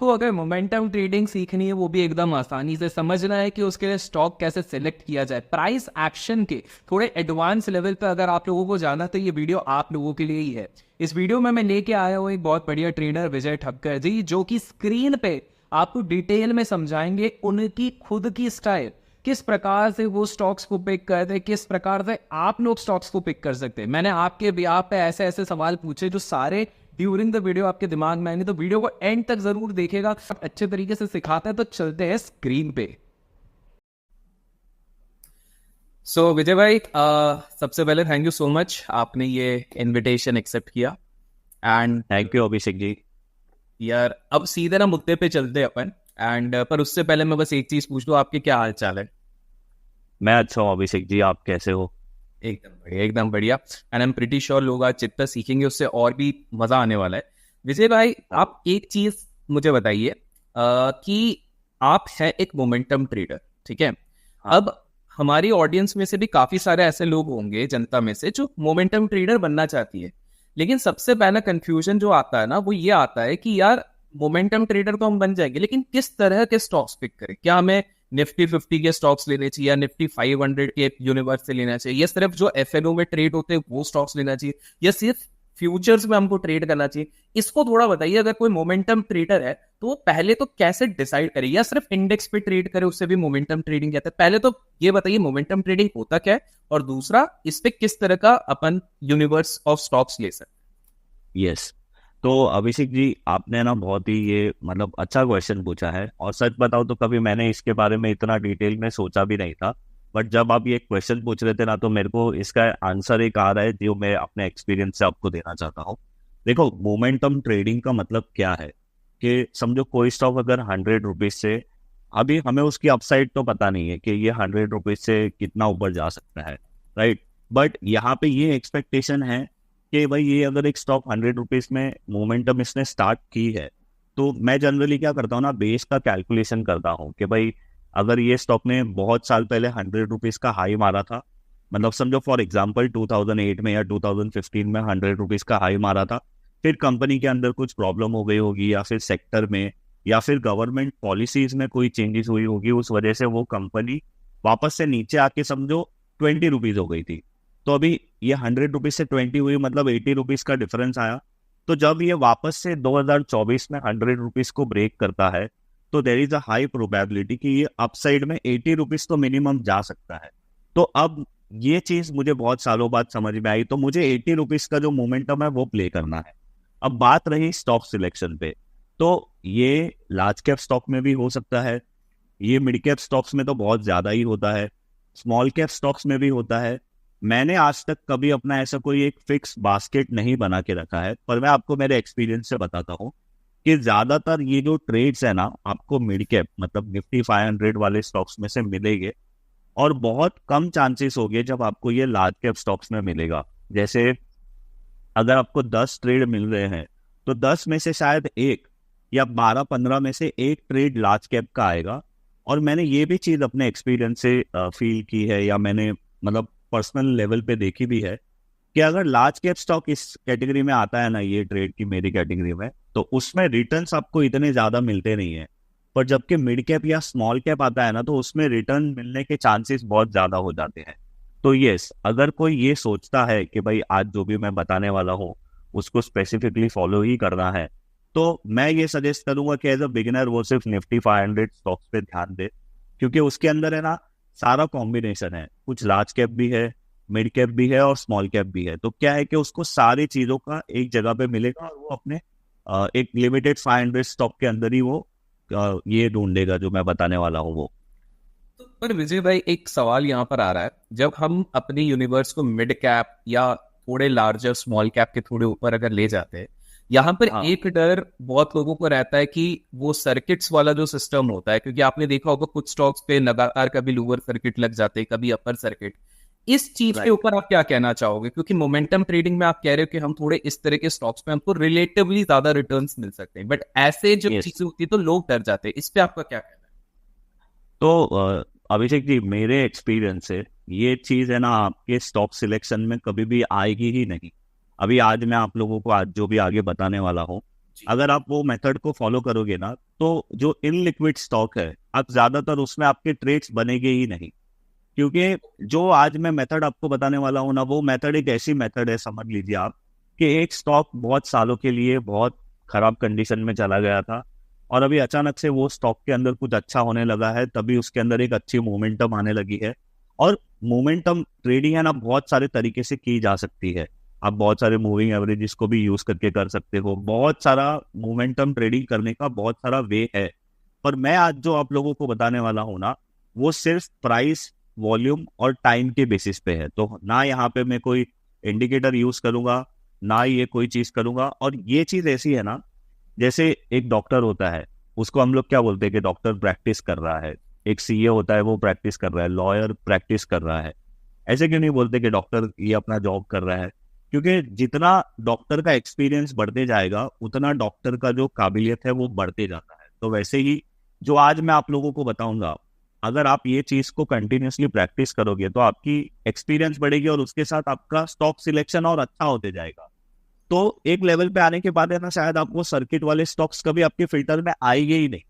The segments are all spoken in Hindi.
आपको अगर मोमेंटम ट्रेडिंग सीखनी है, वो भी एकदम आसानी से समझना है कि उसके लिए स्टॉक कैसे सिलेक्ट किया जाए, प्राइस एक्शन के थोड़े एडवांस लेवल पे अगर आप लोगों को जाना, तो ये वीडियो आप लोगों के लिए ही है। इस वीडियो में मैं लेके आया हूँ एक बहुत बढ़िया ट्रेडर विजय ठक्कर जी, जो कि स्क्रीन पे आपको डिटेल में समझाएंगे उनकी खुद की स्टाइल, किस प्रकार से वो स्टॉक्स को पिक करते हैं, किस प्रकार से आप लोग स्टॉक्स को पिक कर सकते हैं। मैंने आपके बिहाफ पे ऐसे ऐसे सवाल पूछे जो सारे ड्यूरिंग द वीडियो आपके दिमाग में आएंगे, तो वीडियो को एंड तक जरूर देखिएगा, अच्छे तरीके से सिखाते हैं। तो चलते हैं स्क्रीन पे। सो विजय भाई, सबसे पहले थैंक यू सो मच, आपने ये इनविटेशन एक्सेप्ट किया। एंड थैंक यू अभिषेक जी। यार अब सीधे ना मुद्दे पे चलते हैं अपन। एंड पर उससे पहले मैं बस एक चीज पूछ लूं, आपके क्या हाल चाल है? मैं अच्छा हूँ अभिषेक जी, आप कैसे हो? एकदम बढ़िया, एकदम बढ़िया। And I am pretty sure लोग आज जितना सीखेंगे उससे और भी मजा आने वाला है। विजय भाई, आप एक चीज मुझे बताइए कि आप हैं एक मोमेंटम ट्रेडर, ठीक है? अब हमारी ऑडियंस में से भी काफी सारे ऐसे लोग होंगे, जनता में से, जो मोमेंटम ट्रेडर बनना चाहती है। लेकिन सबसे पहला कंफ्यूजन जो आता है ना, वो ये आता है कि यार मोमेंटम ट्रेडर तो हम बन जाएंगे, लेकिन किस तरह के स्टॉक्स पिक करें? क्या हमें निफ्टी 50 के स्टॉक्स लेने चाहिए, या निफ्टी 500 के यूनिवर्स से लेना चाहिए, या सिर्फ जो एफएनओ में ट्रेड होते हैं वो स्टॉक्स लेना चाहिए, या सिर्फ फ्यूचर्स में हमको ट्रेड करना चाहिए? इसको थोड़ा बताइए। अगर कोई मोमेंटम ट्रेडर है तो वो पहले तो कैसे डिसाइड करे, या सिर्फ इंडेक्स पे ट्रेड करे उससे भी मोमेंटम ट्रेडिंग कहते हैं? पहले तो ये बताइए मोमेंटम ट्रेडिंग होता क्या है, और दूसरा इस पे किस तरह का अपन यूनिवर्स ऑफ स्टॉक्स ले सकते? यस। तो अभिषेक जी, आपने ना बहुत ही ये मतलब अच्छा क्वेश्चन पूछा है, और सच बताओ तो कभी मैंने इसके बारे में इतना डिटेल में सोचा भी नहीं था। बट जब आप ये क्वेश्चन पूछ रहे थे ना, तो मेरे को इसका आंसर एक आ रहा है जो मैं अपने एक्सपीरियंस से आपको देना चाहता हूँ। देखो, मोमेंटम ट्रेडिंग का मतलब क्या है कि समझो कोई स्टॉक अगर 100 रुपीज से, अभी हमें उसकी अपसाइड तो पता नहीं है कि ये 100 रुपीज से कितना ऊपर जा सकता है, राइट? बट यहाँ पे ये एक्सपेक्टेशन है कि भाई ये अगर एक स्टॉक 100 रुपीज में मोमेंटम इसने स्टार्ट की है, तो मैं जनरली क्या करता हूँ ना, बेस का कैलकुलेशन करता हूँ कि भाई अगर ये स्टॉक ने बहुत साल पहले 100 रुपीज का हाई मारा था, मतलब समझो फॉर एग्जांपल 2008 में या 2015 में 100 रुपीज का हाई मारा था, फिर कंपनी के अंदर कुछ प्रॉब्लम हो गई होगी, या फिर सेक्टर में, या फिर गवर्नमेंट पॉलिसीज में कोई चेंजेस हुई होगी, उस वजह से वो कंपनी वापस से नीचे आके समझो 20 रुपीज हो गई थी। तो अभी ये 100 रुपीज से 20 हुई, मतलब 80 रुपीज का डिफरेंस आया। तो जब ये वापस से 2024 में 100 रुपीज को ब्रेक करता है, तो there is a high probability कि ये अपसाइड में 80 रुपीज तो मिनिमम जा सकता है। तो अब ये चीज मुझे बहुत सालों बाद समझ में आई, तो मुझे 80 रुपीज का जो मोमेंटम है वो प्ले करना है। अब बात रही स्टॉक सिलेक्शन पे, तो ये लार्ज कैप स्टॉक में भी हो सकता है, ये मिड कैप स्टॉक्स में तो बहुत ज्यादा ही होता है, स्मॉल कैप स्टॉक्स में भी होता है। मैंने आज तक कभी अपना ऐसा कोई एक फिक्स बास्केट नहीं बना के रखा है, पर मैं आपको मेरे एक्सपीरियंस से बताता हूँ कि ज्यादातर ये जो ट्रेड्स है ना, आपको मिड कैप मतलब निफ्टी 500 वाले स्टॉक्स में से मिलेंगे, और बहुत कम चांसेस होंगे जब आपको ये लार्ज कैप स्टॉक्स में मिलेगा। जैसे अगर आपको 10 ट्रेड मिल रहे हैं, तो 10 में से शायद एक या 12-15 में से एक ट्रेड लार्ज कैप का आएगा। और मैंने ये भी चीज अपने एक्सपीरियंस से फील की है, या मैंने मतलब पर्सनल लेवल पे देखी भी है, कि अगर लार्ज कैप स्टॉक इस कैटेगरी में आता है ना, ये ट्रेड की मेरी कैटेगरी में, तो उसमें रिटर्न्स आपको इतने ज्यादा मिलते नहीं है। पर जबकि मिड कैप या स्मॉल कैप आता है ना, तो उसमें रिटर्न मिलने के चांसेस बहुत ज्यादा हो जाते हैं। तो यस, अगर कोई ये सोचता है कि भाई आज जो भी मैं बताने वाला हूँ उसको स्पेसिफिकली फॉलो ही करना है, तो मैं ये सजेस्ट करूंगा कि एज अ बिगिनर वो सिर्फ निफ्टी 500 स्टॉक्स पे ध्यान दे, क्योंकि उसके अंदर है ना सारा कॉम्बिनेशन है, कुछ लार्ज कैप भी है, मिड कैप भी है, और स्मॉल कैप भी है। तो क्या है कि उसको सारी चीजों का एक जगह पे मिलेगा, और वो अपने एक लिमिटेड 500 स्टॉक के अंदर ही वो ये ढूंढेगा जो मैं बताने वाला हूँ वो। तो पर विजय भाई, एक सवाल यहाँ पर आ रहा है, जब हम अपनी यूनिवर्स को मिड कैप या थोड़े लार्जर स्मॉल कैप के थोड़े ऊपर अगर ले जाते हैं, यहाँ पर हाँ। एक डर बहुत लोगों को रहता है कि वो सर्किट्स वाला जो सिस्टम होता है, क्योंकि आपने देखा होगा कुछ स्टॉक्स पे लगातार कभी लोअर सर्किट लग जाते हैं, कभी अपर सर्किट। इस चीज के राइट। ऊपर आप क्या कहना चाहोगे? क्योंकि मोमेंटम ट्रेडिंग में आप कह रहे हो कि हम थोड़े इस तरह के स्टॉक्स पे हमको रिलेटिवली ज्यादा रिटर्न्स मिल सकते हैं, बट ऐसे जब यस। चीजें होती है तो लोग डर जाते हैं। इस पे आपका क्या कहना तो अभिषेक जी, मेरे एक्सपीरियंस से ये चीज है ना, आपके स्टॉक सिलेक्शन में कभी भी आएगी ही नहीं। अभी आज मैं आप लोगों को आज जो भी आगे बताने वाला हूँ, जी। अगर आप वो मेथड को फॉलो करोगे ना, तो जो इन लिक्विड स्टॉक है, आप ज्यादातर उसमें आपके ट्रेड्स बनेंगे ही नहीं। क्योंकि जो आज मैं मेथड आपको बताने वाला हूं ना, वो मेथड एक ऐसी मेथड है, समझ लीजिए आप, कि एक स्टॉक बहुत सालों के लिए बहुत खराब कंडीशन में चला गया था, और अभी अचानक से वो स्टॉक के अंदर कुछ अच्छा होने लगा है, तभी उसके अंदर एक अच्छी मोमेंटम आने लगी है। और मोमेंटम ट्रेडिंग है ना, बहुत सारे तरीके से की जा सकती है। आप बहुत सारे मूविंग एवरेजेस को भी यूज करके कर सकते हो, बहुत सारा मोमेंटम ट्रेडिंग करने का बहुत सारा वे है। पर मैं आज जो आप लोगों को बताने वाला हूं ना, वो सिर्फ प्राइस, वॉल्यूम और टाइम के बेसिस पे है। तो ना यहाँ पे मैं कोई इंडिकेटर यूज करूंगा, ना ये कोई चीज करूंगा। और ये चीज ऐसी है ना, जैसे एक डॉक्टर होता है, उसको हम लोग क्या बोलते हैं कि डॉक्टर प्रैक्टिस कर रहा है। एक सीए होता है, वो प्रैक्टिस कर रहा है। लॉयर प्रैक्टिस कर रहा है। ऐसे क्यों नहीं बोलते कि डॉक्टर ये अपना जॉब कर रहा है? क्योंकि जितना डॉक्टर का एक्सपीरियंस बढ़ते जाएगा, उतना डॉक्टर का जो काबिलियत है वो बढ़ते जाता है। तो वैसे ही जो आज मैं आप लोगों को बताऊंगा, अगर आप ये चीज को कंटिन्यूअसली प्रैक्टिस करोगे, तो आपकी एक्सपीरियंस बढ़ेगी और उसके साथ आपका स्टॉक सिलेक्शन और अच्छा होते जाएगा। तो एक लेवल पे आने के बाद है ना, शायद आपको सर्किट वाले स्टॉक्स कभी आपके फिल्टर में आएंगे ही नहीं।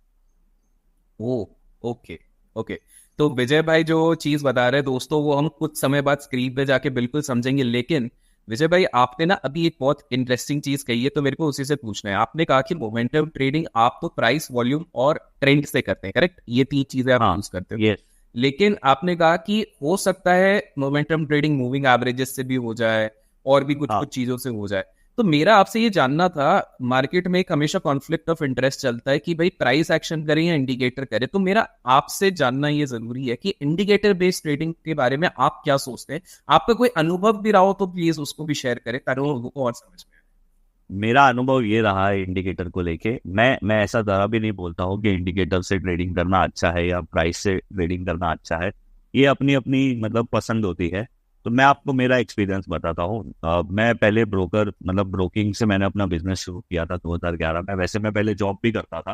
ओ, ओके, ओके। तो विजय भाई जो चीज बता रहे हैं दोस्तों, वो हम कुछ समय बाद स्क्रीन पे जाके बिल्कुल समझेंगे। लेकिन विजय भाई, आपने ना अभी एक बहुत इंटरेस्टिंग चीज कही है, तो मेरे को उसी से पूछना है। आपने कहा कि मोमेंटम ट्रेडिंग आप तो प्राइस, वॉल्यूम और ट्रेंड से करते हैं, करेक्ट? ये 3 चीजें आप हाँ, यूज करते हो। ये लेकिन आपने कहा कि हो सकता है मोमेंटम ट्रेडिंग मूविंग एवरेजेस से भी हो जाए, और भी कुछ हाँ, कुछ चीजों से हो जाए। तो मेरा आपसे ये जानना था, मार्केट में एक हमेशा कॉन्फ्लिक्ट ऑफ इंटरेस्ट चलता है कि भाई प्राइस एक्शन करें या इंडिकेटर करें। तो मेरा आपसे जानना ये जरूरी है कि इंडिकेटर बेस्ड ट्रेडिंग के बारे में आप क्या सोचते हैं। आपका कोई अनुभव भी रहा हो तो प्लीज उसको भी शेयर करें, ताकि लोगों को और समझ में मेरा अनुभव ये रहा है इंडिकेटर को लेके। मैं ऐसा जरा भी नहीं बोलता हूँ कि इंडिकेटर से ट्रेडिंग करना अच्छा है या प्राइस से ट्रेडिंग करना अच्छा है। ये अपनी अपनी मतलब पसंद होती है। तो मैं आपको मेरा एक्सपीरियंस बताता हूँ। मैं पहले ब्रोकर, मतलब ब्रोकिंग से मैंने अपना बिजनेस शुरू किया था 2011 में। वैसे मैं पहले जॉब भी करता था।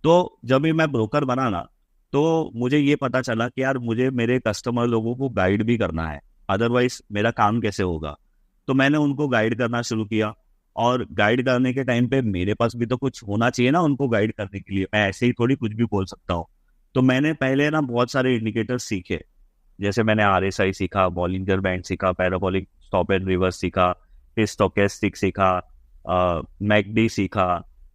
तो जब भी मैं ब्रोकर बना ना, तो मुझे ये पता चला कि यार मुझे मेरे कस्टमर लोगों को गाइड भी करना है, अदरवाइज मेरा काम कैसे होगा। तो मैंने उनको गाइड करना शुरू किया। और गाइड करने के टाइम पे मेरे पास भी तो कुछ होना चाहिए ना उनको गाइड करने के लिए। मैं ऐसे ही थोड़ी कुछ भी बोल सकता हूँ। तो मैंने पहले ना बहुत सारे इंडिकेटर सीखे। जैसे मैंने आरएसआई सीखा, बॉलिंजर बैंड सीखा, पैराबोलिक स्टॉप एंड रिवर्स सीखा, फिर स्टोकेस्टिक सीखा, मैकडी सीखा,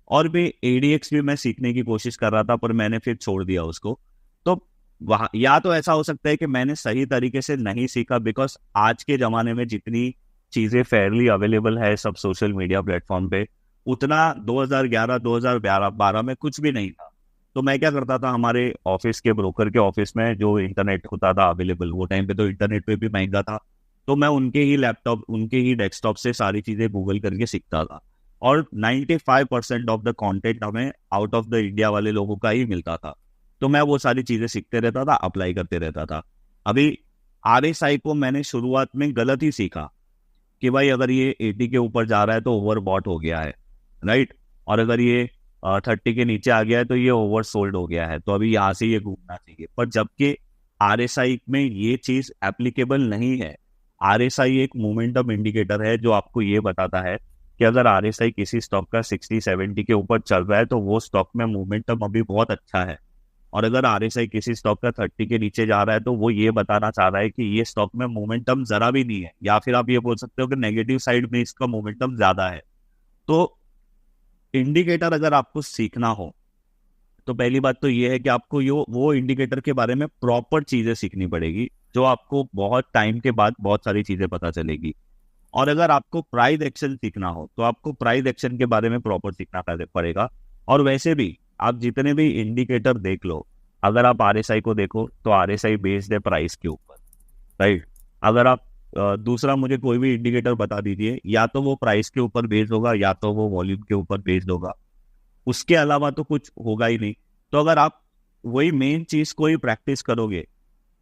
और भी एडीएक्स भी मैं सीखने की कोशिश कर रहा था, पर मैंने फिर छोड़ दिया उसको। तो वहां या तो ऐसा हो सकता है कि मैंने सही तरीके से नहीं सीखा, बिकॉज आज के जमाने में जितनी चीजें फेयरली अवेलेबल है सब सोशल मीडिया प्लेटफॉर्म पे, उतना 2011 2012 में कुछ भी नहीं था। तो मैं क्या करता था, हमारे ऑफिस के ब्रोकर के ऑफिस में जो इंटरनेट होता था अवेलेबल, वो टाइम पे तो इंटरनेट पे भी महंगा था, तो मैं उनके ही लैपटॉप, उनके ही डेस्कटॉप से सारी चीजें गूगल करके सीखता था। और 95% ऑफ द कंटेंट हमें आउट ऑफ द इंडिया वाले लोगों का ही मिलता था। तो मैं वो सारी चीजें सीखते रहता था, अप्लाई करते रहता था। अभी आरएसआई को मैंने शुरुआत में गलत ही सीखा कि भाई अगर ये 80 के ऊपर जा रहा है तो ओवरबॉट हो गया है, राइट। और अगर ये 30 के नीचे आ गया है तो ये ओवर सोल्ड हो गया है, तो अभी यहाँ से ये घूमना चाहिए। पर जबकि आरएसआई में ये चीज एप्लीकेबल नहीं है। आरएसआई एक मोमेंटम इंडिकेटर है जो आपको ये बताता है कि अगर आरएसआई किसी स्टॉक का 60-70 के ऊपर चल रहा है तो वो स्टॉक में मोमेंटम अभी बहुत अच्छा है। और अगर आरएसआई किसी स्टॉक का 30 के नीचे जा रहा है तो वो ये बताना चाह रहा है कि ये स्टॉक में मोमेंटम जरा भी नहीं है, या फिर आप ये बोल सकते हो कि नेगेटिव साइड में इसका मोमेंटम ज्यादा है। तो इंडिकेटर अगर आपको सीखना हो, तो पहली बात तो ये है कि आपको यो वो इंडिकेटर के बारे में प्रॉपर चीजें सीखनी पड़ेगी, जो आपको बहुत टाइम के बाद बहुत सारी चीजें पता चलेगी। और अगर आपको प्राइस एक्शन सीखना हो, तो आपको प्राइस एक्शन के बारे में प्रॉपर सीखना पड़ेगा। और वैसे भी आप जितने भी इंडिकेटर देख लो, अगर आप आरएसआई को देखो तो आरएसआई बेस्ड है प्राइस के ऊपर, राइट। अगर आप दूसरा मुझे कोई भी इंडिकेटर बता दीजिए, या तो वो प्राइस के ऊपर बेस्ड होगा या तो वो वॉल्यूम के ऊपर बेस्ड होगा, उसके अलावा तो कुछ होगा ही नहीं। तो अगर आप वही मेन चीज को ही प्रैक्टिस करोगे,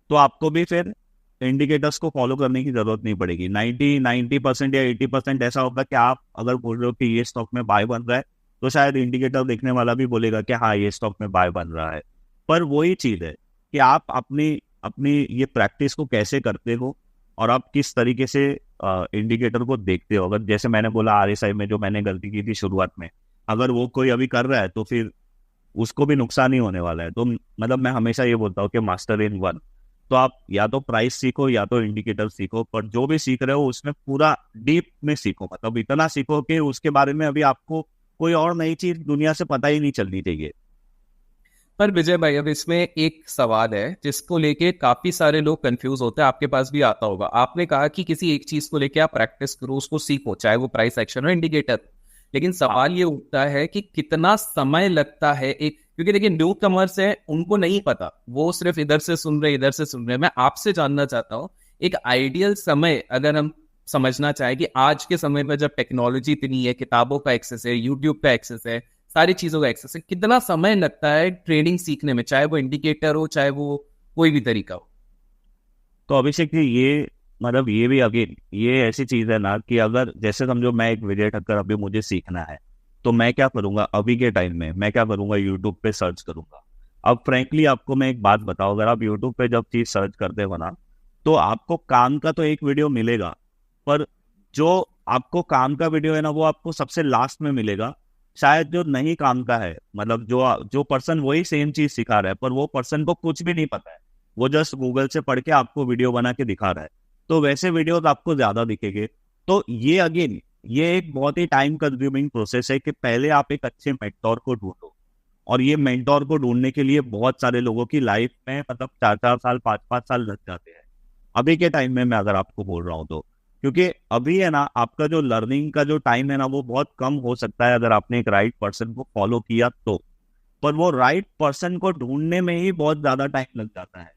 तो आपको भी फिर इंडिकेटर्स को फॉलो करने की जरूरत नहीं पड़ेगी। 90% या 80% ऐसा होगा कि आप अगर बोल रहे हो कि ये स्टॉक में बाय बन रहा है, तो शायद इंडिकेटर देखने वाला भी बोलेगा कि हाँ ये स्टॉक में बाय बन रहा है। पर वही चीज है कि आप अपनी अपनी ये प्रैक्टिस को कैसे करते हो, और आप किस तरीके से इंडिकेटर को देखते हो। अगर जैसे मैंने बोला आरएसआई में जो मैंने गलती की थी शुरुआत में, अगर वो कोई अभी कर रहा है तो फिर उसको भी नुकसान ही होने वाला है। तो मतलब मैं हमेशा ये बोलता हूँ कि मास्टर इन वन। तो आप या तो प्राइस सीखो या तो इंडिकेटर सीखो, पर जो भी सीख रहे हो उसमें पूरा डीप में सीखो, मतलब इतना सीखो कि उसके बारे में अभी आपको कोई और नई चीज दुनिया से पता ही नहीं चलनी चाहिए। पर विजय भाई, अब इसमें एक सवाल है जिसको लेके काफी सारे लोग कंफ्यूज होते हैं, आपके पास भी आता होगा। आपने कहा कि किसी एक चीज को लेके आप प्रैक्टिस करो, उसको सीखो, चाहे वो प्राइस एक्शन हो, इंडिकेटर। लेकिन हाँ। सवाल ये उठता है कि कितना समय लगता है एक, क्योंकि देखिए न्यू कमर्स है, उनको नहीं पता, वो सिर्फ इधर से सुन रहे इधर से सुन रहे। मैं आपसे जानना चाहता हूँ एक आइडियल समय, अगर हम समझना चाहे कि आज के समय में जब टेक्नोलॉजी इतनी है, किताबों का एक्सेस है, यूट्यूब का एक्सेस है, सारी चीजों का एक्सेस है, कितना समय लगता है ट्रेडिंग सीखने में, चाहे वो इंडिकेटर हो चाहे वो कोई भी तरीका हो? तो अभिषेक जी, ये मतलब ये भी अगेन ये ऐसी चीज है ना कि अगर जैसे समझो मैं एक विजय ठक्कर, अभी मुझे सीखना है तो मैं क्या करूंगा, अभी के टाइम में मैं क्या करूंगा, यूट्यूब पे सर्च करूंगा। अब फ्रैंकली आपको मैं एक बात बताऊं, अगर आप यूट्यूब पे जब चीज सर्च करते हो ना, तो आपको काम का तो एक वीडियो मिलेगा, पर जो आपको काम का वीडियो है ना वो आपको सबसे लास्ट में मिलेगा। शायद जो नहीं काम का है, मतलब जो जो पर्सन वही सेम चीज सिखा रहा है, पर वो पर्सन को कुछ भी नहीं पता है, वो जस्ट गूगल से पढ़ के आपको वीडियो बना के दिखा रहा है, तो वैसे वीडियोस आपको ज्यादा दिखेंगे। तो ये अगेन ये एक बहुत ही टाइम कंज्यूमिंग प्रोसेस है कि पहले आप एक अच्छे मेंटोर को ढूंढो, और ये मेंटोर को ढूंढने के लिए बहुत सारे लोगों की लाइफ में मतलब 4-4 साल 5-5 साल लग जाते हैं अभी के टाइम में, मैं अगर आपको बोल रहा हूँ तो। क्योंकि अभी है ना आपका जो लर्निंग का जो टाइम है ना वो बहुत कम हो सकता है अगर आपने एक राइट पर्सन को फॉलो किया तो, पर वो राइट पर्सन को ढूंढने में ही बहुत ज्यादा टाइम लग जाता है।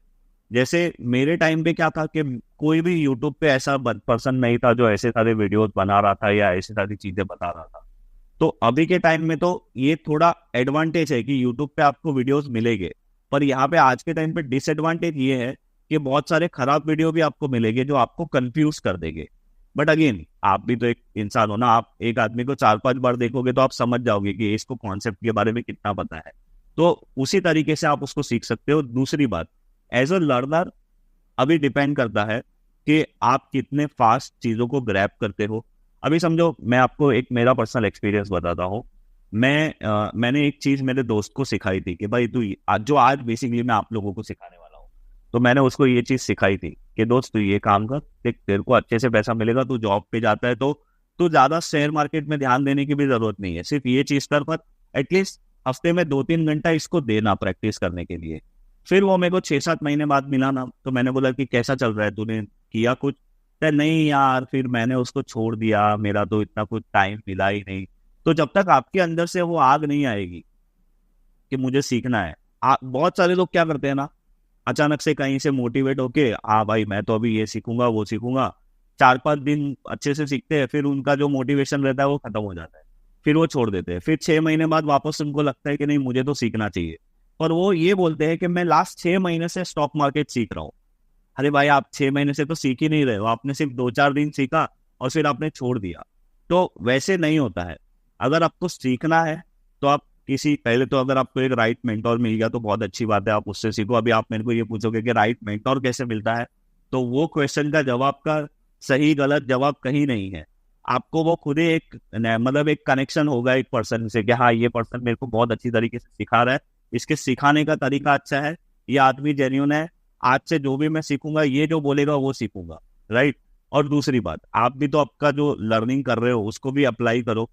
जैसे मेरे टाइम पे क्या था कि कोई भी यूट्यूब पे ऐसा पर्सन नहीं था जो ऐसे सारे वीडियोस बना रहा था या ऐसी सारी चीजें बता रहा था। तो अभी के टाइम में तो ये थोड़ा एडवांटेज है कि यूट्यूब पे आपको वीडियोस मिलेंगे, पर यहाँ पे आज के टाइम पे डिसएडवांटेज ये है कि बहुत सारे खराब वीडियो भी आपको मिलेंगे जो आपको कंफ्यूज कर देंगे। बट अगेन आप भी तो एक इंसान हो ना, आप एक आदमी को 4-5 बार देखोगे तो आप समझ जाओगे कि इसको कॉन्सेप्ट के बारे में कितना पता है, तो उसी तरीके से आप उसको सीख सकते हो। दूसरी बात, एज अ लर्नर अभी डिपेंड करता है कि आप कितने फास्ट चीजों को ग्रैब करते हो। अभी समझो मैं आपको एक मेरा पर्सनल एक्सपीरियंस बताता हूँ। मैंने एक चीज मेरे दोस्त को सिखाई थी कि भाई तू जो आज बेसिकली मैं आप लोगों को सिखाने वाला हूँ, तो मैंने उसको ये चीज सिखाई थी कि दोस्त तू ये काम कर, देख तेरे को अच्छे से पैसा मिलेगा, तू जॉब पे जाता है तो तू ज्यादा शेयर मार्केट में ध्यान देने की भी जरूरत नहीं है, सिर्फ ये चीज कर, पर एटलीस्ट हफ्ते में 2-3 घंटा इसको देना प्रैक्टिस करने के लिए। फिर वो मेरे को 6-7 महीने बाद मिला ना, तो मैंने बोला कि कैसा चल रहा है, तूने किया कुछ? तो नहीं यार, फिर मैंने उसको छोड़ दिया, मेरा तो इतना कुछ टाइम मिला ही नहीं। तो जब तक आपके अंदर से वो आग नहीं आएगी कि मुझे सीखना है, बहुत सारे लोग क्या करते हैं ना, अचानक से कहीं से मोटिवेट होके हाँ भाई मैं तो अभी ये सीखूंगा वो सीखूंगा, 4-5 दिन अच्छे से सीखते हैं, फिर उनका जो मोटिवेशन रहता है वो खत्म हो जाता है, फिर वो छोड़ देते हैं। फिर 6 महीने बाद वापस उनको लगता है कि नहीं मुझे तो सीखना चाहिए, पर वो ये बोलते हैं कि मैं लास्ट 6 महीने से स्टॉक मार्केट सीख रहा हूँ। अरे भाई आप 6 महीने से तो सीख ही नहीं रहे हो, आपने सिर्फ 2-4 दिन सीखा और फिर आपने छोड़ दिया। तो वैसे नहीं होता है। अगर आपको सीखना है तो आप किसी पहले तो अगर आपको एक राइट मेंटोर मिल गया तो बहुत अच्छी बात है, आप उससे सीखो। अभी आप मेरे को ये पूछोगे कि राइट मेंटोर कैसे मिलता है, तो वो क्वेश्चन का जवाब का सही गलत जवाब कहीं नहीं है। आपको वो खुद ही एक मतलब एक कनेक्शन होगा एक पर्सन से कि हाँ ये पर्सन मेरे को बहुत अच्छी तरीके से सिखा रहा है, इसके सिखाने का तरीका अच्छा है, ये आदमी जेन्युइन है, आज से जो भी मैं सीखूंगा ये जो बोलेगा वो सीखूंगा, राइट। और दूसरी बात, आप भी तो आपका जो लर्निंग कर रहे हो उसको भी अप्लाई करो,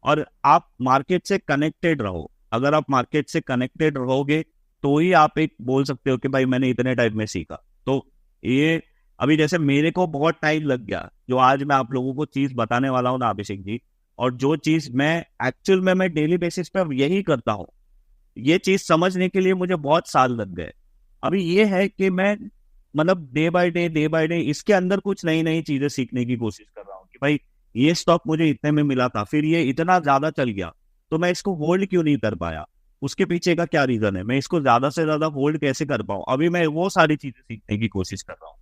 और आप मार्केट से कनेक्टेड रहो। अगर आप मार्केट से कनेक्टेड रहोगे तो ही आप एक बोल सकते हो कि भाई मैंने इतने टाइम में सीखा। तो ये अभी जैसे मेरे को बहुत टाइम लग गया, जो आज मैं आप लोगों को चीज बताने वाला हूँ ना अभिषेक जी, और जो चीज मैं एक्चुअल में मैं डेली बेसिस पे यही करता हूँ, ये चीज समझने के लिए मुझे बहुत साल लग गए। अभी ये है कि मैं मतलब डे बाय डे इसके अंदर कुछ नई नई चीजें सीखने की कोशिश कर रहा हूँ कि भाई ये स्टॉक मुझे इतने में मिला था, फिर ये इतना ज्यादा चल गया तो मैं इसको होल्ड क्यों नहीं कर पाया, उसके पीछे का क्या रीजन है, मैं इसको ज्यादा से ज्यादा होल्ड कैसे कर पाऊँ। अभी मैं वो सारी चीजें सीखने की कोशिश कर रहा हूँ।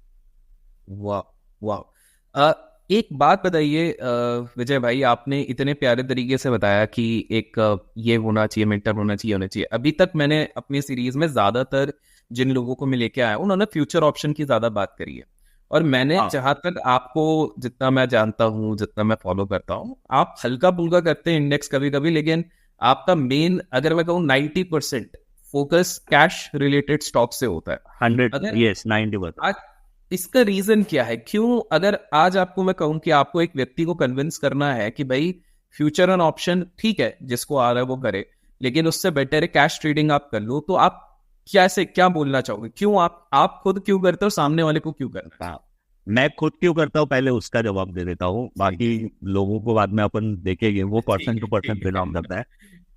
वाह, वाह। एक बात बताइए विजय भाई, आपने इतने प्यारे तरीके से बताया कि एक ये होना चाहिए, मेंटर होना चाहिए। अभी तक मैंने अपनी सीरीज में ज्यादातर जिन लोगों को मैं लेके आया हूं, उन्होंने फ्यूचर ऑप्शन की ज्यादा बात करी है। और मैंने हाँ। जहां तक आपको, जितना मैं जानता हूँ, जितना मैं फॉलो करता हूँ, आप हल्का फुल्का करते हैं इंडेक्स कभी कभी, लेकिन आपका मेन, अगर मैं कहूँ 90% फोकस कैश रिलेटेड स्टॉक से होता है। 100, अगर यस 90%। आज इसका रीजन क्या है, क्यों, अगर आज आपको मैं कहूं कि आपको एक व्यक्ति को कन्विंस करना है कि भाई फ्यूचर एंड ऑप्शन ठीक है, जिसको आ रहा है वो करे, लेकिन उससे बेटर है कैश ट्रेडिंग आप कर लो, तो आप कैसे, क्या बोलना चाहोगे, क्यों आप खुद क्यों करते हो, सामने वाले को क्यों करना हाँ, मैं खुद क्यों करता हूँ पहले उसका जवाब दे देता हूँ, बाकी चाहिए? लोगों को बाद में अपन देखेंगे, वो पर्सन ठीक टू है, पर्सन ठीक बिलोंग है, करता है।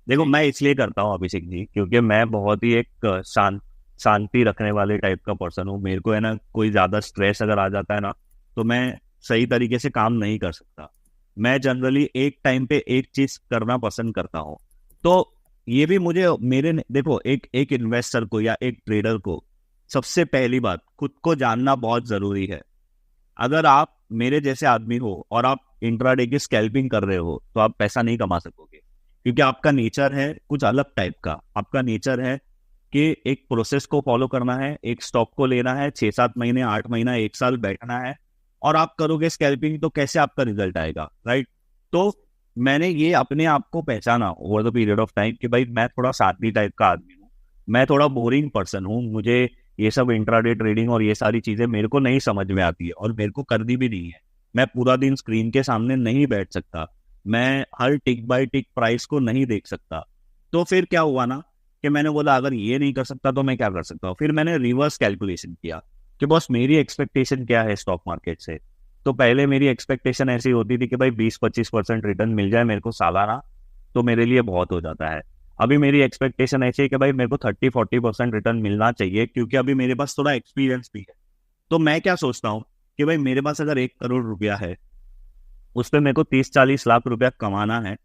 देखो, ठीक मैं है। इसलिए करता हूँ अभिषेक जी, क्योंकि मैं बहुत ही एक शांति रखने वाले टाइप का पर्सन हूँ। मेरे को है ना, कोई ज्यादा स्ट्रेस अगर आ जाता है ना, तो मैं सही तरीके से काम नहीं कर सकता। मैं जनरली एक टाइम पे एक चीज करना पसंद करता हूँ। तो ये भी मुझे मेरे, देखो, एक एक इन्वेस्टर को या एक ट्रेडर को सबसे पहली बात खुद को जानना बहुत जरूरी है। अगर आप मेरे जैसे आदमी हो और आप इंट्राडे की स्कैल्पिंग कर रहे हो, तो आप पैसा नहीं कमा सकोगे, क्योंकि आपका नेचर है कुछ अलग टाइप का। आपका नेचर है कि एक प्रोसेस को फॉलो करना है, एक स्टॉक को लेना है, 6-7 महीने, 8 महीना, 1 साल बैठना है, और आप करोगे स्कैल्पिंग तो कैसे आपका रिजल्ट आएगा, राइट? तो मैंने ये अपने आप को पहचाना over the period of time कि भाई मैं थोड़ा सादगी टाइप का आदमी हूँ, मैं थोड़ा बोरिंग पर्सन हूँ, मुझे ये सब इंट्राडे ट्रेडिंग और ये सारी चीजें मेरे को नहीं समझ में आती है, और मेरे को करनी भी नहीं है। मैं पूरा दिन स्क्रीन के सामने नहीं बैठ सकता, मैं हर टिक बाय टिक प्राइस को नहीं देख सकता। तो फिर क्या हुआ ना, कि मैंने बोला अगर ये नहीं कर सकता तो मैं क्या कर सकता हूँ। फिर मैंने रिवर्स कैलकुलेशन किया कि बॉस मेरी एक्सपेक्टेशन क्या है स्टॉक मार्केट से। तो पहले मेरी एक्सपेक्टेशन ऐसी होती थी कि भाई 20-25% रिटर्न मिल जाए मेरे को सालाना, तो मेरे लिए बहुत हो जाता है। अभी मेरी एक्सपेक्टेशन ऐसी है कि भाई मेरे को 30-40% रिटर्न मिलना चाहिए, क्योंकि अभी मेरे पास थोड़ा एक्सपीरियंस भी है। तो मैं क्या सोचता हूँ कि भाई मेरे पास अगर 1 करोड़ रुपया है, उस पर मेरे को 30-40 लाख रुपया कमाना है,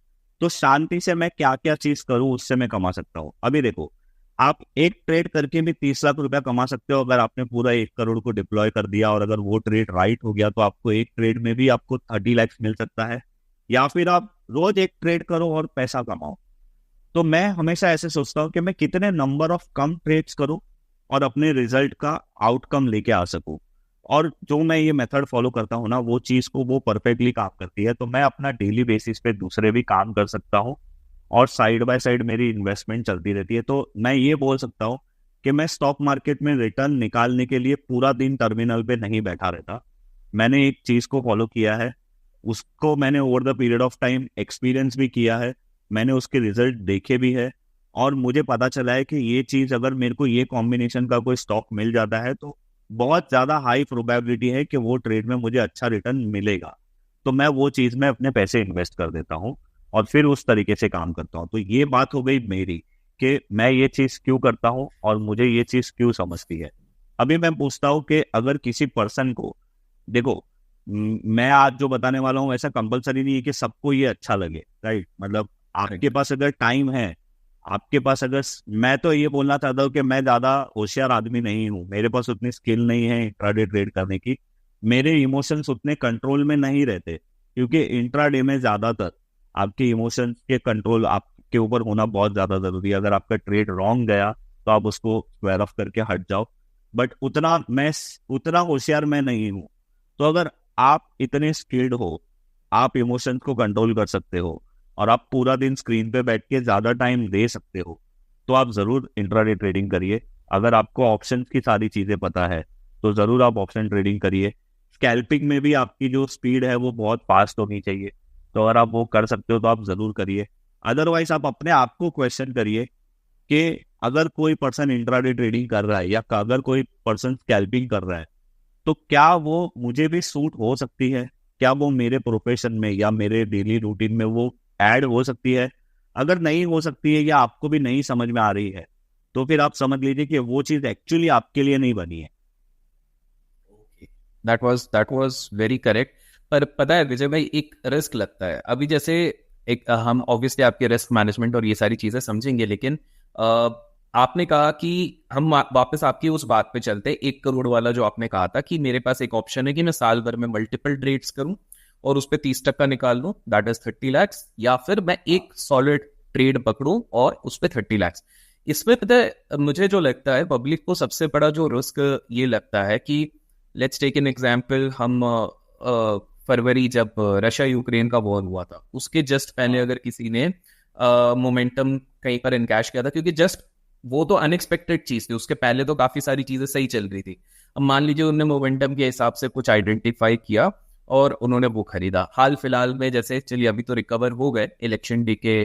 तो शांति से मैं क्या क्या चीज करूं उससे मैं कमा सकता हूँ। अभी देखो, आप एक ट्रेड करके भी 30 लाख रुपया कमा सकते हो, अगर आपने पूरा 1 करोड़ को डिप्लॉय कर दिया, और अगर वो ट्रेड राइट हो गया तो आपको एक ट्रेड में भी आपको 30 लाख मिल सकता है। या फिर आप रोज एक ट्रेड करो और पैसा कमाओ। तो मैं हमेशा ऐसे सोचता हूँ कि मैं कितने नंबर ऑफ कम ट्रेड्स करूँ और अपने रिजल्ट का आउटकम लेके आ सकूँ। और जो मैं ये मेथड फॉलो करता हूँ ना, वो चीज को वो परफेक्टली काम करती है। तो मैं अपना डेली बेसिस पे दूसरे भी काम कर सकता हूँ, और साइड बाय साइड मेरी इन्वेस्टमेंट चलती रहती है। तो मैं ये बोल सकता हूँ कि मैं स्टॉक मार्केट में रिटर्न निकालने के लिए पूरा दिन टर्मिनल पे नहीं बैठा रहता। मैंने एक चीज को फॉलो किया है, उसको मैंने over the period of time experience भी किया है, मैंने उसके रिजल्ट देखे भी है, और मुझे पता चला है कि ये चीज अगर मेरे को ये कॉम्बिनेशन का कोई स्टॉक मिल जाता है, तो बहुत ज्यादा हाई प्रोबेबिलिटी है कि वो ट्रेड में मुझे अच्छा रिटर्न मिलेगा। तो मैं वो चीज में अपने पैसे इन्वेस्ट कर देता हूँ, और फिर उस तरीके से काम करता हूँ। तो ये बात हो गई मेरी कि मैं ये चीज क्यों करता हूँ और मुझे ये चीज क्यों समझती है। अभी मैं पूछता हूँ कि अगर किसी पर्सन को, देखो, मैं आज जो बताने वाला हूँ ऐसा कंपलसरी नहीं है कि सबको ये अच्छा लगे, राइट? मतलब आपके पास अगर टाइम है, आपके पास अगर, मैं तो ये बोलना चाहता हूँ कि मैं ज्यादा होशियार आदमी नहीं हूँ, मेरे पास उतनी स्किल नहीं है इंट्राडे ट्रेड करने की, मेरे इमोशंस उतने कंट्रोल में नहीं रहते, क्योंकि इंट्राडे में ज्यादातर आपके इमोशंस के कंट्रोल आपके ऊपर होना बहुत ज्यादा जरूरी है। अगर आपका ट्रेड रॉन्ग गया तो आप उसको स्क्वायर ऑफ करके हट जाओ, बट उतना होशियार मैं नहीं हूँ। तो अगर आप इतने स्किल्ड हो, आप इमोशंस को कंट्रोल कर सकते हो, और आप पूरा दिन स्क्रीन पे बैठ के ज्यादा टाइम दे सकते हो, तो आप जरूर इंट्राडे ट्रेडिंग करिए। अगर आपको ऑप्शन की सारी चीजें पता है, तो जरूर आप ऑप्शन ट्रेडिंग करिए। स्कैल्पिंग में भी आपकी जो स्पीड है वो बहुत फास्ट होनी चाहिए, तो अगर आप वो कर सकते हो तो आप जरूर करिए। अदरवाइज आप अपने आप को क्वेश्चन करिए कि अगर कोई पर्सन इंट्राडे ट्रेडिंग कर रहा है, या अगर कोई पर्सन स्कैल्पिंग कर रहा है, तो क्या वो मुझे भी सूट हो सकती है? क्या वो मेरे प्रोफेशन में या मेरे डेली रूटीन में वो ऐड हो सकती है? अगर नहीं हो सकती है, या आपको भी नहीं समझ में आ रही है, तो फिर आप समझ लीजिए कि वो चीज एक्चुअली आपके लिए नहीं बनी है। That was very correct. पर पता है विजय भाई, एक रिस्क लगता है अभी, जैसे एक हम ऑब्वियसली आपके रिस्क मैनेजमेंट और ये सारी चीजें समझेंगे, लेकिन आपने कहा कि हम वापस आपकी उस बात पे चलते हैं, 1 करोड़ वाला जो आपने कहा था कि मेरे पास एक ऑप्शन है कि मैं साल भर में मल्टीपल ट्रेड्स करूं और उस पर 30% निकाल लूं, दैट इज 30 lakhs, या फिर मैं एक सॉलिड ट्रेड पकड़ूं और उस पर 30 lakhs। इसमें पता है मुझे जो लगता है, पब्लिक को सबसे बड़ा जो रिस्क ये लगता है कि लेट्स टेक एन एग्जाम्पल, हम फरवरी जब रशिया यूक्रेन का वॉर हुआ था, उसके जस्ट पहले अगर किसी ने मोमेंटम कहीं पर इनकैश किया था, क्योंकि जस्ट वो तो अनएक्सपेक्टेड चीज थी, उसके पहले तो काफी सारी चीजें सही चल रही थी। अब मान लीजिए उन्होंने मोमेंटम के हिसाब से कुछ आइडेंटिफाई किया और उन्होंने वो खरीदा। हाल फिलहाल में जैसे चलिए अभी तो रिकवर हो गए, इलेक्शन डे के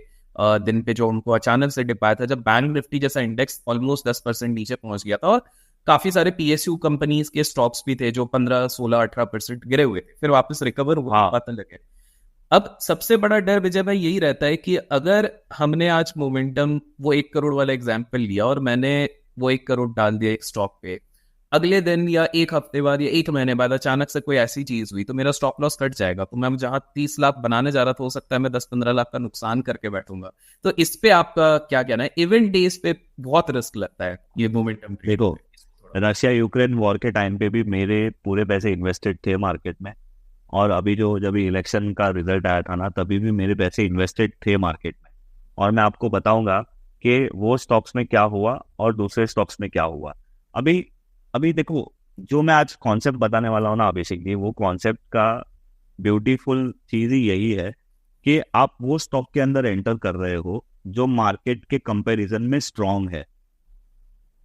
दिन पे जो उनको अचानक से डिप आया था, जब बैंक निफ्टी जैसा इंडेक्स ऑलमोस्ट 10% नीचे पहुंच गया था, और काफी सारे पीएसयू कंपनीज के स्टॉक्स भी थे जो 15, 16, 18% गिरे हुए थे, फिर वापस रिकवर हुआ पता लगे। अब सबसे बड़ा डर विजय भाई यही रहता है कि अगर हमने आज मोमेंटम वो 1 करोड़ वाला एग्जाम्पल लिया और मैंने वो 1 करोड़ डाल दिया एक स्टॉक पे, अगले दिन या एक हफ्ते बाद या एक महीने बाद अचानक से कोई ऐसी चीज हुई तो मेरा स्टॉप लॉस कट जाएगा, तो मैं जहां 30 लाख बनाने जा रहा था हो सकता है मैं 10-15 लाख का नुकसान करके बैठूंगा। तो इस पे आपका क्या कहना है? इवेंट डेज पे बहुत रिस्क लगता है ये मोमेंटम। देखो, रशिया यूक्रेन वॉर के टाइम पे भी मेरे पूरे पैसे इन्वेस्टेड थे मार्केट में, और अभी जब इलेक्शन का रिजल्ट आया था ना, तभी भी मेरे पैसे इन्वेस्टेड थे मार्केट में। और मैं आपको बताऊंगा कि वो स्टॉक्स में क्या हुआ और दूसरे स्टॉक्स में क्या हुआ। अभी अभी देखो, जो मैं आज कॉन्सेप्ट बताने वाला हूँ ना अभिषेक जी, वो कॉन्सेप्ट का ब्यूटीफुल चीज ही यही है कि आप वो स्टॉक के अंदर एंटर कर रहे हो जो मार्केट के कंपैरिजन में स्ट्रांग है।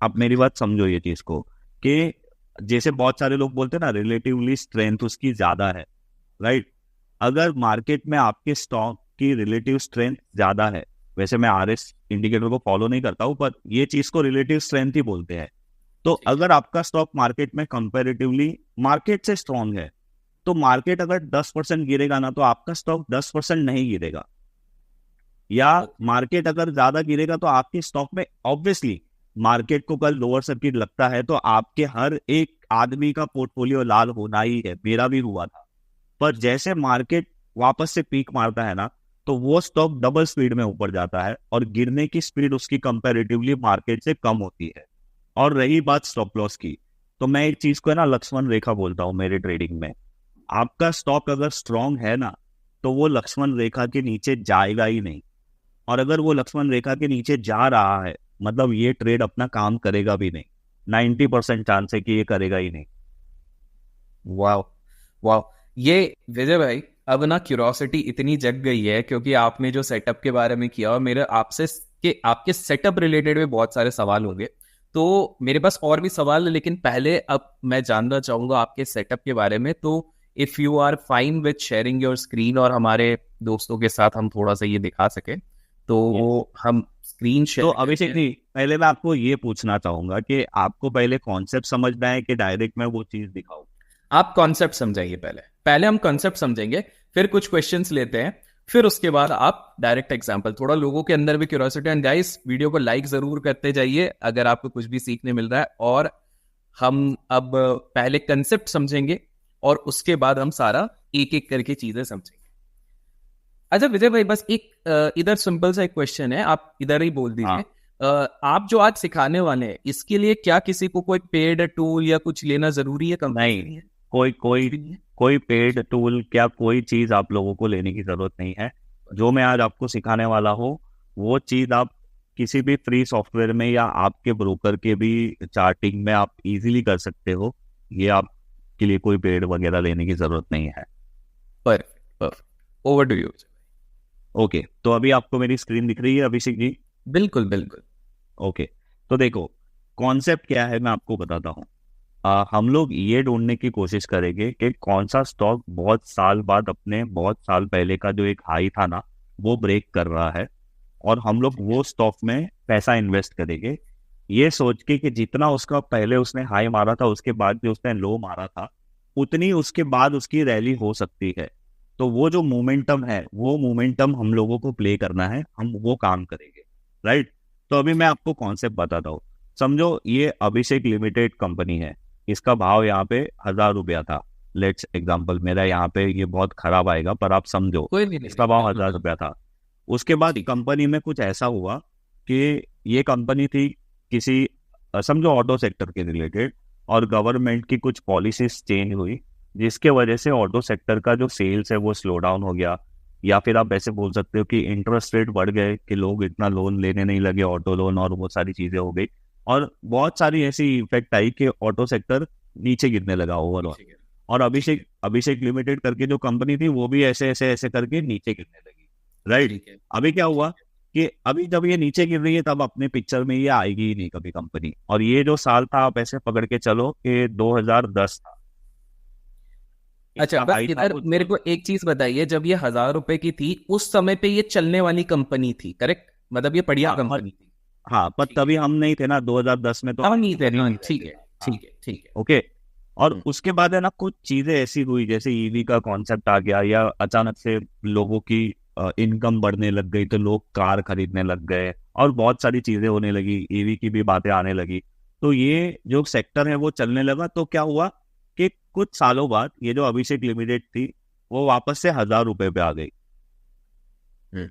आप मेरी बात समझो ये चीज को, कि जैसे बहुत सारे लोग बोलते हैं ना, रिलेटिवली स्ट्रेंथ उसकी ज्यादा है, राइट। अगर मार्केट में आपके स्टॉक की रिलेटिव स्ट्रेंथ ज्यादा है, वैसे मैं आरएस इंडिकेटर को फॉलो नहीं करता हूं, पर ये चीज को रिलेटिव स्ट्रेंथ ही बोलते हैं। तो अगर आपका स्टॉक मार्केट में कंपैरेटिवली मार्केट से स्ट्रांग है, तो मार्केट अगर 10% गिरेगा ना, तो आपका स्टॉक 10% नहीं गिरेगा। या मार्केट अगर ज्यादा गिरेगा तो आपके स्टॉक में ऑब्वियसली, मार्केट को कल लोअर सर्किट लगता है तो आपके हर एक आदमी का पोर्टफोलियो लाल होना ही है, मेरा भी हुआ था। पर जैसे मार्केट वापस से पीक मारता है ना, तो वो स्टॉक डबल स्पीड में ऊपर जाता है और गिरने की स्पीड उसकी कंपैरेटिवली मार्केट से कम होती है। और रही बात स्टॉप लॉस की, तो मैं एक चीज को है ना लक्ष्मण रेखा बोलता हूं मेरे ट्रेडिंग में। आपका स्टॉक अगर स्ट्रांग है ना, तो वो लक्ष्मण रेखा के नीचे जाएगा ही नहीं। और अगर वो लक्ष्मण रेखा के नीचे जा रहा है, मतलब ये ट्रेड अपना काम करेगा भी नहीं। 90% चांस है कि ये करेगा ही नहीं। वाह वाह, ये विजय भाई अब ना क्यूरोसिटी इतनी जग गई है, क्योंकि आपने जो सेटअप के बारे में किया और मेरे आपसे के आपके सेटअप रिलेटेड में बहुत सारे सवाल होंगे, तो मेरे पास और भी सवाल है, लेकिन पहले अब मैं जानना चाहूंगा आपके सेटअप के बारे में। तो if you are fine with sharing your screen और हमारे दोस्तों के साथ हम थोड़ा सा ये दिखा सके, तो हम स्क्रीन शेयर। तो अभिषेक जी, पहले मैं आपको ये पूछना चाहूंगा कि आपको पहले कॉन्सेप्ट समझना है कि डायरेक्ट मैं वो चीज दिखाऊं? आप कॉन्सेप्ट समझाइए, पहले पहले हम कॉन्सेप्ट समझेंगे, फिर कुछ क्वेश्चंस लेते हैं, फिर उसके बाद आप डायरेक्ट एग्जांपल। थोड़ा लोगों के अंदर भी क्यूरियोसिटी। एंड गाइस, वीडियो को लाइक जरूर करते जाइए अगर आपको कुछ भी सीखने मिल रहा है। और हम अब पहले कंसेप्ट समझेंगे और उसके बाद हम सारा एक एक करके चीजें समझेंगे। अच्छा विजय भाई, बस एक इधर सिंपल सा एक क्वेश्चन है, आप इधर ही बोल दीजिए। आप जो आज सिखाने वाले हैं, इसके लिए क्या किसी को कोई पेड टूल या कुछ लेना जरूरी है? नहीं, कोई पेड टूल क्या कोई चीज आप लोगों को लेने की जरूरत नहीं है। जो मैं आज आपको सिखाने वाला हूँ, वो चीज आप किसी भी फ्री सॉफ्टवेयर में या आपके ब्रोकर के भी चार्टिंग में आप इजीली कर सकते हो। ये आपके लिए कोई पेड वगैरह लेने की जरूरत नहीं है। Perfect perfect, over to you. Okay, तो अभी आपको मेरी स्क्रीन दिख रही है अभिषेक जी? बिल्कुल बिल्कुल। ओके, तो देखो कॉन्सेप्ट क्या है मैं आपको बताता हूँ। हम लोग ये ढूंढने की कोशिश करेंगे कि कौन सा स्टॉक बहुत साल बाद अपने बहुत साल पहले का जो एक हाई था ना, वो ब्रेक कर रहा है, और हम लोग वो स्टॉक में पैसा इन्वेस्ट करेंगे, ये सोच के कि जितना उसका पहले उसने हाई मारा था, उसके बाद भी उसने लो मारा था, उतनी उसके बाद उसकी रैली हो सकती है। तो वो जो मोमेंटम है, वो मोमेंटम हम लोगों को प्ले करना है, हम वो काम करेंगे, राइट। तो अभी मैं आपको कॉन्सेप्ट बताता हूँ। समझो ये अभिषेक लिमिटेड कंपनी है, इसका भाव यहाँ पे 1000 रुपया था। लेट्स एग्जाम्पल, मेरा यहाँ पे ये बहुत खराब आएगा पर आप समझो, कोई नहीं, इसका भाव 1000 रुपया था। उसके बाद कंपनी में कुछ ऐसा हुआ कि ये कंपनी थी किसी समझो ऑटो सेक्टर के रिलेटेड, और गवर्नमेंट की कुछ पॉलिसीज चेंज हुई, जिसके वजह से ऑटो सेक्टर का जो सेल्स है वो स्लो डाउन हो गया। या फिर आप ऐसे बोल सकते हो कि इंटरेस्ट रेट बढ़ गए, कि लोग इतना लोन लेने नहीं लगे, ऑटो लोन, और वो सारी चीजें हो गई, और बहुत सारी ऐसी इफेक्ट आई कि ऑटो सेक्टर नीचे गिरने लगा ओवरऑल। और अभिषेक लिमिटेड करके जो कंपनी थी, वो भी ऐसे ऐसे ऐसे करके नीचे गिरने लगी, राइट। अभी क्या हुआ, कि अभी जब ये नीचे गिर रही है तब अपने पिक्चर में ये आएगी ही नहीं कभी कंपनी। और ये जो साल था आप ऐसे पकड़ के चलो कि 2010 था, अच्छा, इसका बस हाई था इधर कुछ। मेरे को एक चीज बताइए, जब ये 1,000 रुपए की थी उस समय पे ये चलने वाली कंपनी थी, करेक्ट? मतलब ये बढ़िया हाँ कंपनी थी। हाँ, पर ठीक है, तभी हम नहीं थे ना 2010 में, तो अब हम नहीं थे नहीं नहीं, रहे ठीक थे। है, हाँ, ठीक है, ठीक है। ओके। और हम्म, उसके बाद है ना कुछ चीजें ऐसी हुई, जैसे ईवी का कॉन्सेप्ट आ गया, या अचानक से लोगों की इनकम बढ़ने लग गई तो लोग कार खरीदने लग गए, और बहुत सारी चीजें होने लगी, ईवी की भी बातें आने लगी। तो ये जो सेक्टर है वो चलने लगा। तो क्या हुआ कि कुछ सालों बाद ये जो अभिषेक लिमिटेड थी वो वापस से 1,000 रुपए पे आ गई। हम्म,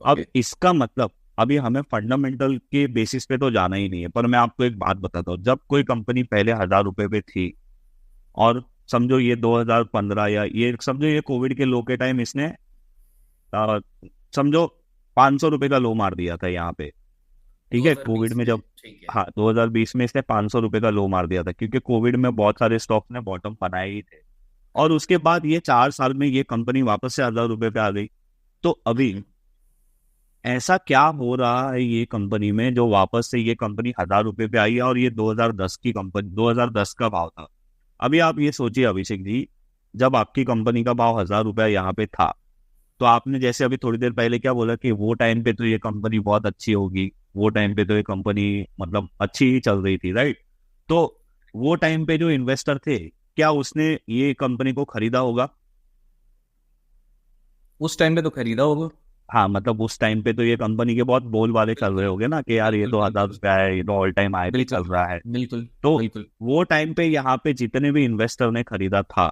अब ओके। इसका मतलब, अभी हमें फंडामेंटल के बेसिस पे तो जाना ही नहीं है, पर मैं आपको एक बात बताता हूँ। जब कोई कंपनी पहले 1,000 रुपए पे थी, और समझो ये 2015, या ये समझो ये कोविड के लो के टाइम इसने अ, समझो 500 रुपए का लो मार दिया था यहाँ पे। ठीक है, कोविड 2020 में में, जब, ठीक है। हाँ 2020 में इसने 500 रुपए का लो मार दिया था, क्योंकि कोविड में बहुत सारे स्टॉक ने बॉटम बनाए ही थे। और उसके बाद ये 4 साल में ये कंपनी वापस से 1,000 रुपए पे आ गई। तो अभी हम्म, ऐसा क्या हो रहा है ये कंपनी में, जो वापस से ये कंपनी 1,000 रुपए पे आई है, और ये 2010 की कंपनी, 2010 का भाव था। अभी आप ये सोचिए अभिषेक जी, जब आपकी कंपनी का भाव 1,000 रुपया यहाँ पे था, तो आपने जैसे अभी थोड़ी देर पहले क्या बोला कि वो टाइम पे तो ये कंपनी बहुत अच्छी होगी, वो टाइम पे तो ये कंपनी मतलब अच्छी ही चल रही थी, राइट? तो वो टाइम पे जो इन्वेस्टर थे, क्या उसने ये कंपनी को खरीदा होगा? उस टाइम पे तो खरीदा होगा। हाँ, मतलब उस टाइम पे तो ये कंपनी के बहुत बोल वाले चल रहे बिल्कुल, होंगे ना, कि यार ये बिल्कुल, तो 1,000 रुपया बिल्कुल, है, ये तो ऑल टाइम हाई पे चल बिल्कुल, रहा है। बिल्कुल, तो बिल्कुल। वो टाइम पे यहाँ पे जितने भी इन्वेस्टर ने खरीदा था,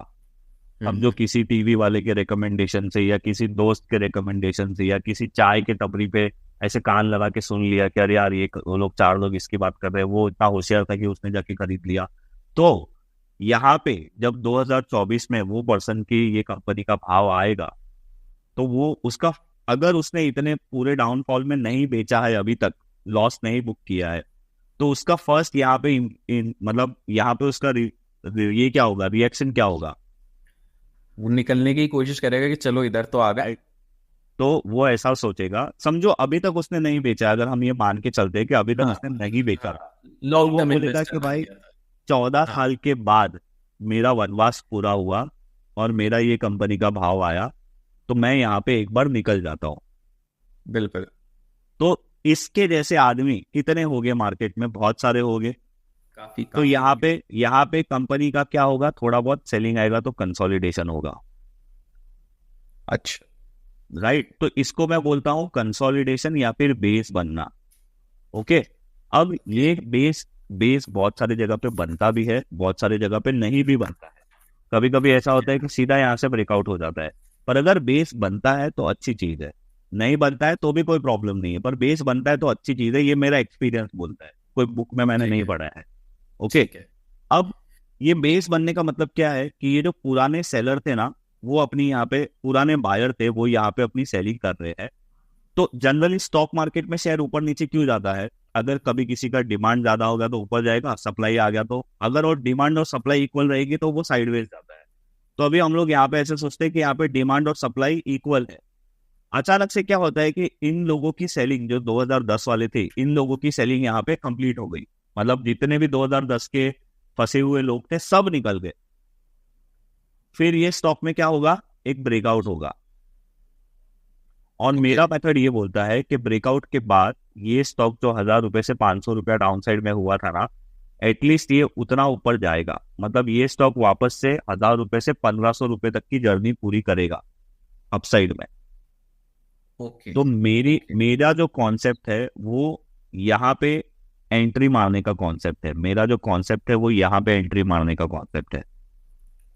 अब जो हम्म, किसी टीवी वाले के रिकमेंडेशन से, या किसी दोस्त के रिकमेंडेशन से, या किसी चाय के टपरी पे ऐसे कान लगा के सुन लिया कि अरे यार ये वो लोग 4 लोग इसकी बात कर रहे हैं, वो इतना होशियार था कि उसने जाके खरीद लिया। तो यहाँ पे जब 2024 में वो पर्सन की ये कंपनी का भाव आएगा, तो वो उसका, अगर उसने इतने पूरे डाउनफॉल में नहीं बेचा है, अभी तक लॉस नहीं बुक किया है, तो उसका फर्स्ट यहाँ पे मतलब यहाँ पे उसका ये क्या होगा, रिएक्शन क्या होगा? वो निकलने की कोशिश करेगा कि चलो इधर तो आ गए। तो वो ऐसा सोचेगा, समझो अभी तक उसने नहीं बेचा, अगर हम ये मान के चलते हैं कि अभी तक हाँ, उसने नहीं बेचा, तो लॉन्ग वो टर्म बोलेगा इन्वेस्टर कि बन भाई गया था। 14 साल हाँ, के बाद मेरा वनवास पूरा हुआ, और मेरा ये कंपनी का भाव आया, तो मैं यहाँ पे एक बार निकल जाता हूँ। बिल्कुल। तो इसके जैसे आदमी कितने हो गए मार्केट में, बहुत सारे हो गए। काफी तो काफी हो गया। यहाँ पे कंपनी का क्या होगा, थोड़ा बहुत सेलिंग आएगा तो कंसोलिडेशन होगा, अच्छा। राइट? तो इसको मैं बोलता हूँ कंसोलिडेशन, या फिर बेस बनना। ओके। अब ओके। ये बेस बेस बहुत सारी जगह पे बनता भी है, बहुत सारी जगह पे नहीं भी बनता है। कभी कभी ऐसा होता है कि सीधा यहाँ से ब्रेकआउट हो जाता है। पर अगर बेस बनता है तो अच्छी चीज है, नहीं बनता है तो भी कोई प्रॉब्लम नहीं है, पर बेस बनता है तो अच्छी चीज है, ये मेरा एक्सपीरियंस बोलता है, कोई बुक में मैंने ठीक नहीं है, पढ़ा है। ओके। ठीक है। अब ये बेस बनने का मतलब क्या है कि ये जो पुराने सेलर थे ना, वो अपनी यहाँ पे, पुराने बायर थे, वो यहाँ पे अपनी सेलिंग कर रहे हैं। तो जनरली स्टॉक मार्केट में शेयर ऊपर नीचे क्यों जाता है? अगर कभी किसी का डिमांड ज्यादा होगा तो ऊपर जाएगा, सप्लाई आ गया तो, अगर और डिमांड और सप्लाई इक्वल रहेगी तो वो साइडवेज जाता है। तो अभी हम लोग यहाँ पे ऐसे सोचते हैं कि यहाँ पे डिमांड और सप्लाई इक्वल है। अचानक से क्या होता है कि इन लोगों की सेलिंग, जो 2010 वाले थे, इन लोगों की सेलिंग यहाँ पे कंप्लीट हो गई। मतलब जितने भी 2010 के फंसे हुए लोग थे सब निकल गए। फिर ये स्टॉक में क्या होगा, एक ब्रेकआउट होगा। और ओके। मेरा मेथड ये बोलता है कि ब्रेकआउट के बाद ये स्टॉक जो 1,000 रुपए से 500 रुपया डाउन साइड में हुआ था ना, एटलीस्ट ये उतना ऊपर जाएगा। मतलब ये स्टॉक वापस से 1,000 रुपए से 1,500 रुपए तक की जर्नी पूरी करेगा अपसाइड में। ओके। तो ओके। मेरा जो कॉन्सेप्ट है वो यहाँ पे एंट्री मारने का कॉन्सेप्ट है, मेरा जो कॉन्सेप्ट है वो यहाँ पे एंट्री मारने का कॉन्सेप्ट है।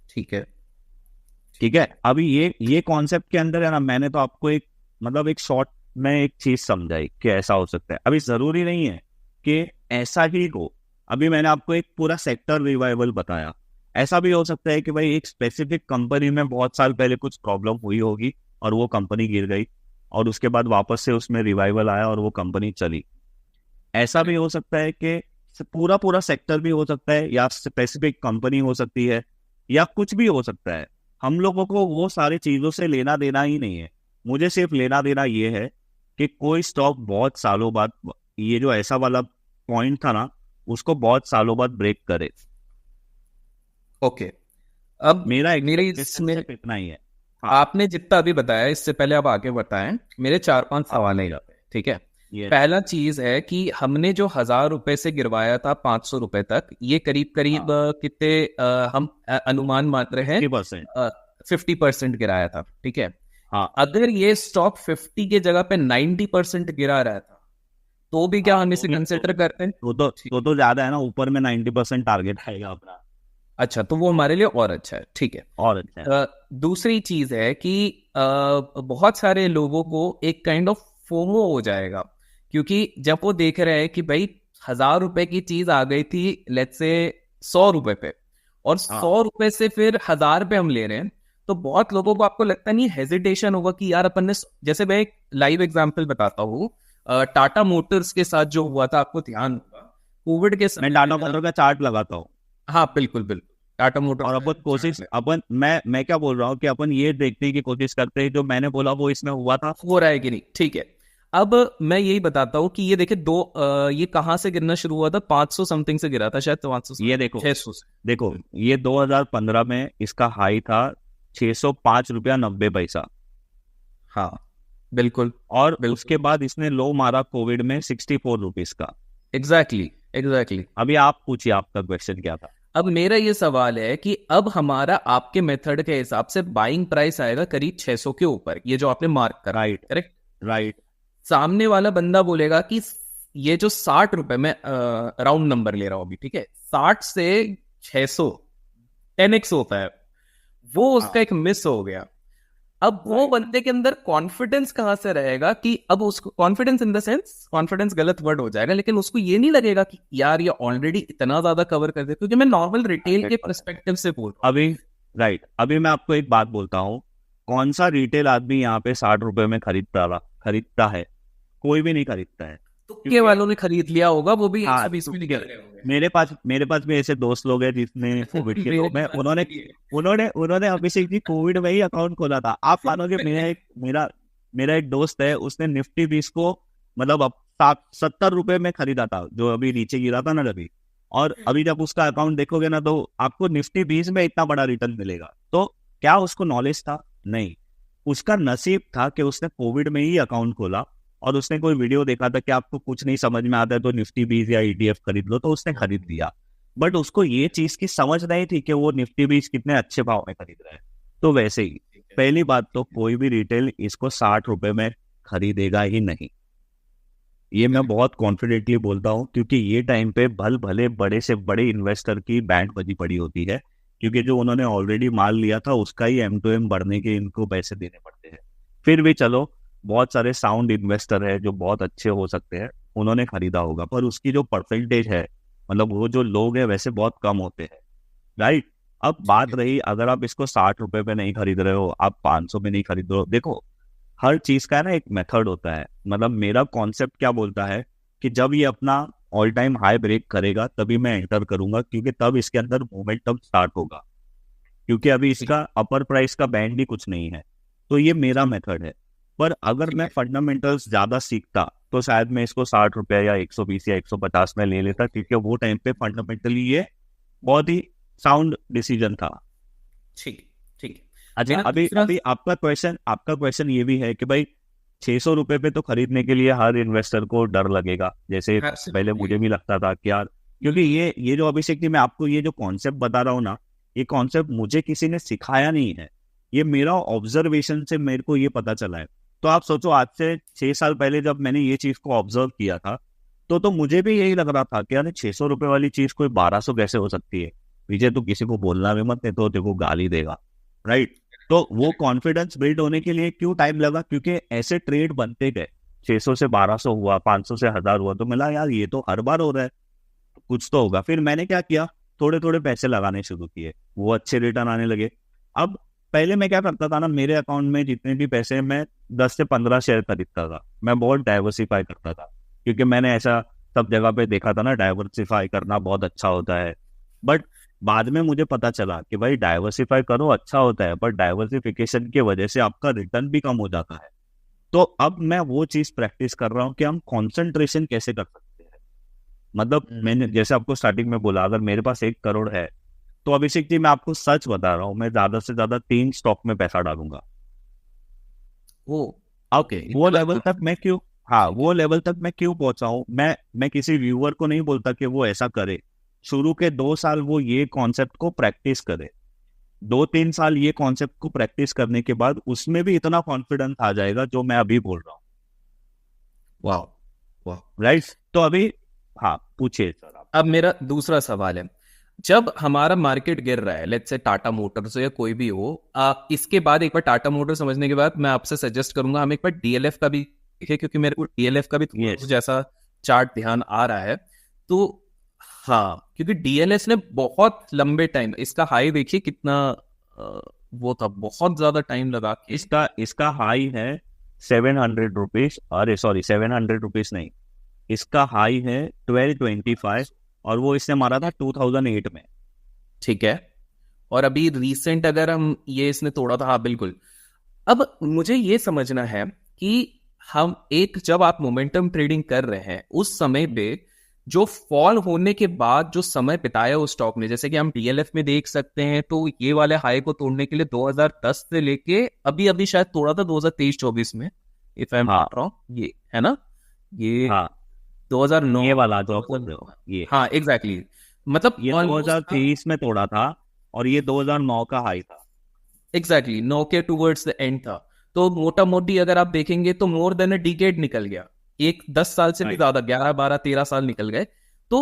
ठीक है, ठीक ठीक है। है। अभी ये कॉन्सेप्ट के अंदर है ना, मैंने तो आपको एक, मतलब एक शॉर्ट में एक चीज समझाई कि ऐसा हो सकता है। अभी जरूरी नहीं है कि ऐसा ही हो। अभी मैंने आपको एक पूरा सेक्टर रिवाइवल बताया। ऐसा भी हो सकता है कि भाई एक स्पेसिफिक कंपनी में बहुत साल पहले कुछ प्रॉब्लम हुई होगी और वो कंपनी गिर गई, और उसके बाद वापस से उसमें रिवाइवल आया और वो कंपनी चली। ऐसा भी हो सकता है कि पूरा पूरा सेक्टर भी हो सकता है, या स्पेसिफिक कंपनी हो सकती है, या कुछ भी हो सकता है। हम लोगों को वो सारी चीजों से लेना देना ही नहीं है। मुझे सिर्फ लेना देना ये है कि कोई स्टॉक बहुत सालों बाद, ये जो ऐसा वाला पॉइंट था ना, उसको बहुत सालों बाद ब्रेक करे। ओके, अब मेरा मेरे एक्सपेक्टेशन इसमें सिर्फ इतना ही है। हाँ, आपने जितना अभी बताया, इससे पहले आप आगे बताएं, मेरे 4-5 हाँ, सवाल हैं यहाँ पे, ठीक है। ये पहला चीज है कि हमने जो 1,000 रुपए से गिरवाया था 500 रुपए तक, ये करीब करीब हाँ, कितने हम अनुमान मान रहे हैं, 50%। 50% गिराया था, ठीक है। हाँ, अगर ये स्टॉक 50 के जगह पे 90% गिरा रहा था, तो भी क्या हाँ, हम इसे कंसिडर करते हैं? ठीक। तो ज्यादा है ना, ऊपर में 90% टारगेट आएगा अपना। अच्छा, तो वो हमारे लिए और अच्छा है, ठीक है। और अच्छा है। दूसरी चीज है कि बहुत सारे लोगों को एक काइंड ऑफ फोमो हो जाएगा, क्योंकि जब वो देख रहे हैं कि भाई 1,000 रुपए की चीज आ गई थी लेट्स से 100 रुपए पे, और हाँ, 100 रुपए से फिर 1,000 पे हम ले रहे हैं, तो बहुत लोगों को, आपको लगता नहीं हेजिटेशन होगा कि यार अपन ने, जैसे मैं एक लाइव एग्जांपल बताता हूँ, टाटा मोटर्स के साथ जो हुआ था, आपको ध्यान होगा कोविड के मैं समय टाटा में। मोटर का चार्ट लगाता हूँ। हाँ बिल्कुल बिल्कुल, टाटा और मोटर्स अपन कोशिश, अपन मैं क्या बोल रहा हूँ कि अपन ये देखने की कोशिश करते हैं जो मैंने बोला वो इसमें हुआ था। हो रहा है कि नहीं, ठीक है। अब मैं यही बताता हूँ कि ये देखिए ये कहाँ से गिरना शुरू हुआ था, 500 समथिंग से गिरा था शायद, 500 से, ये देखो, 600 से। देखो, ये 2015 में इसका हाई था 605 रुपया 90 पैसा। हाँ बिल्कुल और बिल्कुल, उसके बाद इसने लो मारा कोविड में 64 रुपीज का। Exactly exactly. अभी आप पूछिए, आपका क्वेश्चन क्या था? अब मेरा ये सवाल है कि अब हमारा आपके मेथड के हिसाब से बाइंग प्राइस आएगा करीब 600 के ऊपर, ये जो आपने मार्क करा, राइट, करेक्ट। राइट। सामने वाला बंदा बोलेगा कि ये जो 60 रुपए में, राउंड नंबर ले रहा हूं अभी, ठीक है, 60 से 600 10x होता है, वो उसका हाँ, एक मिस हो गया। अब वो बंदे के अंदर कॉन्फिडेंस कहां से रहेगा कि अब उसको confidence, in the sense confidence गलत वर्ड हो जाएगा, लेकिन उसको ये नहीं लगेगा कि यार ये ऑलरेडी इतना ज्यादा कवर कर दे, क्योंकि मैं नॉर्मल रिटेल के 100%। परस्पेक्टिव से बोल रहा हूँ। अभी, राइट, अभी मैं आपको एक बात बोलता हूँ। कौन सा रिटेल आदमी यहाँ पे 60 रुपए में खरीदता है? कोई भी नहीं खरीदता है। तुक्के क्योंकि वालों ने खरीद लिया होगा, वो भी हाँ, 120 में तो निकल गए होंगे। मेरे पास भी ऐसे दोस्त लोग हैं जिसने कोविड के मेरे में पास उन्होंने भी है। उन्होंने उन्होंने अभिषेक जी कोविड में ही अकाउंट खोला था। आप मानोगे, मेरा एक दोस्त है, उसने निफ्टी 20 को मतलब अब 70 रुपए में खरीदा था, जो अभी नीचे गिरा था ना अभी। और अभी जब उसका अकाउंट देखोगे ना, तो आपको निफ्टी 20 में इतना बड़ा रिटर्न मिलेगा। तो क्या उसको नॉलेज था? नहीं। उसका नसीब था कि उसने कोविड में ही अकाउंट खोला, और उसने कोई वीडियो देखा था कि आपको कुछ नहीं समझ में आता है तो निफ्टी 20 या ईटीएफ खरीद लो, तो उसने खरीद लिया। बट उसको ये चीज की समझ नहीं थी कि वो निफ्टी 20 कितने अच्छे भाव में खरीद रहा है। तो वैसे ही, पहली बात तो कोई भी रिटेल इसको 60 रुपए में खरीदेगा ही नहीं। ये मैं बहुत कॉन्फिडेंटली बोलता हूँ, क्योंकि ये टाइम पे भले बड़े से बड़े इन्वेस्टर की बैंड बजी पड़ी होती है, क्योंकि जो उन्होंने ऑलरेडी माल लिया था उसका ही M2M बढ़ने के इनको पैसे देने पड़ते हैं। फिर भी चलो, बहुत सारे साउंड इन्वेस्टर है जो बहुत अच्छे हो सकते हैं, उन्होंने खरीदा होगा, पर उसकी जो परसेंटेज है, मतलब वो जो लोग हैं वैसे बहुत कम होते हैं। राइट। अब बात रही, अगर आप इसको 60 रुपए पे नहीं खरीद रहे हो, आप 500 में नहीं खरीद रहे हो, देखो, हर चीज का ना एक मेथड होता है। मतलब मेरा कॉन्सेप्ट क्या बोलता है कि जब ये अपना ऑल टाइम हाई ब्रेक करेगा तभी मैं एंटर करूंगा, क्योंकि तब इसके अंदर मोमेंटम स्टार्ट होगा, क्योंकि अभी इसका अपर प्राइस का बैंड भी कुछ नहीं है। तो ये मेरा मेथड है। पर अगर मैं फंडामेंटल्स ज्यादा सीखता तो शायद मैं इसको 60 रुपया या 120 या 150 में ले लेता, क्योंकि वो टाइम पे फंडामेंटली ये बहुत ही साउंड डिसीजन था। ठीक ठीक। अच्छा, मेरा अभी दूसरा, अभी आपका क्वेश्चन ये भी है कि भाई 600 रुपए पे तो खरीदने के लिए हर इन्वेस्टर को डर लगेगा, जैसे पहले Absolutely. मुझे भी लगता था कि यार, क्योंकि ये जो अभिषेक जी मैं आपको ये जो कॉन्सेप्ट बता रहा हूँ ना, ये कॉन्सेप्ट मुझे किसी ने सिखाया नहीं है, ये मेरा ऑब्जर्वेशन से मेरे को ये पता चला है। तो आप सोचो, आज से 6 साल पहले जब मैंने ये चीज को ऑब्जर्व किया था, तो मुझे भी यही लग रहा था कि यार 600 रुपए वाली चीज कोई 1200 कैसे हो सकती है। विजय, तू किसी को बोलना भी मत, नहीं तो तेरे को गाली देगा। राइट। तो वो कॉन्फिडेंस बिल्ड होने के लिए क्यों टाइम लगा? क्योंकि ऐसे ट्रेड बनते गए, 600 से 1200 हुआ, 500 से 1000 हुआ, तो मिला यार ये तो हर बार हो रहा है, कुछ तो होगा। फिर मैंने क्या किया, थोड़े थोड़े पैसे लगाने शुरू किए, वो अच्छे रिटर्न आने लगे। अब पहले मैं क्या करता था ना, मेरे अकाउंट में जितने भी पैसे, मैं 10 से 15 शेयर खरीदता था। मैं बहुत डाइवर्सिफाई करता था, क्योंकि मैंने ऐसा सब जगह पे देखा था ना, डाइवर्सिफाई करना बहुत अच्छा होता है। बट बाद में मुझे पता चला कि भाई डाइवर्सिफाई करो, अच्छा होता है, पर डाइवर्सिफिकेशन की वजह से आपका रिटर्न भी कम हो जाता है। तो तो अब मैं वो चीज प्रैक्टिस कर रहा हूँ कि हम कंसंट्रेशन कैसे कर सकते हैं। मतलब मैंने जैसे आपको स्टार्टिंग में बोला, अगर मेरे पास 1 करोड़ है, तो अभिषेक जी मैं आपको सच बता रहा हूँ, मैं ज्यादा से ज्यादा 3 स्टॉक में पैसा डालूंगा। वो अब ओके, वो लेवल तक मैं क्यों, हाँ ठीक वो है। लेवल तक मैं क्यों पहुंचा हूं, मैं किसी व्यूअर को नहीं बोलता कि वो ऐसा करे। शुरू के 2 साल वो ये कॉन्सेप्ट को प्रैक्टिस करे, 2-3 साल ये कॉन्सेप्ट को प्रैक्टिस करने के बाद उसमें भी इतना कॉन्फिडेंस आ जाएगा जो मैं अभी बोल रहा हूँ। वाह वाह। राइट, तो अभी हाँ पूछिए सर आप। अब मेरा दूसरा सवाल है, जब हमारा मार्केट गिर रहा है, लेट्स से टाटा मोटर्स हो या कोई भी हो, इसके बाद एक बार टाटा मोटर समझने के बाद मैं आपसे सजेस्ट करूंगा हम एक बार डीएलएफ का भी देखें, क्योंकि मेरे को डीएलएफ का भी थोड़ा यस, कुछ ऐसा चार्ट ध्यान आ रहा है। तो हाँ, क्योंकि डीएलएस ने बहुत लंबे टाइम, इसका हाई देखिए कितना वो था, बहुत ज्यादा टाइम लगा के। इसका इसका हाई है 700 रुपीज, अरे सॉरी 700 रुपीज नहीं, इसका हाई है 1225, और वो इसने मारा था 2008 में। ठीक है, और अभी रीसेंट अगर हम ये इसने तोड़ा था, हाँ बिल्कुल। अब मुझे ये समझना है कि हम एक, जब आप मोमेंटम ट्रेडिंग कर रहे हैं उस समय पे जो फॉल होने के बाद जो समय बिताया उस स्टॉक ने, जैसे कि हम डीएलएफ में देख सकते हैं, तो ये वाले हाई को तोड़ने के लिए 2010 से लेके अभी अभी शायद तोड़ा था 2023-24 में, इफ आई एम हाँ नॉट रॉन्ग, ये है ना, ये हाँ, 2009, ये वाला जो आप बोल रहे हो, ये हाँ एग्जैक्टली, मतलब ये ऑलमोस्ट 2023 में तोड़ा था, और ये 2009 का हाई था। एग्जैक्टली नो के टूवर्ड्स द एंड था। तो मोटा मोटी अगर आप देखेंगे तो मोर देन अ डिकेड निकल गया, एक 10 साल से भी राइट, ज्यादा, 11 12 13 साल निकल गए। तो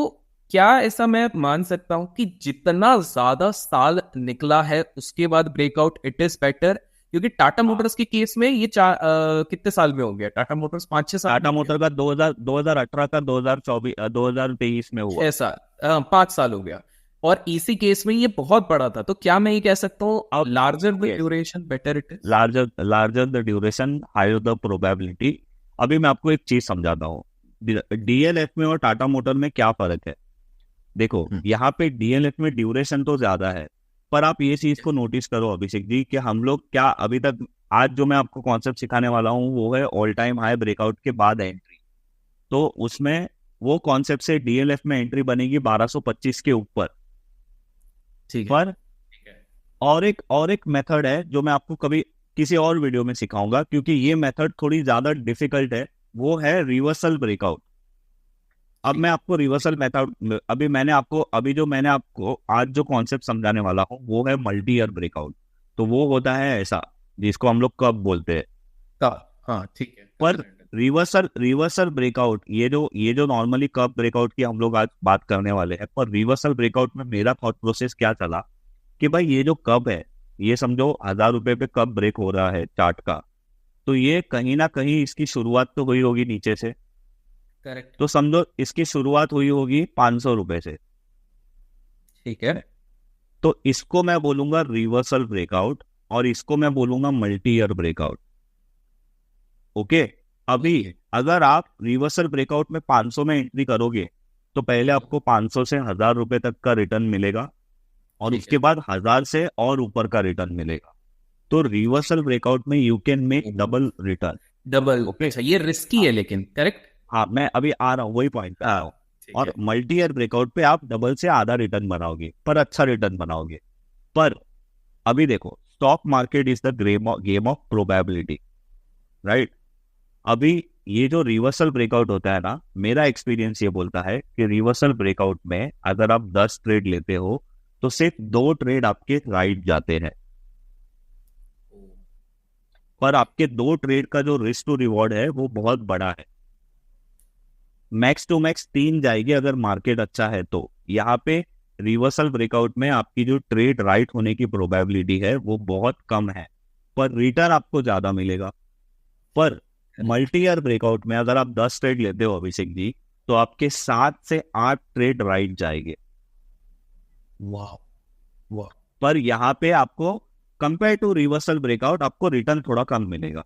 क्या ऐसा मैं मान सकता हूं कि जितना ज्यादा साल निकला है उसके बाद ब्रेकआउट इट इज बेटर? क्योंकि टाटा हाँ। मोटर्स के केस में ये कितने साल में हो गया, टाटा मोटर्स 5-6 साल में टाटा हो गया? मोटर का 2018 का 2024 2023 में हुआ। 6 साल, 5 साल हो गया। और इसी केस में ये बहुत बड़ा था, तो क्या मैं ये कह सकता हूँ अब larger the yes, duration better it is? Larger the duration higher the probability. अभी मैं आपको एक चीज समझाता हूँ, डीएलएफ में और टाटा मोटर में क्या फर्क है। देखो यहाँ पे डीएलएफ में ड्यूरेशन तो ज्यादा है, पर आप ये चीज को नोटिस करो अभिषेक जी कि हम लोग क्या अभी तक, आज जो मैं आपको कॉन्सेप्ट सिखाने वाला हूँ वो है ऑल टाइम हाई ब्रेकआउट के बाद एंट्री। तो उसमें वो कॉन्सेप्ट से डीएलएफ में एंट्री बनेगी 1225 के ऊपर। ठीक है, पर ठीक है। और एक मेथड है जो मैं आपको कभी किसी और वीडियो में सिखाऊंगा, क्योंकि ये मेथड थोड़ी ज्यादा डिफिकल्ट है, वो है रिवर्सल ब्रेकआउट। अब मैं आपको रिवर्सल मेथड, अभी जो मैंने आपको आज जो कॉन्सेप्ट समझाने वाला हूँ वो है मल्टी ईयर ब्रेकआउट। तो वो होता है ऐसा, जिसको हम लोग कब बोलते हैं। हाँ ठीक है। पर रिवर्सल ब्रेकआउट, ये जो नॉर्मली कब ब्रेकआउट की हम लोग आज बात करने वाले हैं, पर रिवर्सल ब्रेकआउट में मेरा थॉट प्रोसेस क्या चला कि भाई ये जो कब है, ये समझो 1000 रुपए पे कब ब्रेक हो रहा है चार्ट का, तो ये कहीं ना कहीं इसकी शुरुआत तो हुई होगी नीचे से। करेक्ट। तो समझो इसकी शुरुआत हुई होगी 500 रुपए से। ठीक है। तो इसको मैं बोलूंगा रिवर्सल ब्रेकआउट, और इसको मैं बोलूंगा मल्टी ईयर ब्रेकआउट। ओके, अभी अगर आप रिवर्सल ब्रेकआउट में 500 में एंट्री करोगे तो पहले आपको 500 से 1000 रुपए तक का रिटर्न मिलेगा, और ठीक उसके है। बाद 1000 से और ऊपर का रिटर्न मिलेगा। तो रिवर्सल ब्रेकआउट में you can make double return. Double, okay, अच्छा ये रिस्की है लेकिन, करेक्ट। हाँ मैं अभी आ रहा हूँ, वही पॉइंट पे आ रहा हूँ। ठीक और है। मल्टी ईयर ब्रेकआउट पे आप डबल से आधा रिटर्न बनाओगे, पर अच्छा रिटर्न बनाओगे। पर अभी देखो, stock market is the game of probability, right. अभी ये जो रिवर्सल ब्रेकआउट होता है ना, मेरा एक्सपीरियंस ये बोलता है कि रिवर्सल ब्रेकआउट में अगर आप 10 ट्रेड लेते हो तो सिर्फ 2 ट्रेड आपके राइट जाते हैं, पर आपके 2 ट्रेड का जो रिस्क टू रिवॉर्ड है वो बहुत बड़ा है। मैक्स टू मैक्स 3 जाएगी अगर मार्केट अच्छा है। तो यहाँ पे रिवर्सल ब्रेकआउट में आपकी जो ट्रेड राइट होने की प्रोबेबिलिटी है वो बहुत कम है, पर रिटर्न आपको ज्यादा मिलेगा। पर मल्टी ईयर ब्रेकआउट में अगर आप 10 ट्रेड लेते हो अभिषेक जी, तो आपके 7 से 8 ट्रेड राइट जाएंगे। वाह वाह। पर यहाँ पे आपको कंपेयर टू रिवर्सल ब्रेकआउट आपको रिटर्न थोड़ा कम मिलेगा।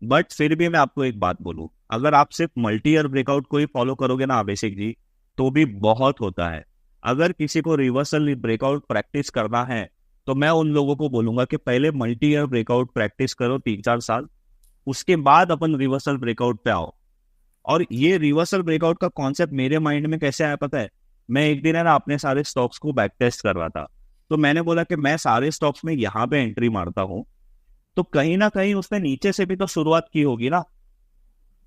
बट फिर भी मैं आपको एक बात बोलूं, अगर आप सिर्फ मल्टी ईयर ब्रेकआउट को ही फॉलो करोगे ना अभिषेक जी, तो भी बहुत होता है। अगर किसी को रिवर्सल ब्रेकआउट प्रैक्टिस करना है तो मैं उन लोगों को बोलूंगा कि पहले मल्टी ईयर ब्रेकआउट प्रैक्टिस करो 3-4 साल, उसके बाद अपन रिवर्सल ब्रेकआउट पे आओ। और ये रिवर्सल ब्रेकआउट का कॉन्सेप्ट मेरे माइंड में कैसे आया पता है? मैं एक दिन है ना अपने सारे स्टॉक्स को बैक टेस्ट कर रहा था, तो मैंने बोला कि मैं सारे स्टॉक्स में यहाँ पे एंट्री मारता हूँ, तो कहीं ना कहीं उसने नीचे से भी तो शुरुआत की होगी ना।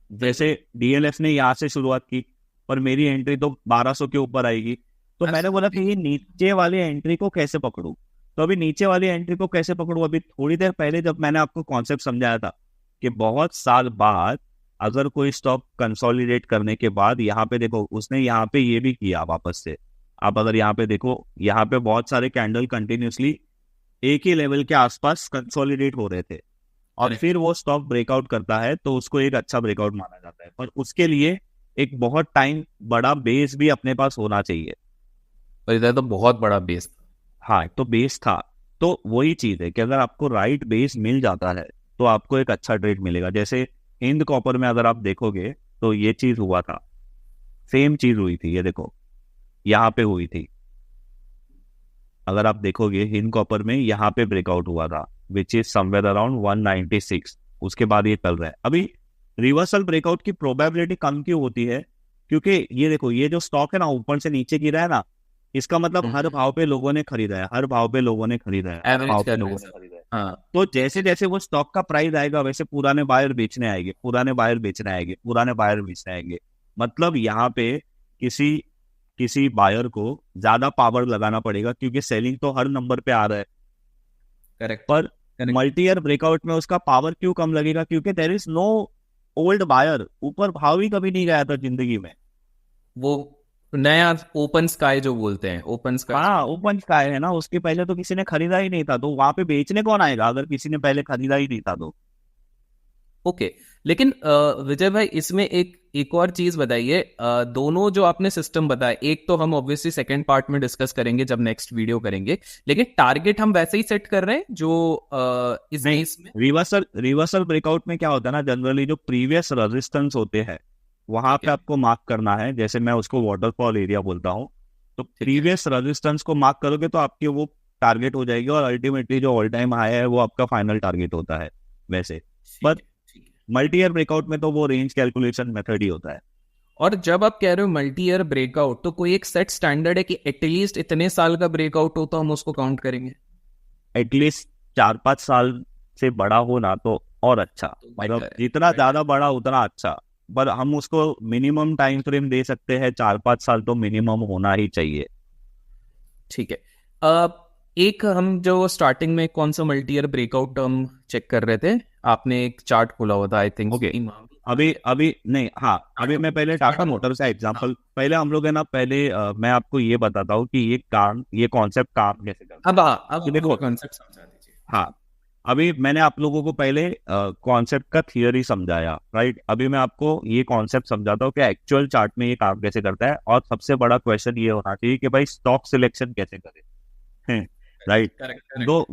जैसे डीएलएफ ने यहाँ से शुरुआत की, पर मेरी एंट्री तो 1200 के ऊपर आएगी। तो मैंने बोला कि ये नीचे वाली एंट्री को कैसे पकड़ूं। तो अभी नीचे वाली एंट्री को कैसे पकड़ूं, अभी थोड़ी देर पहले जब मैंने आपको कॉन्सेप्ट समझाया था कि बहुत साल बाद अगर कोई स्टॉक कंसोलिडेट करने के बाद यहाँ पे देखो, उसने यहाँ पे ये भी किया वापस से। आप अगर यहाँ पे देखो, यहाँ पे बहुत सारे कैंडल कंटिन्यूसली एक ही लेवल के आसपास कंसोलिडेट हो रहे थे, और फिर वो स्टॉक ब्रेकआउट करता है तो उसको एक अच्छा ब्रेकआउट माना जाता है। पर उसके लिए एक बहुत टाइम बड़ा बेस भी अपने पास होना चाहिए। पर इधर तो बहुत बड़ा बेस था। हाँ, तो बेस था। तो वही चीज है कि अगर आपको राइट बेस मिल जाता है तो आपको एक अच्छा ट्रेड मिलेगा। जैसे हिंद कॉपर में अगर आप देखोगे तो ये चीज हुआ था, सेम चीज हुई थी। ये देखो यहाँ पे हुई थी, अगर आप देखोगे हिंद कॉपर में यहाँ पे ब्रेकआउट हुआ था विच इज समवेयर अराउंड 196। उसके बाद ये चल रहा है। अभी रिवर्सल ब्रेकआउट की प्रोबेबिलिटी कम क्यों होती है? क्योंकि ये देखो, ये जो स्टॉक है ना ऊपर से नीचे गिरा है ना, इसका मतलब हर भाव पे लोगों ने खरीदा है, हर भाव पे लोगों ने खरीदा है, हर भाव पे लोगों ने खरीदा है। हाँ, तो जैसे जैसे वो स्टॉक का प्राइस आएगा वैसे पुराने बायर बेचने आएंगे, पुराने बायर बेचने आएंगे, पुराने बायर बेचने आएंगे। मतलब यहाँ पे किसी किसी बायर को ज्यादा पावर लगाना पड़ेगा, क्योंकि सेलिंग तो हर नंबर पे आ रहा है। करेक्ट। पर मल्टी ईयर ब्रेकआउट में उसका पावर क्यों कम लगेगा? क्योंकि there is no old buyer, ऊपर भाव ही कभी नहीं गया था जिंदगी में। वो नया ओपन स्काई जो बोलते हैं, ओपन स्काई। हाँ, ओपन स्काई है ना, उसके पहले तो किसी ने खरीदा ही नहीं था, तो वहां पे बेचने कौन आएगा अगर किसी ने पहले खरीदा ही नहीं था तो। ओके, लेकिन विजय भाई इसमें एक और चीज बताइए। दोनों जो आपने सिस्टम बताया, एक तो हम ऑब्वियसली सेकंड पार्ट में डिस्कस करेंगे जब नेक्स्ट वीडियो करेंगे, लेकिन टारगेट हम वैसे ही सेट कर रहे हैं जो इस नहीं, केस में। रिवर्सल ब्रेकआउट में क्या होता है ना, जनरली जो प्रीवियस रेजिस्टेंस होते हैं वहां पे आपको मार्क करना है। जैसे मैं उसको वाटरफॉल एरिया बोलता हूँ, तो प्रीवियस रेजिस्टेंस को मार्क करोगे तो आपकी वो टारगेट हो जाएगी, और अल्टीमेटली जो ऑल टाइम हाई है वो आपका फाइनल टारगेट होता है वैसे। पर मल्टी ईयर ब्रेकआउट में तो वो रेंज कैलकुलेशन मेथड ही होता है। और जब आप कह रहे हो मल्टी ईयर ब्रेकआउट, तो कोई एक सेट स्टैंडर्ड है कि एटलीस्ट इतने साल का ब्रेकआउट हो तो हम उसको काउंट करेंगे? एटलीस्ट 4-5 साल से बड़ा हो ना तो और अच्छा, मतलब जितना ज्यादा बड़ा उतना अच्छा। पर हम उसको मिनिमम टाइम फ्रेम दे सकते हैं, 4-5 साल तो मिनिमम होना ही चाहिए। ठीक है। एक हम जो स्टार्टिंग में कौन सा मल्टी ईयर ब्रेकआउट हम चेक कर रहे थे, आपने एक चार्ट खोला हुआ था आई थिंक। ओके, अभी नहीं, हाँ अभी मैं पहले टाटा मोटर्स का एग्जांपल, पहले हम लोग है ना, पहले मैं आपको ये बताता हूँ कि ये कॉन्सेप्ट काम कैसे करता है। अब देखो कॉन्सेप्ट समझा दीजिए। हाँ, अभी मैंने आप लोगों को पहले कॉन्सेप्ट का थियरी समझाया, राइट। अभी मैं आपको ये कॉन्सेप्ट समझाता हूँ कि एक्चुअल चार्ट में ये काम कैसे करता है, और सबसे बड़ा क्वेश्चन ये होना चाहिए कि भाई स्टॉक सिलेक्शन कैसे करें, राइट। तो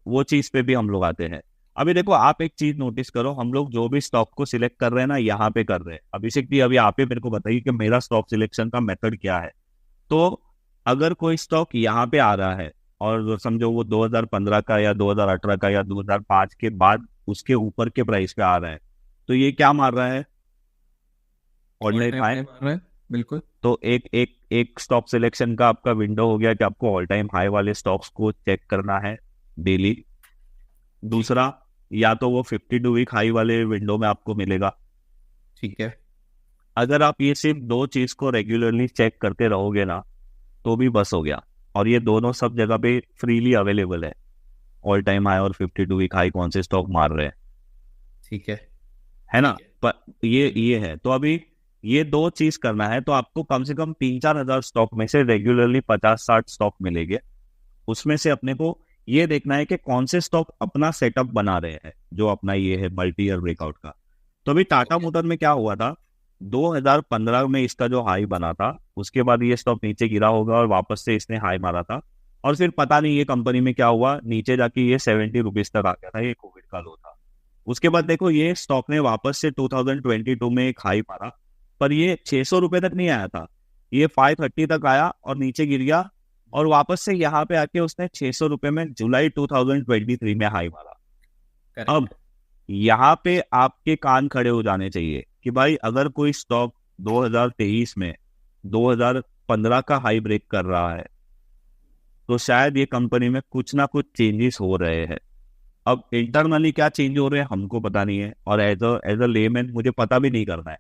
वो चीज पे भी हम लोग आते हैं। अभी देखो, आप एक चीज नोटिस करो, हम लोग जो भी स्टॉक को सिलेक्ट कर रहे हैं ना, यहाँ पे कर रहे हैं। अभिषेक जी, अभी आप ही मेरे को बताइए कि मेरा स्टॉक सिलेक्शन का मेथड क्या है। तो अगर कोई स्टॉक यहाँ पे आ रहा है और समझो वो 2015 का या 2018 का या 2005 के बाद उसके ऊपर के प्राइस पे आ रहा है, तो ये क्या मार रहा है? All time high. बिल्कुल। तो एक स्टॉक सिलेक्शन का आपका विंडो हो गया कि आपको ऑल टाइम हाई वाले स्टॉक्स को चेक करना है डेली। दूसरा, या तो वो 52 वीक हाई वाले विंडो में आपको मिलेगा। ठीक है। अगर आप ये सिर्फ दो चीज को रेगुलरली चेक करते रहोगे ना तो भी बस हो गया। और ये दोनों सब जगह पे फ्रीली अवेलेबल है, ऑल टाइम हाई और 52 वीक हाई कौन से स्टॉक मार रहे हैं। ठीक है ना। पर ये है, तो अभी ये दो चीज करना है तो आपको कम से कम 3-4 हजार स्टॉक में से रेगुलरली 50-60 स्टॉक मिलेंगे। उसमें से अपने को ये देखना है कि कौन से स्टॉक अपना सेटअप बना रहे हैं, जो अपना ये है मल्टी ईयर ब्रेकआउट का। तो अभी टाटा मोटर में क्या हुआ था, 2015 में इसका जो हाई बना था, उसके बाद ये स्टॉक नीचे गिरा होगा और वापस से इसने हाई मारा था, और फिर पता नहीं ये कंपनी में क्या हुआ, नीचे जाके ये 70 रुपीज तक आ गया था। ये कोविड का लो था। उसके बाद देखो, ये स्टॉक ने वापस से 2022 में एक हाई मारा, पर ये 600 रुपए तक नहीं आया था। ये 530 तक आया और नीचे गिर गया, और वापस से यहाँ पे आके उसने 600 रुपए में जुलाई 2023 में हाई मारा। यहाँ पे आपके कान खड़े हो जाने चाहिए कि भाई अगर कोई स्टॉक 2023 में 2015 का हाई ब्रेक कर रहा है तो शायद ये कंपनी में कुछ ना कुछ चेंजेस हो रहे हैं। अब इंटरनली क्या चेंज हो रहे हैं हमको पता नहीं है, और एज अ लेमैन मुझे पता भी नहीं करना है,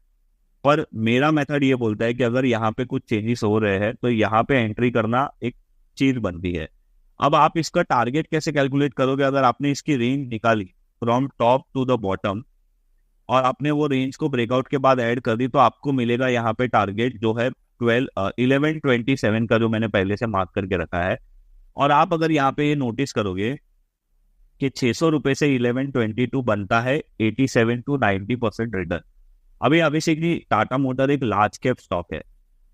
पर मेरा मेथड ये बोलता है कि अगर यहाँ पे कुछ चेंजेस हो रहे हैं तो यहाँ पे एंट्री करना एक चीज बनती है। अब आप इसका टारगेट कैसे कैलकुलेट करोगे? अगर आपने इसकी रेंज निकाली from top to the bottom और आपने वो रेंज को ब्रेकआउट के बाद ऐड कर दी तो आपको मिलेगा यहाँ पे टारगेट जो है 1127 का, जो मैंने पहले से मार्क करके रखा है। और आप अगर यहाँ पे ये नोटिस करोगे कि 600 रुपए से 1122 बनता है 87 to 90% रिटर्न। अभी अभिषेक जी, टाटा मोटर एक लार्ज कैप स्टॉक है,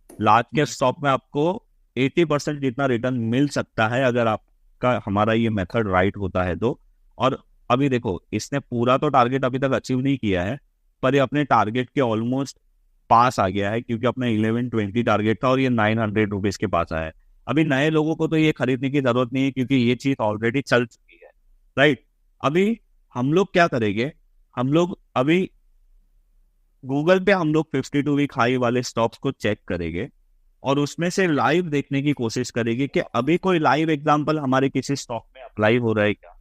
लार्ज कैप स्टॉक में आपको 80% जितना रिटर्न मिल सकता है अगर आपका हमारा ये मेथड राइट होता है तो। और अभी देखो, इसने पूरा तो टारगेट अभी तक अचीव नहीं किया है, पर ये अपने टारगेट के ऑलमोस्ट पास आ गया है, क्योंकि अपना 1120 टारगेट था और ये 900 रुपीज के पास आया है। अभी नए लोगों को तो ये खरीदने की जरूरत नहीं है क्योंकि ये चीज ऑलरेडी चल चुकी है, राइट। अभी हम लोग क्या करेंगे, हम लोग अभी गूगल पे हम लोग 52 वीक हाई वाले स्टॉक्स को चेक करेंगे और उसमें से लाइव देखने की कोशिश करेंगे कि अभी कोई लाइव एग्जांपल हमारे किसी स्टॉक में अप्लाई हो रहा है क्या,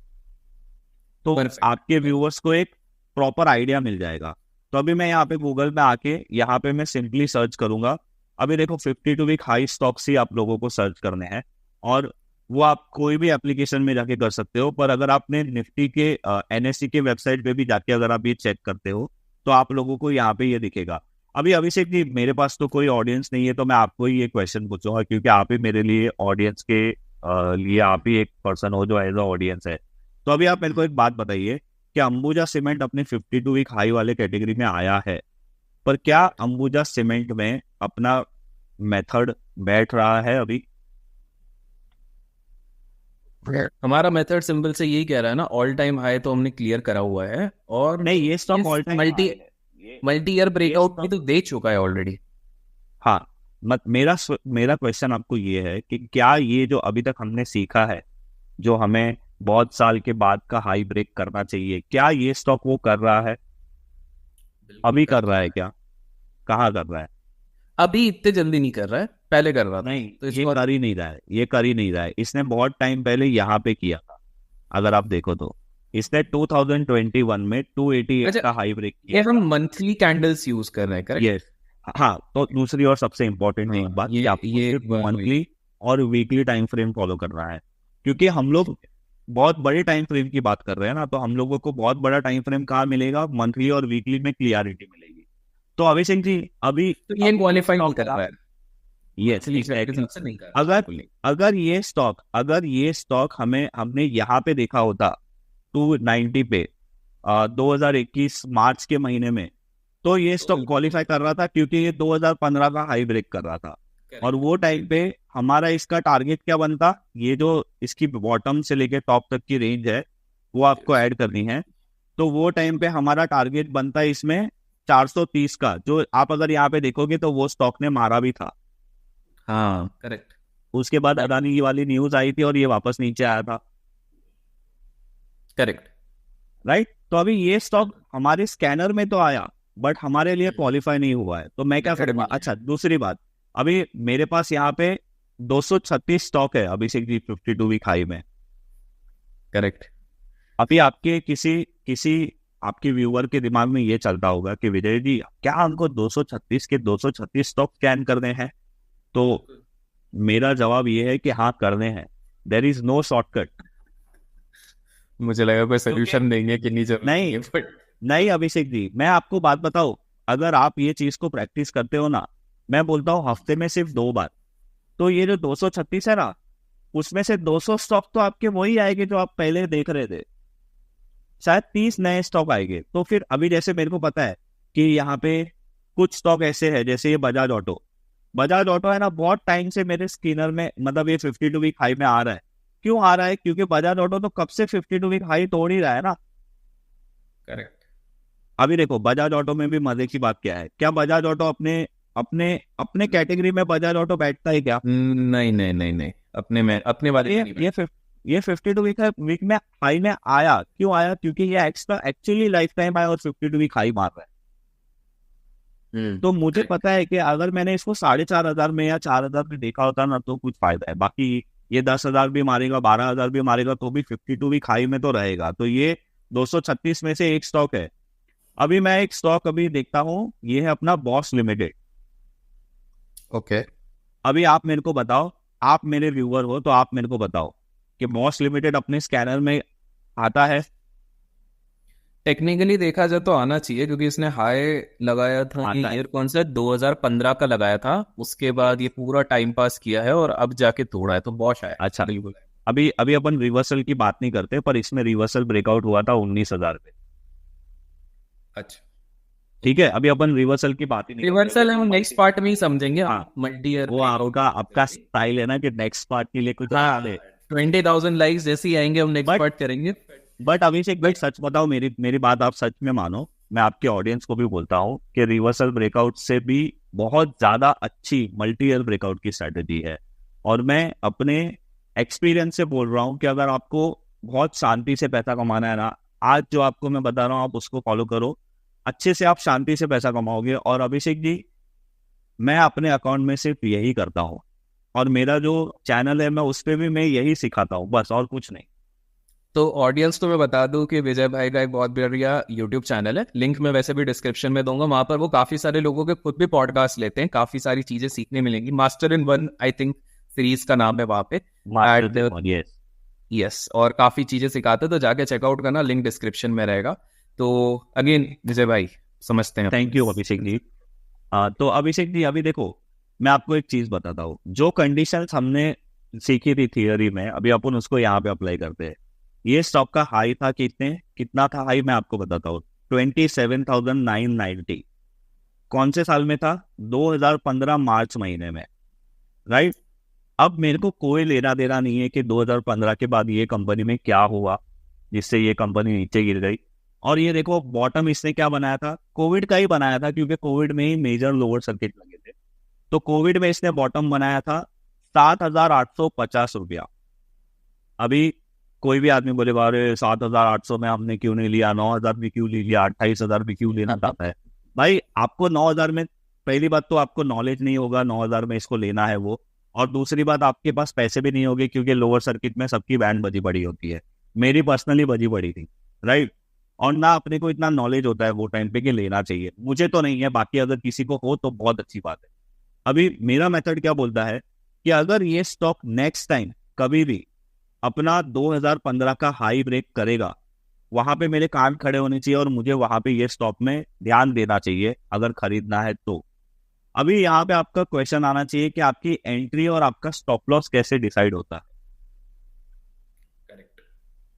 तो आपके व्यूअर्स को एक प्रॉपर आइडिया मिल जाएगा। तो अभी मैं यहाँ पे गूगल में आके यहाँ पे मैं सिंपली सर्च करूंगा। अभी देखो 52 वीक हाई स्टॉक्स ही आप लोगों को सर्च करने हैं और वो आप कोई भी एप्लीकेशन में जाके कर सकते हो, पर अगर आपने निफ्टी के एनएससी के वेबसाइट पे भी जाके अगर आप ये चेक करते हो तो आप लोगों को यहाँ पे ये दिखेगा। अभी अभिषेक जी, मेरे पास तो कोई ऑडियंस नहीं है तो मैं आपको ही ये क्वेश्चन पूछूंगा, क्योंकि आप ही मेरे लिए ऑडियंस के लिए आप ही एक पर्सन हो जो एज अ ऑडियंस है। तो अभी आप मेरे को एक बात बताइए कि अंबुजा सीमेंट अपने 52 वीक हाई वाले कैटेगरी में आया है, पर क्या अंबुजा सीमेंट में अपना मेथड बैठ रहा है अभी? हमारा मेथड सिंपल से यही कह रहा है ना, ऑल टाइम हाई तो हमने क्लियर करा हुआ है और नहीं, ये stock all time multi year breakout भी तो दे चुका है ऑलरेडी। हाँ, मेरा क्वेश्चन आपको ये है कि क्या ये जो अभी तक हमने सीखा है, जो हमें बहुत साल के बाद का हाई ब्रेक करना चाहिए, क्या ये स्टॉक वो कर रहा है? अभी कर रहा है क्या? कहाँ कर रहा है? अभी इतने जल्दी नहीं कर रहा है, पहले कर रहा था। नहीं, तो ये कर ही नहीं रहा है, ये कर ही नहीं रहा है। इसने बहुत टाइम पहले यहाँ पे किया था, अगर आप देखो तो इसने 2021 में 288 का हाई ब्रेक किया। ये हम मंथली कैंडल्स यूज कर रहे हैं, करेक्ट? यस, हाँ। तो दूसरी और सबसे इम्पोर्टेंट एक बात, ये मंथली और वीकली टाइम फ्रेम फॉलो कर रहा है, क्योंकि हम लोग बहुत बड़े टाइम फ्रेम की बात कर रहे हैं ना, तो हम लोगों को बहुत बड़ा टाइम फ्रेम कहाँ मिलेगा? मंथली और वीकली में क्लियरिटी मिलेगी। तो अभिषेक जी, अभी तो ये क्वालिफाई नहीं कर रहा है। यस, अगर ये स्टॉक हमने यहाँ पे देखा होता 290 पे 2021 मार्च के महीने में, तो ये स्टॉक क्वालिफाई कर रहा था, क्योंकि ये 2015 का हाई ब्रेक कर रहा था। और वो टाइम पे हमारा इसका टारगेट क्या बनता, ये जो इसकी बॉटम से लेके टॉप तक की रेंज है वो आपको ऐड करनी है, तो वो टाइम पे हमारा टारगेट बनता है इसमें 430 का, जो आप अगर यहाँ पे देखोगे तो वो स्टॉक ने मारा भी था। हाँ, करेक्ट। उसके बाद अदानी की वाली न्यूज आई थी और ये वापस नीचे आया था, करेक्ट, राइट। तो अभी ये स्टॉक हमारे स्कैनर में तो आया, बट हमारे लिए क्वालिफाई नहीं हुआ है, तो मैं क्या करूंगा? अच्छा, दूसरी बात, अभी मेरे पास यहाँ पे 236 स्टॉक है अभिषेक जी 52 वीक हाई में, करेक्ट। अभी आपके किसी आपके व्यूअर के दिमाग में ये चलता होगा कि विजय जी, क्या हमको 236 के 236 स्टॉक स्कैन करने हैं? तो मेरा जवाब ये है कि हाँ, करने हैं। There is no shortcut. मुझे लगा कोई सोल्यूशन देंगे कि नहीं अभिषेक जी, मैं आपको बात बताऊं, अगर आप ये चीज को प्रैक्टिस करते हो ना, मैं बोलता हूँ हफ्ते में सिर्फ 2 बार, तो ये जो 236 है ना, उसमें से 200 स्टॉक तो आपके वही आएंगे जो आप पहले देख रहे थे, शायद 30 नए स्टॉक आएंगे। तो फिर अभी जैसे मेरे को पता है कि यहाँ पे कुछ स्टॉक ऐसे है, जैसे ये बजाज ऑटो है ना, बहुत टाइम से मेरे स्कैनर में, मतलब ये 52 वीक हाई में आ रहा है। क्यों आ रहा है? क्योंकि बजाज ऑटो तो कब से 52 वीक हाई तोड़ ही रहा है ना, करेक्ट। अभी देखो बजाज ऑटो में भी मजे की बात क्या है, क्या बजाज ऑटो अपने कैटेगरी में बजाज ऑटो बैठता है क्या? नहीं, अपने वाले ये ये 52 वीक में हाई में आया, क्यों आया? क्योंकि ये एक्स्ट्रा एक्चुअली लाइफ टाइम आया और 52 वीक हाई मार रहा है। तो मुझे पता है कि अगर मैंने इसको 4,500 में या 4,000 में देखा होता ना तो कुछ फायदा है, बाकी ये 10,000 भी मारेगा, 12,000 भी मारेगा तो भी 52 वीक हाई में तो रहेगा। तो ये 236 में से एक स्टॉक है। अभी मैं एक स्टॉक अभी देखता हूँ, ये है अपना बॉश लिमिटेड। ओके, अभी आप मेरे को बताओ, आप मेरे व्यूअर हो तो आप मेरे को बताओ कि बॉश लिमिटेड अपने स्कैनर में आता है? टेक्निकली देखा जाए तो आना चाहिए, क्योंकि इसने हाई लगाया था आता है। ईयर कौन सा 2015 का लगाया था, उसके बाद ये पूरा टाइम पास किया है और अब जाके तोड़ा है, तो बॉश आया। अच्छा, बिल्कुल। अभी अभी अपन रिवर्सल की बात नहीं करते, पर इसमें रिवर्सल ब्रेकआउट हुआ था 19,000 पे। अच्छा, ठीक है, अभी अपन रिवर्सल की बात ही नहीं करते। रिवर्सल हम नेक्स्ट पार्ट में ही समझेंगे। हाँ, मल्टी ईयर वो आपका स्टाइल है ना कि नेक्स्ट पार्ट के लिए कुछ हाँ, ले। 20,000 लाइक्स जैसे ही आएंगे हम नेक्स्ट बट पार्ट करेंगे। बट अभिषेक भाई सच बताओ, मेरी मेरी बात आप सच में मानो, मैं आपके ऑडियंस को भी बोलता हूँ कि रिवर्सल ब्रेकआउट से भी बहुत ज्यादा अच्छी मल्टी ईयर ब्रेकआउट की स्ट्रेटेजी है। और मैं अपने एक्सपीरियंस से बोल रहा हूँ कि अगर आपको बहुत शांति से पैसा कमाना है ना, आज जो आपको मैं बता रहा हूँ आप उसको फॉलो करो, अच्छे से आप शांति से पैसा कमाओगे। और अभिषेक जी, मैं अपने अकाउंट में सिर्फ यही करता हूँ, और मेरा जो चैनल है मैं उस पर भी मैं यही सिखाता हूँ, बस और कुछ नहीं। तो ऑडियंस को मैं बता दूं कि विजय भाई का एक बहुत बढ़िया यूट्यूब चैनल है, लिंक मैं वैसे भी डिस्क्रिप्शन में दूंगा। वहां पर वो काफी सारे लोगों के खुद भी पॉडकास्ट लेते हैं, काफी सारी चीजें सीखने मिलेंगी। Master in one I think series का नाम है वहां पे। यस, यस, और काफी चीजें सिखाते हैं, तो जाके चेकआउट करना, लिंक डिस्क्रिप्शन में रहेगा। तो अगेन विजय भाई, समझते हैं। थैंक यू अभिषेक जी। तो अभिषेक जी, अभी देखो मैं आपको एक चीज बताता हूँ, जो कंडीशंस हमने सीखी थी थियोरी में, अभी अपन उसको यहाँ पे अप्लाई करते हैं। ये स्टॉक का हाई था कितना था हाई, मैं आपको बताता हूँ, 27,990। कौन से साल में था? 2015 मार्च महीने में, राइट? अब मेरे को कोई लेना देना नहीं है कि 2015 के बाद ये कंपनी में क्या हुआ जिससे ये कंपनी नीचे गिर गई। और ये देखो बॉटम इसने क्या बनाया था, कोविड का ही बनाया था, क्योंकि कोविड में ही मेजर लोअर सर्किट लगे थे। तो कोविड में इसने बॉटम बनाया था 7,850 रुपया। अभी कोई भी आदमी बोले बारे 7,800 में हमने क्यों नहीं लिया, 9,000 भी क्यों ले लिया, 28,000 भी क्यों लेना चाहता है? भाई आपको 9,000 में, पहली बात तो आपको नॉलेज नहीं होगा 9,000 में इसको लेना है वो, और दूसरी बात आपके पास पैसे भी नहीं होंगे, क्योंकि लोअर सर्किट में सबकी बैंड बजी पड़ी होती है, मेरी पर्सनली बजी पड़ी थी, राइट? और ना अपने को इतना नॉलेज होता है वो टाइम पे कि लेना चाहिए, मुझे तो नहीं है, बाकी अगर किसी को हो तो बहुत अच्छी बात है। अभी मेरा मेथड क्या बोलता है कि अगर ये स्टॉक नेक्स्ट टाइम कभी भी अपना 2015 का हाई ब्रेक करेगा, वहां पे मेरे कान खड़े होने चाहिए और मुझे वहां पे ये स्टॉक में ध्यान देना चाहिए अगर खरीदना है तो। अभी यहाँ पे आपका क्वेश्चन आना चाहिए कि आपकी एंट्री और आपका स्टॉप लॉस कैसे डिसाइड होता है, करेक्ट,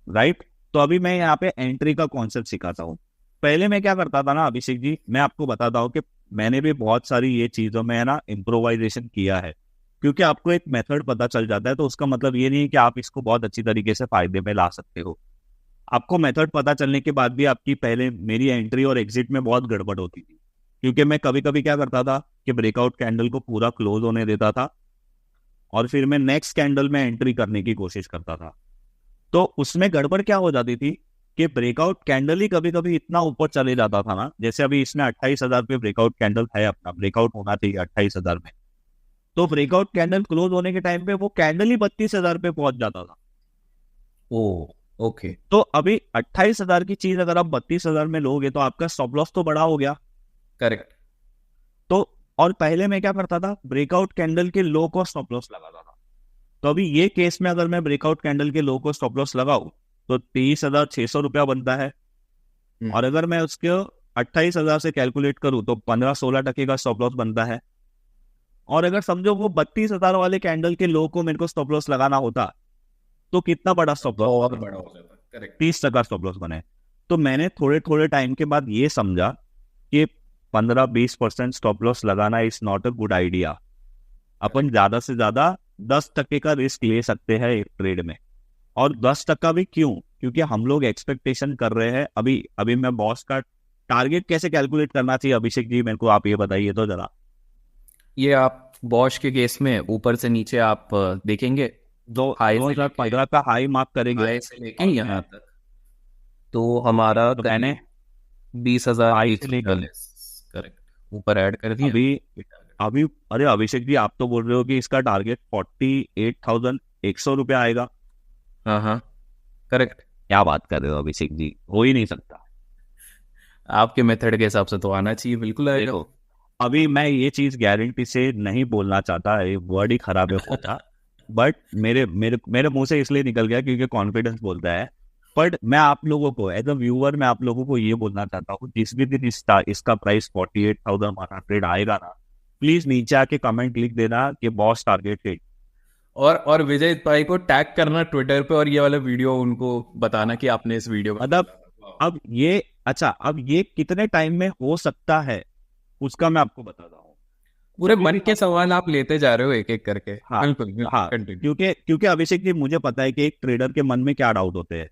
राइट? तो अभी मैं यहाँ पे एंट्री का कॉन्सेप्ट सिखाता हूँ। पहले मैं क्या करता था ना अभिषेक जी, मैं आपको बताता हूँ कि मैंने भी बहुत सारी ये चीजों में है ना इम्प्रोवाइजेशन किया है, क्योंकि आपको एक मेथड पता चल जाता है तो उसका मतलब ये नहीं है कि आप इसको बहुत अच्छी तरीके से फायदे में ला सकते हो। आपको मेथड पता चलने के बाद भी आपकी पहले मेरी एंट्री और एग्जिट में बहुत गड़बड़ होती थी, क्योंकि मैं कभी कभी क्या करता था कि ब्रेकआउट कैंडल को पूरा क्लोज होने देता था और फिर मैं नेक्स्ट कैंडल में एंट्री करने की कोशिश करता था। तो उसमें गड़बड़ क्या हो जाती थी कि ब्रेकआउट कैंडल ही कभी कभी इतना ऊपर चले जाता था ना, जैसे अभी इसमें 28,000 पे ब्रेकआउट कैंडल है, अपना ब्रेकआउट होना चाहिए 28,000 में, तो ब्रेकआउट कैंडल क्लोज होने के टाइम पे वो कैंडल ही 32,000 पे पहुंच जाता था। ओ ओके, तो अभी 28,000 की चीज अगर आप 32,000 में लोगे तो आपका स्टॉप लॉस तो बड़ा हो गया। करेक्ट। तो और पहले मैं क्या करता था, ब्रेकआउट कैंडल के लो को स्टॉप लॉस लगाता था। तो अभी ये केस में अगर मैं ब्रेकआउट कैंडल के लो को स्टॉप लॉस लगाऊं तो 30,600 रुपया बनता है, और अगर मैं उसके 28,000 से कैलकुलेट करूं तो 15-16% का स्टॉप लॉस बनता है। और अगर समझो वो 32,000 वाले कैंडल के लो को मेरे को स्टॉप लॉस लगाना होता तो कितना बड़ा स्टॉप लॉस, बहुत बड़ा हो जाता है। करेक्ट, 30% स्टॉप लॉस बने। तो मैंने थोड़े थोड़े टाइम के बाद ये समझा कि 15-20% स्टॉप लॉस लगाना is not a good idea. अपन ज्यादा से ज्यादा 10% का रिस्क ले सकते हैं एक ट्रेड में, और 10% भी क्यों? क्योंकि हम लोग एक्सपेक्टेशन कर रहे हैं। अभी अभी मैं बॉस का टारगेट कैसे कैलकुलेट करना चाहिए अभिषेक जी, मेरे को आप ये बताइए तो जरा। ये आप बॉश के केस में ऊपर से नीचे आप देखेंगे, हाई दो से हजार लेके पंद्रह का हाई मार्क करेंगे। हाई से लेके और यहाँ मैं तक तो हमारा तो मैंने करीब 20,000 हाई एक से सौ लेके चालीस करेक्ट ऊपर ऐड कर दिया। अभी अभी अरे अभिषेक जी, आप तो बोल रहे हो कि इसका टारगेट 48,100 रुपया आएगा। हाँ हाँ करेक्ट। क्या बात कर रहे हो अभिषेक जी, हो ही नहीं सकता। आपके मेथड के हिसाब से तो आना चाहिए, बिल्कुल आएगा। देखो, अभी मैं ये चीज गारंटी से नहीं बोलना चाहता, ये वर्ड ही खराब है बोलना, बट मेरे मेरे मेरे मुंह से इसलिए निकल गया क्योंकि कॉन्फिडेंस बोलता है। बट मैं आप लोगों को एज अ व्यूअर, मैं आप लोगों को ये बोलना चाहता हूँ, जिस भी दिन इसका प्राइस 48,100 आएगा ना, प्लीज नीचे आके कमेंट लिख देना कि बॉस टारगेट हिट। और विजय भाई को टैग करना ट्विटर पे और ये वाला वीडियो उनको बताना कि आपने इस वीडियो में मतलब बोला था। वाह। अब ये, अच्छा, अब ये कितने टाइम में हो सकता है उसका मैं आपको बताता हूँ। पूरे कभी मन भी के आप, सवाल आप लेते जा रहे हो एक एक करके। हाँ बिल्कुल बिल्कुल हाँ, कंटिन्यू। क्योंकि क्योंकि अभिषेक जी, मुझे पता है कि एक ट्रेडर के मन में क्या डाउट होते हैं।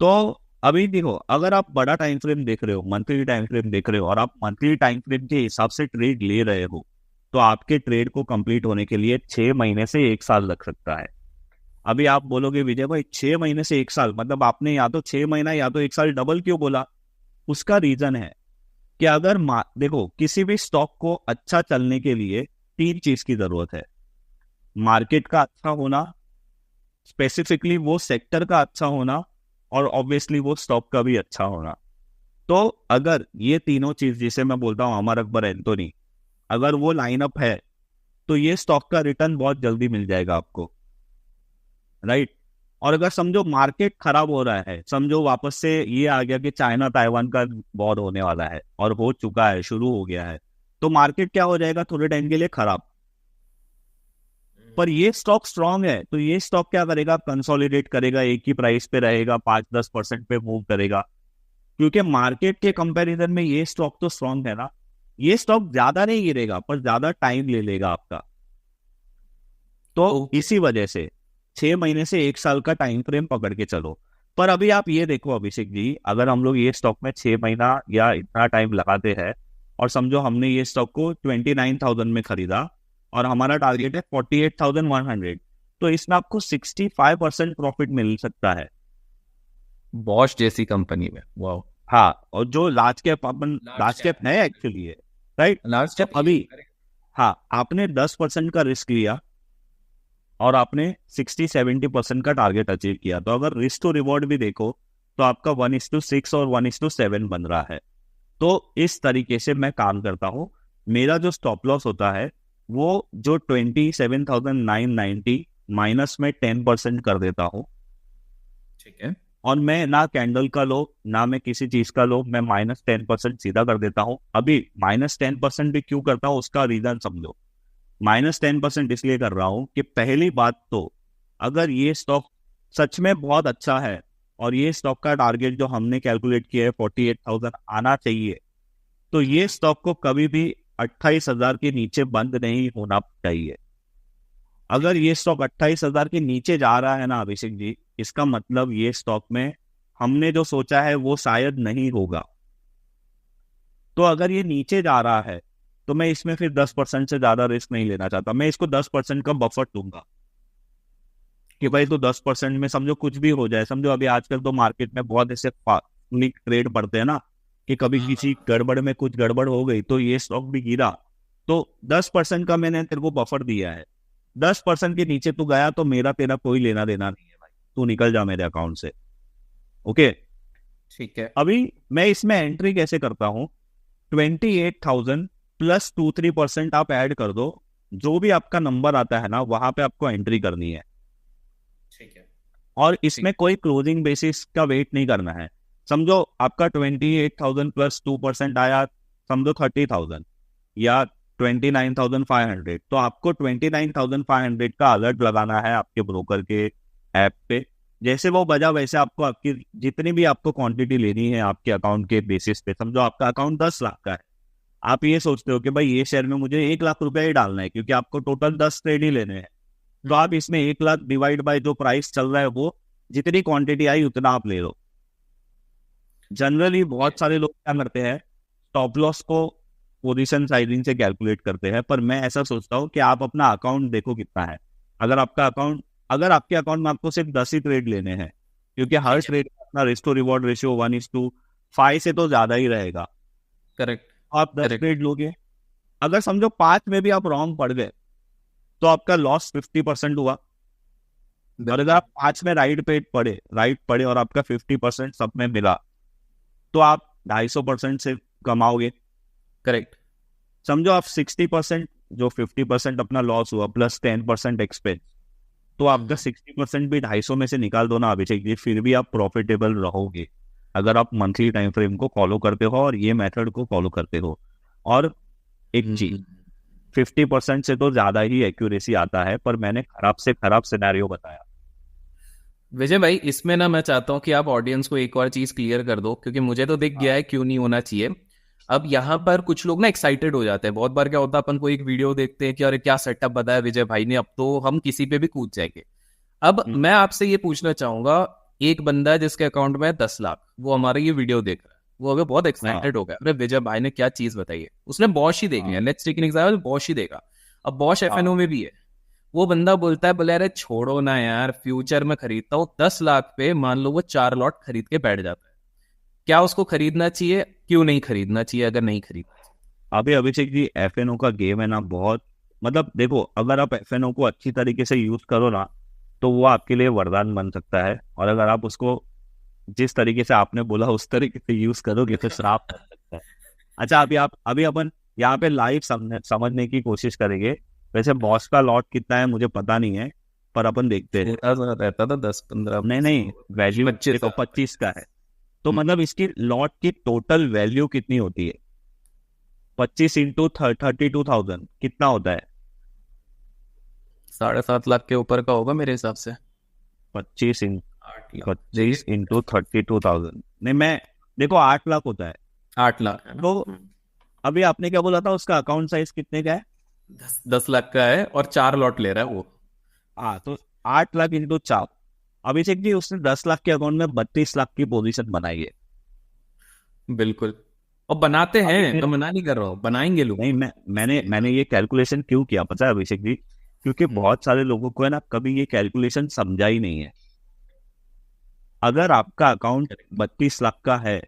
तो अभी देखो, अगर आप बड़ा टाइम फ्रेम देख रहे हो, मंथली टाइम फ्रेम देख रहे हो, और आप मंथली टाइम फ्रेम के हिसाब से ट्रेड ले रहे हो, तो आपके ट्रेड को कंप्लीट होने के लिए 6 महीने से 1 साल लग सकता है। अभी आप बोलोगे विजय भाई 6 महीने से 1 साल, मतलब आपने या तो 6 महीना या तो 1 साल डबल क्यों बोला? उसका रीजन है कि अगर देखो, किसी भी स्टॉक को अच्छा चलने के लिए 3 चीज की जरूरत है। मार्केट का अच्छा होना, स्पेसिफिकली वो सेक्टर का अच्छा होना, और ऑब्वियसली वो स्टॉक का भी अच्छा होना। तो अगर ये तीनों चीज, जिसे मैं बोलता हूँ अमर अकबर एंथोनी, अगर वो लाइनअप है, तो ये स्टॉक का रिटर्न बहुत जल्दी मिल जाएगा आपको, राइट। और अगर समझो मार्केट खराब हो रहा है, समझो वापस से ये आ गया कि चाइना ताइवान का वॉर होने वाला है, और हो चुका है, शुरू हो गया है, तो मार्केट क्या हो जाएगा थोड़े टाइम के लिए खराब। पर ये स्टॉक स्ट्रांग है, तो ये स्टॉक क्या करेगा, कंसोलिडेट करेगा, एक ही प्राइस पे रहेगा, 5-10% पे मूव करेगा, क्योंकि मार्केट के कंपैरिजन में ये स्टॉक तो स्ट्रांग है ना। ये स्टॉक ज्यादा नहीं गिरेगा, पर ज्यादा टाइम ले लेगा आपका। तो ओके। इसी वजह से 6 महीने से 1 साल का टाइम फ्रेम पकड़ के चलो। पर अभी आप ये देखो अभिषेक जी, अगर हम लोग ये स्टॉक में 6 महीना या इतना टाइम लगाते हैं, और समझो हमने ये स्टॉक को 29,000 में खरीदा, और हमारा टारगेट है 48,100, तो इसमें आपको 65% प्रॉफिट मिल सकता है। बॉश जैसी कंपनी में, वाह। हाँ, और जो लार्ज कैप, अपन लार्ज लार्ज कैप कैप है एक्चुअली है, राइट। लार्ज तो कैप ही है, अभी, correct। हाँ, आपने 10% का रिस्क लिया, और आपने 60-70% का टारगेट अचीव किया, तो अगर रिस्क टू रिवॉर्ड भी देखो, तो आपका 1:6 और 1:7 बन रहा है। तो इस तरीके से मैं काम करता हूँ। मेरा जो स्टॉप लॉस होता है, वो जो 27,990 माइनस में 10% कर देता हूँ। ठीक है। और मैं ना कैंडल का लो, ना मैं किसी चीज का लो, मैं -10% सीधा कर देता हूँ। अभी -10% भी क्यों करता हूँ, उसका रीजन समझो। -10% इसलिए कर रहा हूं कि पहली बात तो, अगर ये स्टॉक सच में बहुत अच्छा है, और ये स्टॉक का टारगेट जो हमने कैलकुलेट किया है 48,000 आना चाहिए, तो ये स्टॉक को कभी भी 28,000 के नीचे बंद नहीं होना चाहिए। अगर ये स्टॉक 28,000 के नीचे जा रहा है ना अभिषेक जी, इसका मतलब ये स्टॉक में हमने जो सोचा है वो शायद नहीं होगा। तो अगर ये नीचे जा रहा है, तो मैं इसमें फिर 10% से ज्यादा रिस्क नहीं लेना चाहता। मैं इसको 10% का बफर दूंगा कि भाई, तो 10% में समझो कुछ भी हो जाए। समझो अभी आजकल तो मार्केट में बहुत ऐसे ट्रेड पड़ते हैं ना, कि कभी हाँ किसी हाँ। गड़बड़ में कुछ गड़बड़ हो गई, तो ये स्टॉक भी गिरा। तो 10% का मैंने तेरे को बफर दिया है। 10% के नीचे तू गया, तो मेरा तेरा कोई लेना देना नहीं है भाई, तू निकल जा मेरे अकाउंट से। ओके। ठीक है। अभी मैं इसमें एंट्री कैसे करता हूँ, 28,000 प्लस 2-3% आप ऐड कर दो, जो भी आपका नंबर आता है ना, वहां पे आपको एंट्री करनी है। ठीक है। और ठीक। इसमें कोई क्लोजिंग बेसिस का वेट नहीं करना है। समझो आपका 28,000 प्लस 2% आया, समझो 30,000 या 29,500, तो आपको 29,500 का अलर्ट लगाना है आपके ब्रोकर के ऐप पे। जैसे वो बजा, वैसे आपको आपकी जितनी भी आपको क्वांटिटी लेनी है आपके अकाउंट के बेसिस पे। समझो आपका अकाउंट 10 लाख का है, आप ये सोचते हो कि भाई ये शेयर में मुझे 1 लाख रुपया ही डालना है, क्योंकि आपको टोटल 10 ट्रेड ही लेने हैं। तो आप इसमें 1 लाख डिवाइड बाय जो प्राइस चल रहा है, वो जितनी क्वांटिटी आई उतना आप ले लो। जनरली बहुत सारे लोग क्या करते हैं, स्टॉप लॉस को पोजीशन साइजिंग से कैलकुलेट करते हैं, पर मैं ऐसा सोचता हूँ कि आप अपना अकाउंट देखो कितना है। अगर आपके अकाउंट में आपको सिर्फ 10 ही ट्रेड लेने हैं, क्योंकि हर ट्रेड अपना रिस्क टू रिवॉर्ड रेशियो 1:5 से तो ज्यादा ही रहेगा, करेक्ट। आप 10 ट्रेड लोगे। अगर समझो 5 में भी आप रॉन्ग पड़ गए तो आपका लॉस 50% हुआ। और अगर आप 5 में राइट पड़े और आपका 50% सब में मिला तो आप 250% से कमाओगे। करेक्ट। समझो आप 60%, जो 50% अपना लॉस हुआ प्लस 10% एक्सपेंस, तो आपका 60% भी 250 में से निकाल दो ना अभिषेक जी, फिर भी आप प्रॉफिटेबल रहोगे अगर आप मंथली टाइम फ्रेम को फॉलो करते हो और ये मेथड को फॉलो करते हो। और एक चीज, 50% से तो ज्यादा ही एक्यूरेसी आता है, पर मैंने खराब से खराब सिनेरियो बताया। विजय भाई, इसमें ना मैं चाहता हूँ कि आप ऑडियंस को एक और चीज क्लियर कर दो, क्योंकि मुझे तो दिख गया है क्यों नहीं होना चाहिए। अब यहाँ पर कुछ लोग ना एक्साइटेड हो जाते हैं। बहुत बार क्या होता है, अपन को एक वीडियो देखते हैं कि अरे क्या सेटअप बताया विजय भाई ने, अब तो हम किसी पे भी कूद जाएंगे। अब मैं आपसे ये पूछना चाहूंगा, एक बंदा है जिसके अकाउंट में है 10 लाख, वो हमारा ये वीडियो देख रहा है, वो अगर बहुत एक्साइटेड हो गया, अरे विजय भाई ने क्या चीज बताई है, उसने बॉश ही देख लिया, let's take an example, Bosch ही देखा। अब बॉश एफएनओ में भी है, वो बंदा बोलता है, बोले अरे छोड़ो ना यार, फ्यूचर में खरीदता हूँ 10 लाख पे, मान लो वो 4 लॉट खरीद के बैठ जाता है, क्या उसको खरीदना चाहिए, क्यों नहीं खरीदना चाहिए अगर नहीं खरीदना चाहिए? अभी अभिषेक जी, एफएनओ का गेम है ना बहुत, मतलब देखो, अगर आप एफएनओ को अच्छी तरीके से यूज करो ना तो वो आपके लिए वरदान बन सकता है, और अगर आप उसको जिस तरीके से आपने बोला उस तरीके से यूज करोगे तो श्राप बन सकता है। अच्छा, अभी अपन यहाँ पे लाइव समझने की कोशिश करेंगे। वैसे बॉस का लॉट कितना है मुझे पता नहीं है, पर अपन देखते हैं। रहता था 10-15। नहीं, वैल्यू 25 का है, तो मतलब इसकी लॉट की टोटल वैल्यू कितनी होती है? 25 इंटू 32,000 कितना होता है? 7.5 लाख के ऊपर का होगा मेरे हिसाब से। 25 8 लाख। 32,000 नहीं, मैं देखो 8 लाख होता है। 8 लाख है ना? तो अभी आपने क्या बोला था, उसका अकाउंट साइज कितने का है? 10 लाख का है और 4 लॉट ले रहा है वो। हाँ, तो 8 लाख इंटू 4। अभिषेक जी, उसने 10 लाख के अकाउंट में 32 लाख की पोजीशन बनाई है। बिल्कुल, और बनाते अभी हैं, तो मना नहीं कर रहा हूँ, बनाएंगे लोग। नहीं, मैंने ये कैलकुलेशन क्यों किया पता है अभिषेक जी? क्योंकि बहुत सारे लोगों को है ना, कभी ये कैलकुलेशन समझा ही नहीं है। अगर आपका अकाउंट 32 लाख का है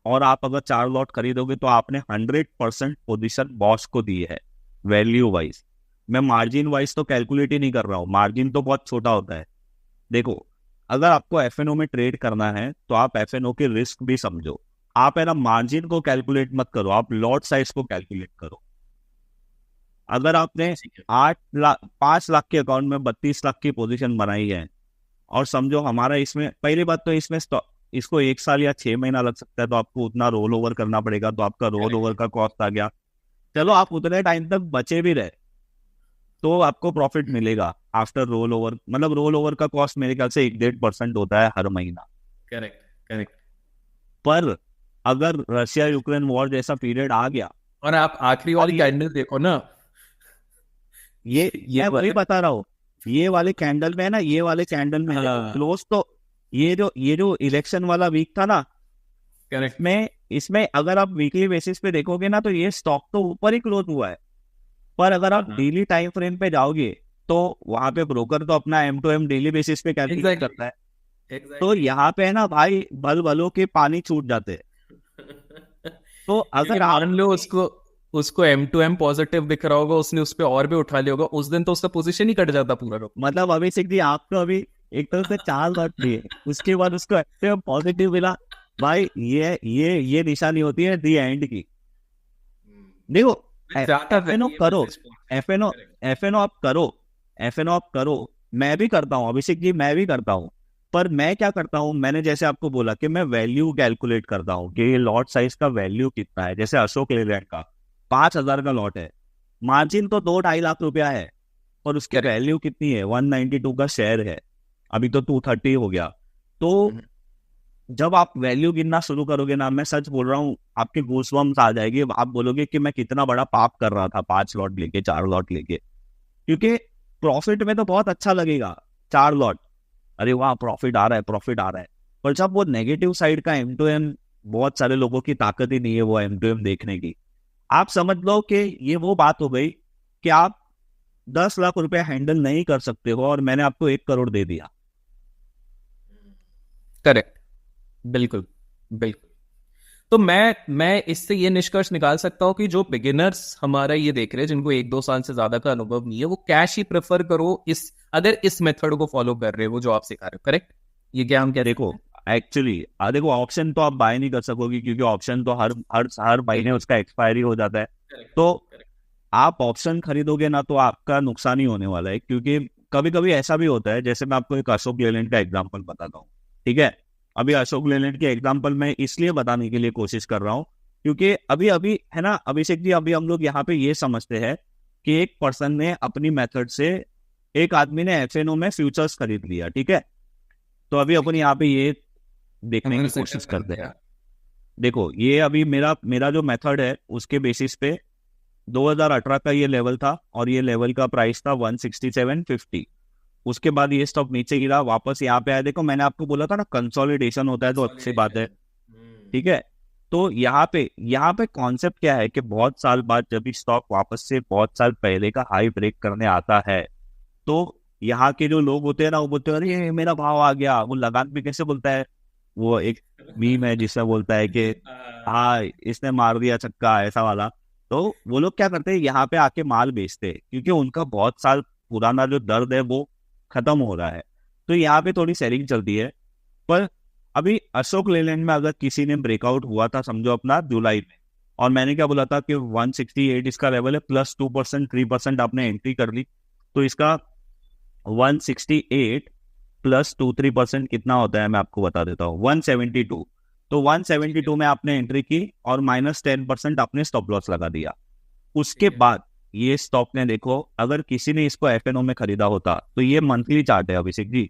और आप अगर 4 लॉट खरीदोगे तो आपने 100% पोजीशन बॉस को दी है वैल्यू वाइज। मैं मार्जिन वाइज तो कैलकुलेट ही नहीं कर रहा हूँ, मार्जिन तो बहुत छोटा होता है। देखो, अगर आपको एफएनओ में ट्रेड करना है तो आप एफएनओ के रिस्क भी समझो। आप है ना मार्जिन को कैलकुलेट मत करो, आप लॉट साइज को कैलकुलेट करो। अगर आपने 5 लाख के अकाउंट में 32 लाख की पोजीशन बनाई है, और समझो हमारा इसमें पहली बात तो इसमें इसको 1 साल या 6 महीना लग सकता है, तो आपको उतना रोल ओवर करना पड़ेगा, तो आपका रोल ओवर का कॉस्ट आ गया। चलो, आप उतने टाइम तक बचे भी रहे तो आपको प्रॉफिट मिलेगा आफ्टर रोल ओवर। मतलब रोल ओवर का कॉस्ट मेरे ख्याल से 1-1.5% होता है हर महीना। Correct, correct. पर अगर रशिया यूक्रेन वॉर जैसा पीरियड आ गया, और आप आखिरी वाली कैंडल देखो ना, ये मैं वही बता रहा हूँ, ये वाले कैंडल में है ना, ये वाले कैंडल में क्लोज तो ये जो इलेक्शन वाला वीक था ना, करेक्ट, में इसमें अगर आप वीकली बेसिस पे देखोगे ना तो ये स्टॉक तो ऊपर ही क्लोज हुआ है। पर अगर आप डेली टाइम फ्रेम पे जाओगे तो वहां पे ब्रोकर तो अपना M2M डेली बेसिस पे कैलकुलेट करता है। तो यहाँ पे है ना भाई, बलों के पानी छूट जाते हैं। तो अगर मान लो उसको M2M पॉजिटिव दिख रहा होगा, उसने उस पर और भी उठा लिया होगा, उस दिन तो उसका पोजीशन ही कट जाता पूरा। मतलब अभिषेक जी, आपको अभी एक तरह से 4 लॉट लिए, उसके बाद उसको M2M पॉजिटिव मिला भाई, ये निशानी होती है दी एंड की। देखो, एफएनओ करो, एफएनओ आप करो, मैं भी करता हूँ अभिषेक जी, मैं भी करता हूँ। पर मैं क्या करता हूँ, मैंने जैसे आपको बोला कि मैं वैल्यू कैलकुलेट करता हूँ कि ये लॉट साइज का वैल्यू कितना है। जैसे अशोक लेलैंड का 5,000 का लॉट है, मार्जिन तो 2-2.5 लाख रुपया है, और उसकी वैल्यू कितनी है? 192 का शेयर है, अभी तो 230 हो गया। तो जब आप वैल्यू गिनना शुरू करोगे ना, मैं सच बोल रहा हूँ, आपके गूज़बम्प्स आ जाएगी। आप बोलोगे कि मैं कितना बड़ा पाप कर रहा था 5 लॉट लेके, 4 लॉट लेके। क्योंकि प्रॉफिट में तो बहुत अच्छा लगेगा 4 लॉट, अरे वाह प्रॉफिट आ रहा है, प्रॉफिट आ रहा है। पर जब वो नेगेटिव साइड का M2M, बहुत सारे लोगों की ताकत ही नहीं है वो M2M देखने की। आप समझ लो कि ये वो बात हो गई कि आप 10 लाख रुपए हैंडल नहीं कर सकते हो और मैंने आपको 1 करोड़ दे दिया। करेक्ट। बिल्कुल बिल्कुल। तो मैं इससे ये निष्कर्ष निकाल सकता हूँ कि जो बिगिनर्स हमारा ये देख रहे हैं, जिनको 1-2 साल से ज्यादा का अनुभव नहीं है, वो कैश ही प्रेफर करो, इस अगर इस मेथड को फॉलो कर रहे हो जो आप सिखा रहे हो। करेक्ट? ये क्या हम कहते देखो एक्चुअली देखो ऑप्शन तो आप बाय नहीं कर सकोगे, क्योंकि ऑप्शन तो हर हर हर महीने उसका एक्सपायरी हो जाता है। हैं? तो आप ऑप्शन खरीदोगे ना तो आपका नुकसान ही होने वाला है, क्योंकि कभी कभी ऐसा भी होता है, जैसे मैं आपको एक अशोक लेलैंड का एग्जांपल बताता हूँ। ठीक है, अभी अशोक लेलैंड के एग्जांपल मैं इसलिए बताने के लिए कोशिश कर रहा हूँ, क्योंकि अभी अभी है ना अभिषेक जी, अभी हम लोग यहाँ पे ये समझते हैं कि एक पर्सन ने अपनी मेथड से, एक आदमी ने एफएनओ में फ्यूचर्स खरीद लिया। ठीक है, तो अभी अपन यहाँ पे ये देखने की कोशिश करते हैं। देखो ये अभी मेरा मेरा जो मेथड है उसके बेसिस पे 2018 का ये लेवल था और ये लेवल का प्राइस था 167.50। उसके बाद ये स्टॉक नीचे गिरा, वापस यहाँ पे आया। देखो मैंने आपको बोला था ना, कंसोलिडेशन होता है तो अच्छी बात है। ठीक है, तो यहाँ पे कॉन्सेप्ट क्या है कि बहुत साल बाद जब स्टॉक वापस से बहुत साल पहले का हाई ब्रेक करने आता है, तो यहाँ के जो लोग होते हैं ना, वो बोलते हैं अरे मेरा भाव आ गया। वो लगान भी कैसे बोलता है, वो एक मीम है जिसमें बोलता है कि हाँ इसने मार दिया छक्का, ऐसा वाला। तो वो लोग क्या करते हैं, यहाँ पे आके माल बेचते हैं, क्योंकि उनका बहुत साल पुराना जो दर्द है वो खत्म हो रहा है। तो यहाँ पे थोड़ी सेलिंग चलती है। पर अभी अशोक लेलैंड में अगर किसी ने ब्रेकआउट हुआ था, समझो अपना जुलाई में, और मैंने क्या बोला था कि 168 इसका लेवल है, +2% 3% आपने एंट्री कर ली, तो इसका 168 +2-3% कितना होता है मैं आपको बता देता हूँ, 172। तो 172 में आपने एंट्री की और -10% आपने स्टॉप लॉस लगा दिया। उसके बाद ये स्टॉक ने, देखो अगर किसी ने इसको एफएनओ में खरीदा होता, तो ये मंथली चार्ट है अभिषेक जी,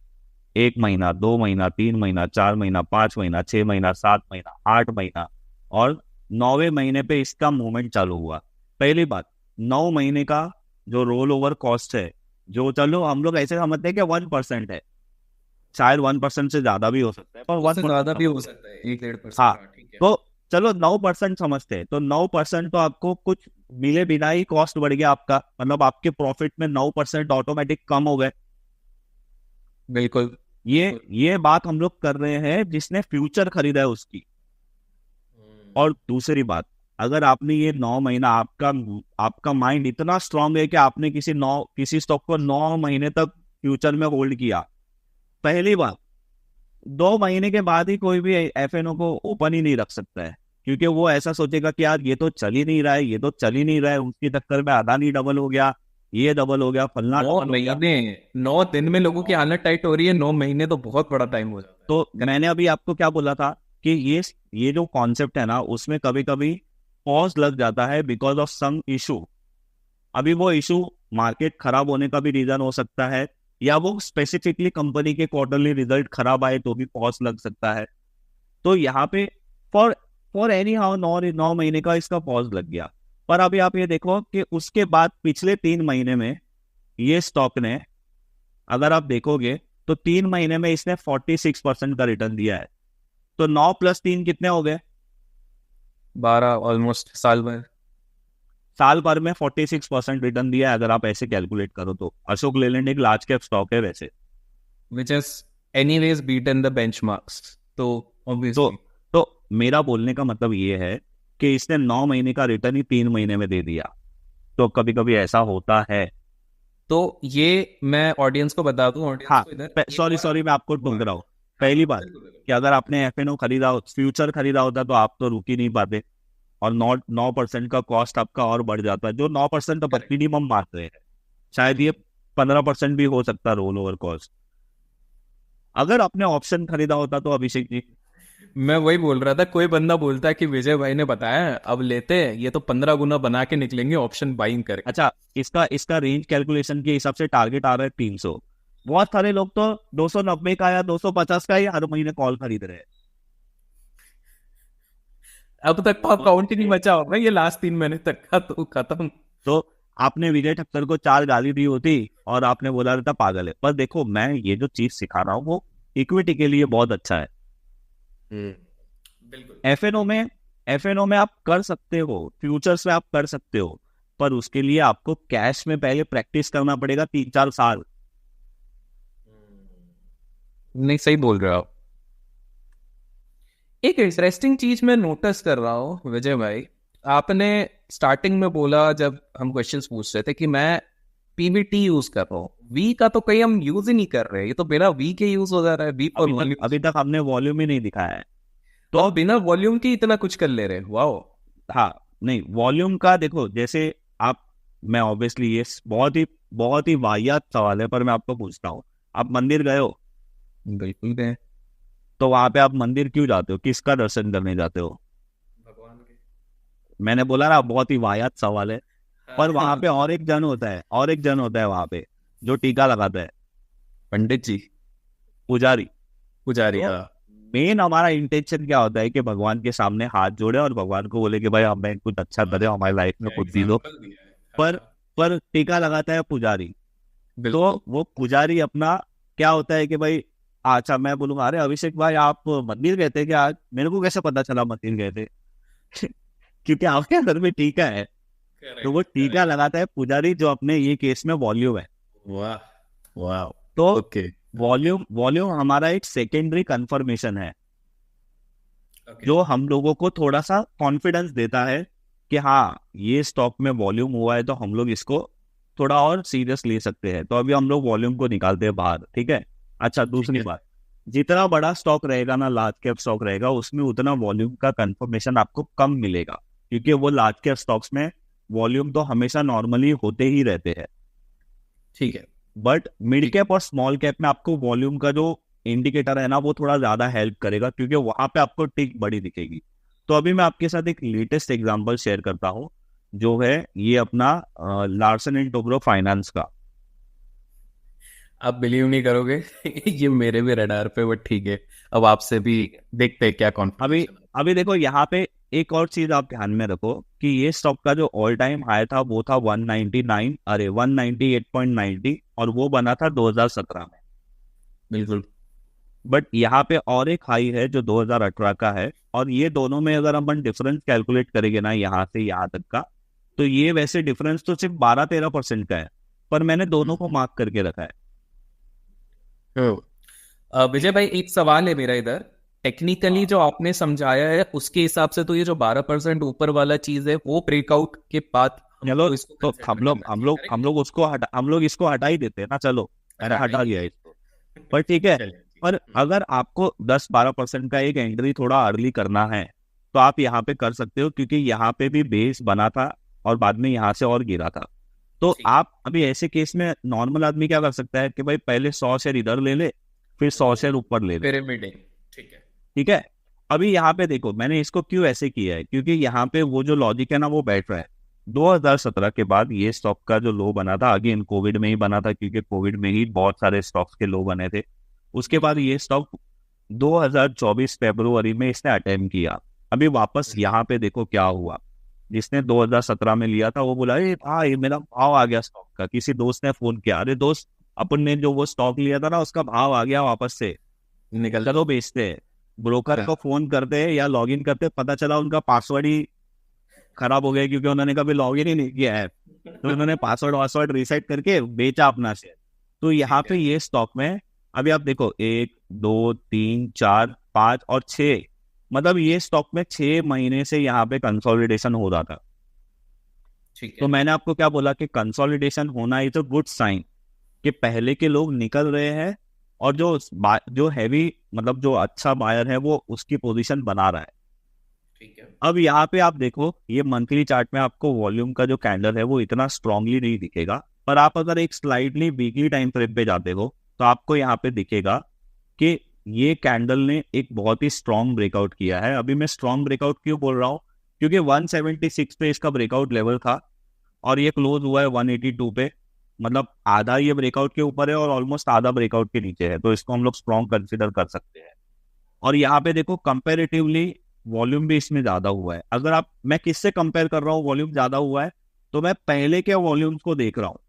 1 महीना, 2 महीना, 3 महीना, 4 महीना, 5 महीना, 6 महीना, 7 महीना, 8 महीना, और 9वें महीने पे इसका मूवमेंट चालू हुआ। पहली बात, 9 महीने का जो रोल ओवर कॉस्ट है, जो चलो हम लोग ऐसे समझते हैं कि 1% है, शायद 1% से ज्यादा भी हो सकता है, पर उससे 1% ज्यादा भी हो सकता है, 1-1.5%। हाँ, हाँ ठीक है। तो चलो 9% समझते हैं, तो 9% तो आपको कुछ मिले बिना ही कॉस्ट बढ़ गया आपका, मतलब आपके प्रॉफिट में 9% ऑटोमेटिक कम हो गए। बिल्कुल। ये बात हम लोग कर रहे हैं जिसने फ्यूचर खरीदा है उसकी। और दूसरी बात, अगर आपने ये 9 महीना, आपका माइंड इतना स्ट्रांग है कि आपने किसी स्टॉक को 9 महीने तक फ्यूचर में होल्ड किया, पहली बात, 2 महीने के बाद ही कोई भी एफएनओ को ओपन ही नहीं रख सकता है, क्योंकि वो ऐसा सोचेगा कि यार ये तो चल ही नहीं रहा है, ये तो चल ही नहीं रहा है, उसके चक्कर में अदानी डबल हो गया, ये डबल हो गया, फलना 9 दिन में लोगों की हालत टाइट हो रही है, 9 महीने तो बहुत बड़ा टाइम हो जाता है। तो मैंने अभी आपको क्या बोला था कि ये जो कॉन्सेप्ट है ना, उसमें कभी कभी पॉज लग जाता है बिकॉज ऑफ सम इशू। अभी वो इशू मार्केट खराब होने का भी रीजन हो सकता है, या वो स्पेसिफिकली कंपनी के क्वार्टरली रिजल्ट खराब आए तो भी पॉज लग सकता है। तो यहाँ पे फॉर फॉर एनी हाउ 9 महीने का इसका पॉज लग गया। पर अभी आप ये देखो कि उसके बाद पिछले 3 महीने में ये स्टॉक ने, अगर आप देखोगे तो 3 महीने में इसने 46% का रिटर्न दिया है। तो 9 + 3 कितने हो गए, 12 ऑलमोस्ट साल भर। साल भर में 46% रिटर्न दिया है, अगर आप ऐसे कैलकुलेट करो तो। अशोक लेलैंड एक लार्ज कैप स्टॉक है वैसे, which is anyways beaten the benchmarks, तो तो ऑब्वियसली। तो मेरा बोलने का मतलब ये है कि इसने 9 महीने का रिटर्न ही 3 महीने में दे दिया। तो कभी कभी ऐसा होता है। तो ये मैं ऑडियंस को बता दूं, ऑडियंस हाँ, को इधर सॉरी मैं आपको टोक रहा हूँ। पहली बात कि अगर आपने एफएनओ खरीदा, फ्यूचर खरीदा होता तो आप तो रुक ही नहीं पाते, और 9% का कॉस्ट आपका और बढ़ जाता है। जो 9% तो मिनिमम मार रहे हैं, शायद ये 15% भी हो सकता है रोल ओवर कॉस्ट। अगर आपने ऑप्शन खरीदा होता तो अभिषेक जी, मैं वही बोल रहा था, कोई बंदा बोलता है कि विजय भाई ने बताया अब लेते हैं, ये तो 15 गुना बना के निकलेंगे ऑप्शन बाइंग करके। अच्छा, इसका रेंज कैलकुलेशन के हिसाब से टारगेट आ रहा है 300। बहुत सारे लोग तो 290 का या 250 का ही हर महीने कॉल खरीद रहे हैं। अब तक तो अकाउंट ही नहीं बचा होगा ये लास्ट 3 महीने तक का, तो खत्म। तो आपने विजय ठक्कर को 4 गाली दी होती और आपने बोला रहता पागल है। पर देखो मैं ये जो चीज सिखा रहा हूँ वो इक्विटी के लिए बहुत अच्छा है। बिल्कुल। एफएनओ में आप कर सकते हो, फ्यूचर्स में आप कर सकते हो, पर उसके लिए आपको कैश में पहले प्रैक्टिस करना पड़ेगा 3-4 साल। नहीं, सही बोल रहे हो आप। एक इंटरेस्टिंग चीज मैं नोटिस कर रहा हूँ विजय भाई, आपने स्टार्टिंग में बोला जब हम क्वेश्चंस पूछ रहे थे कि मैं पीवीटी यूज कर रहा हूँ, वी का तो कहीं हम यूज ही नहीं कर रहे, ये तो बिना वी के यूज हो जा रहा है, वी पर अभी तक हमने वॉल्यूम ही नहीं दिखाया है। तो आप बिना वॉल्यूम के इतना कुछ कर ले रहे हैं, वाओ। हाँ, नहीं वॉल्यूम का देखो, जैसे आप, मैं ऑब्वियसली ये बहुत ही वाहियात सवाल है, पर मैं आपको पूछता हूँ, आप मंदिर गए हो? बिल्कुल गए। तो वहां पे आप मंदिर क्यों जाते हो? किसका दर्शन करने जाते हो? भगवान के। मैंने बोला ना, बहुत ही वाहियात सवाल है। पर वहां पे और एक जन होता है, और एक जन होता है वहां पे जो टीका लगाता है, पंडित जी। पुजारी। पुजारी, तो हाँ। मेन हमारा इंटेंशन क्या होता है कि भगवान के सामने हाथ जोड़े और भगवान को बोले कि भाई हमें कुछ अच्छा करे, हमारी लाइफ में कुछ दी दो। एग्जाम्पल दिया है। पर हाँ, पर टीका लगाता है पुजारी। तो बिल्कुल। वो पुजारी अपना क्या होता है कि भाई, अच्छा मैं बोलूंगा, अरे अभिषेक भाई आप मंदिर गए थे क्या आज? मेरे को कैसे पता चला मंदिर गए थे? क्योंकि आपके अंदर में टीका है। तो वो करेक्ट, टीका करेक्ट। लगाता है पुजारी, जो अपने ये केस में वॉल्यूम है। वाह, वाह। तो ओके, वॉल्यूम वॉल्यूम हमारा एक सेकेंडरी कंफर्मेशन है, ओके। जो हम लोगों को थोड़ा सा कॉन्फिडेंस देता है कि हाँ, ये स्टॉक में वॉल्यूम हुआ है तो हम लोग इसको थोड़ा और सीरियस ले सकते हैं। तो अभी हम लोग वॉल्यूम को निकालते हैं बाहर, ठीक है। अच्छा, ठीक दूसरी है। बात, जितना बड़ा स्टॉक रहेगा ना, लार्ज कैप स्टॉक रहेगा, उसमें उतना वॉल्यूम का कंफर्मेशन आपको कम मिलेगा, क्योंकि वो लार्ज कैप स्टॉक्स में वॉल्यूम तो हमेशा नॉर्मली होते ही रहते हैं। ठीक है। बट मिड ठीक। कैप और स्मॉल कैप में आपको वॉल्यूम का जो इंडिकेटर है ना, वो थोड़ा ज्यादा हेल्प करेगा, क्योंकि वहां पे आपको टिक बड़ी दिखेगी। तो अभी मैं आपके साथ एक लेटेस्ट एग्जांपल शेयर करता हूँ, जो है ये अपना लार्सन एंड टोब्रो फाइनेंस का। आप बिलीव नहीं करोगे, ये मेरे भी रडार पे, बट ठीक है, अब आपसे भी देखते हैं क्या अभी कॉन्फिगरेशन है। अभी देखो यहाँ पे एक और चीज आप ध्यान में रखो कि ये स्टॉक का जो ऑल टाइम हाई था वो था 199, अरे 198.90, और वो बना था 2017 में। बिल्कुल। बट यहाँ पे और एक हाई है जो 2018 का है, और ये दोनों में अगर अपन डिफरेंस कैलकुलेट करेंगे ना, यहाँ से यहाँ तक का, तो ये वैसे डिफरेंस तो सिर्फ 12-13% का है, पर मैंने दोनों को मार्क करके रखा है। विजय भाई, एक सवाल है मेरा इधर। टेक्निकली जो आपने समझाया है उसके हिसाब से तो ये जो 12% ऊपर वाला चीज है वो ब्रेकआउट के बाद चलो, हमको इसको तो कंसिडर करना चाहिए, हम करेक्ट? लोग उसको हटा, हम लोग इसको हटा ही देते हैं ना, चलो मैंने हटा दिया इसको। पर ठीक है, चलिए, ठीक पर है। अगर आपको 10-12% का एक एंट्री थोड़ा अर्ली करना है, तो आप यहाँ पे कर सकते हो, क्योंकि यहाँ पे भी बेस बना था और बाद में यहाँ से और गिरा था। तो ठीक है। आप अभी ऐसे केस में नॉर्मल आदमी क्या कर सकता है कि भाई पहले 100 शेयर इधर ले ले, फिर 100 शेयर ऊपर ले ले, पिरामिडिंग। ठीक है। ठीक है। अभी यहाँ पे देखो मैंने इसको क्यों ऐसे किया है, क्योंकि यहाँ पे वो जो लॉजिक है ना, वो बैठ रहा है। 2017 के बाद ये स्टॉक का जो लो बना था, अगेन कोविड में ही बना था, क्योंकि कोविड में ही बहुत सारे स्टॉक्स के लो बने थे। उसके बाद ये स्टॉक 2024 फरवरी में इसने अटेम्प्ट किया। अभी वापस यहाँ पे देखो क्या हुआ। जिसने 2017 में लिया था वो बोला, अरे भाई मेरा भाव आ गया स्टॉक का। किसी दोस्त ने फोन किया, अरे दोस्त, अपन ने जो वो स्टॉक लिया था ना, उसका भाव आ गया वापस से, निकल। चलो बेचते हैं। ब्रोकर को फोन करते हैं या लॉगिन करते, पता चला उनका पासवर्ड ही खराब हो गया, क्योंकि उन्होंने कभी लॉगिन ही नहीं किया है। तो उन्होंने पासवर्ड रीसेट करके बेचा अपना शेयर। तो यहाँ पे ये स्टॉक में अभी आप देखो 1, 2, 3, 4, 5 और 6, मतलब ये स्टॉक में 6 महीने से यहाँ पे कंसोलिडेशन हो रहा था। ठीक है। तो मैंने आपको क्या बोला कि कंसोलिडेशन होना इज अ गुड साइन, कि पहले के लोग निकल रहे हैं, और जो हैवी, मतलब जो अच्छा बायर है, वो उसकी पोजीशन बना रहा है। ठीक है। अब यहाँ पे आप देखो, ये मंथली चार्ट में आपको वॉल्यूम का जो कैंडल है वो इतना स्ट्रांगली नहीं दिखेगा, पर आप अगर एक स्लाइडली वीकली टाइम फ्रेम पे जाते हो तो आपको यहाँ पे दिखेगा कि ये कैंडल ने एक बहुत ही स्ट्रांग ब्रेकआउट किया है। अभी मैं स्ट्रांग ब्रेकआउट क्यों बोल रहा हूँ, क्योंकि 176 पे इसका ब्रेकआउट लेवल था, और ये क्लोज हुआ है 182 पे, मतलब आधा ये ब्रेकआउट के ऊपर है और ऑलमोस्ट आधा ब्रेकआउट के नीचे है। तो इसको हम लोग स्ट्रांग कंसिडर कर सकते हैं। और यहाँ पे देखो कंपेरेटिवली वॉल्यूम भी इसमें ज्यादा हुआ है। अगर आप, मैं किससे कंपेयर कर रहा हूँ वॉल्यूम ज्यादा हुआ है, तो मैं पहले के वॉल्यूम्स को देख रहा हूँ।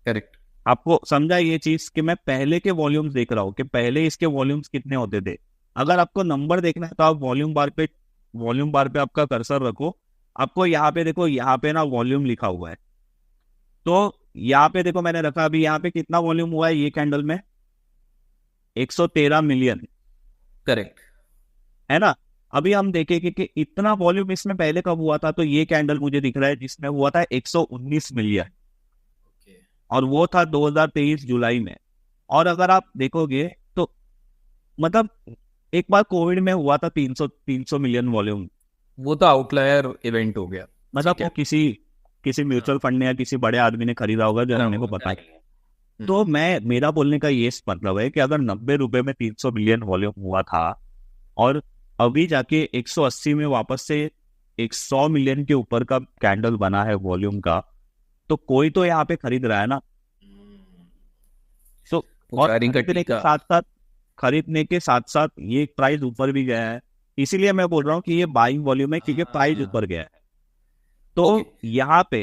करेक्ट। आपको समझा ये चीज कि मैं पहले के वॉल्यूम्स देख रहा हूँ कि पहले इसके वॉल्यूम्स कितने होते थे। अगर आपको नंबर देखना है तो आप वॉल्यूम बार पे आपका कर्सर रखो। आपको यहाँ पे देखो, यहाँ पे ना वॉल्यूम लिखा हुआ है, तो यहाँ पे देखो मैंने रखा, अभी यहाँ पे कितना वॉल्यूम हुआ है ये कैंडल में, 113 मिलियन, करेक्ट। है ना। अभी हम देखेंगे कि इतना वॉल्यूम इसमें पहले कब हुआ था, तो ये कैंडल मुझे दिख रहा है जिसमें हुआ था 119 मिलियन, और वो था 2023 जुलाई में। और अगर आप देखोगे तो मतलब एक बार कोविड में हुआ था 300 मिलियन वॉल्यूम, वो तो आउटलायर इवेंट हो गया। मतलब ठीक है। वो किसी म्यूचुअल फंड ने या किसी बड़े आदमी ने खरीदा होगा जो हमने को पता नहीं है। तो मेरा बोलने का ये मतलब है कि अगर 90 रुपए में 300 मिलियन वॉल्यूम हुआ था, और अभी जाके 180 में वापस से 100 मिलियन के ऊपर का कैंडल बना है वॉल्यूम का, तो कोई तो यहाँ पे खरीद रहा है ना। तो और पुजारी का टीका। खरीदने के साथ साथ ये प्राइस ऊपर भी गया है, इसीलिए मैं बोल रहा हूँ कि ये बाइंग वॉल्यूम है, क्योंकि प्राइस ऊपर गया है। तो यहाँ पे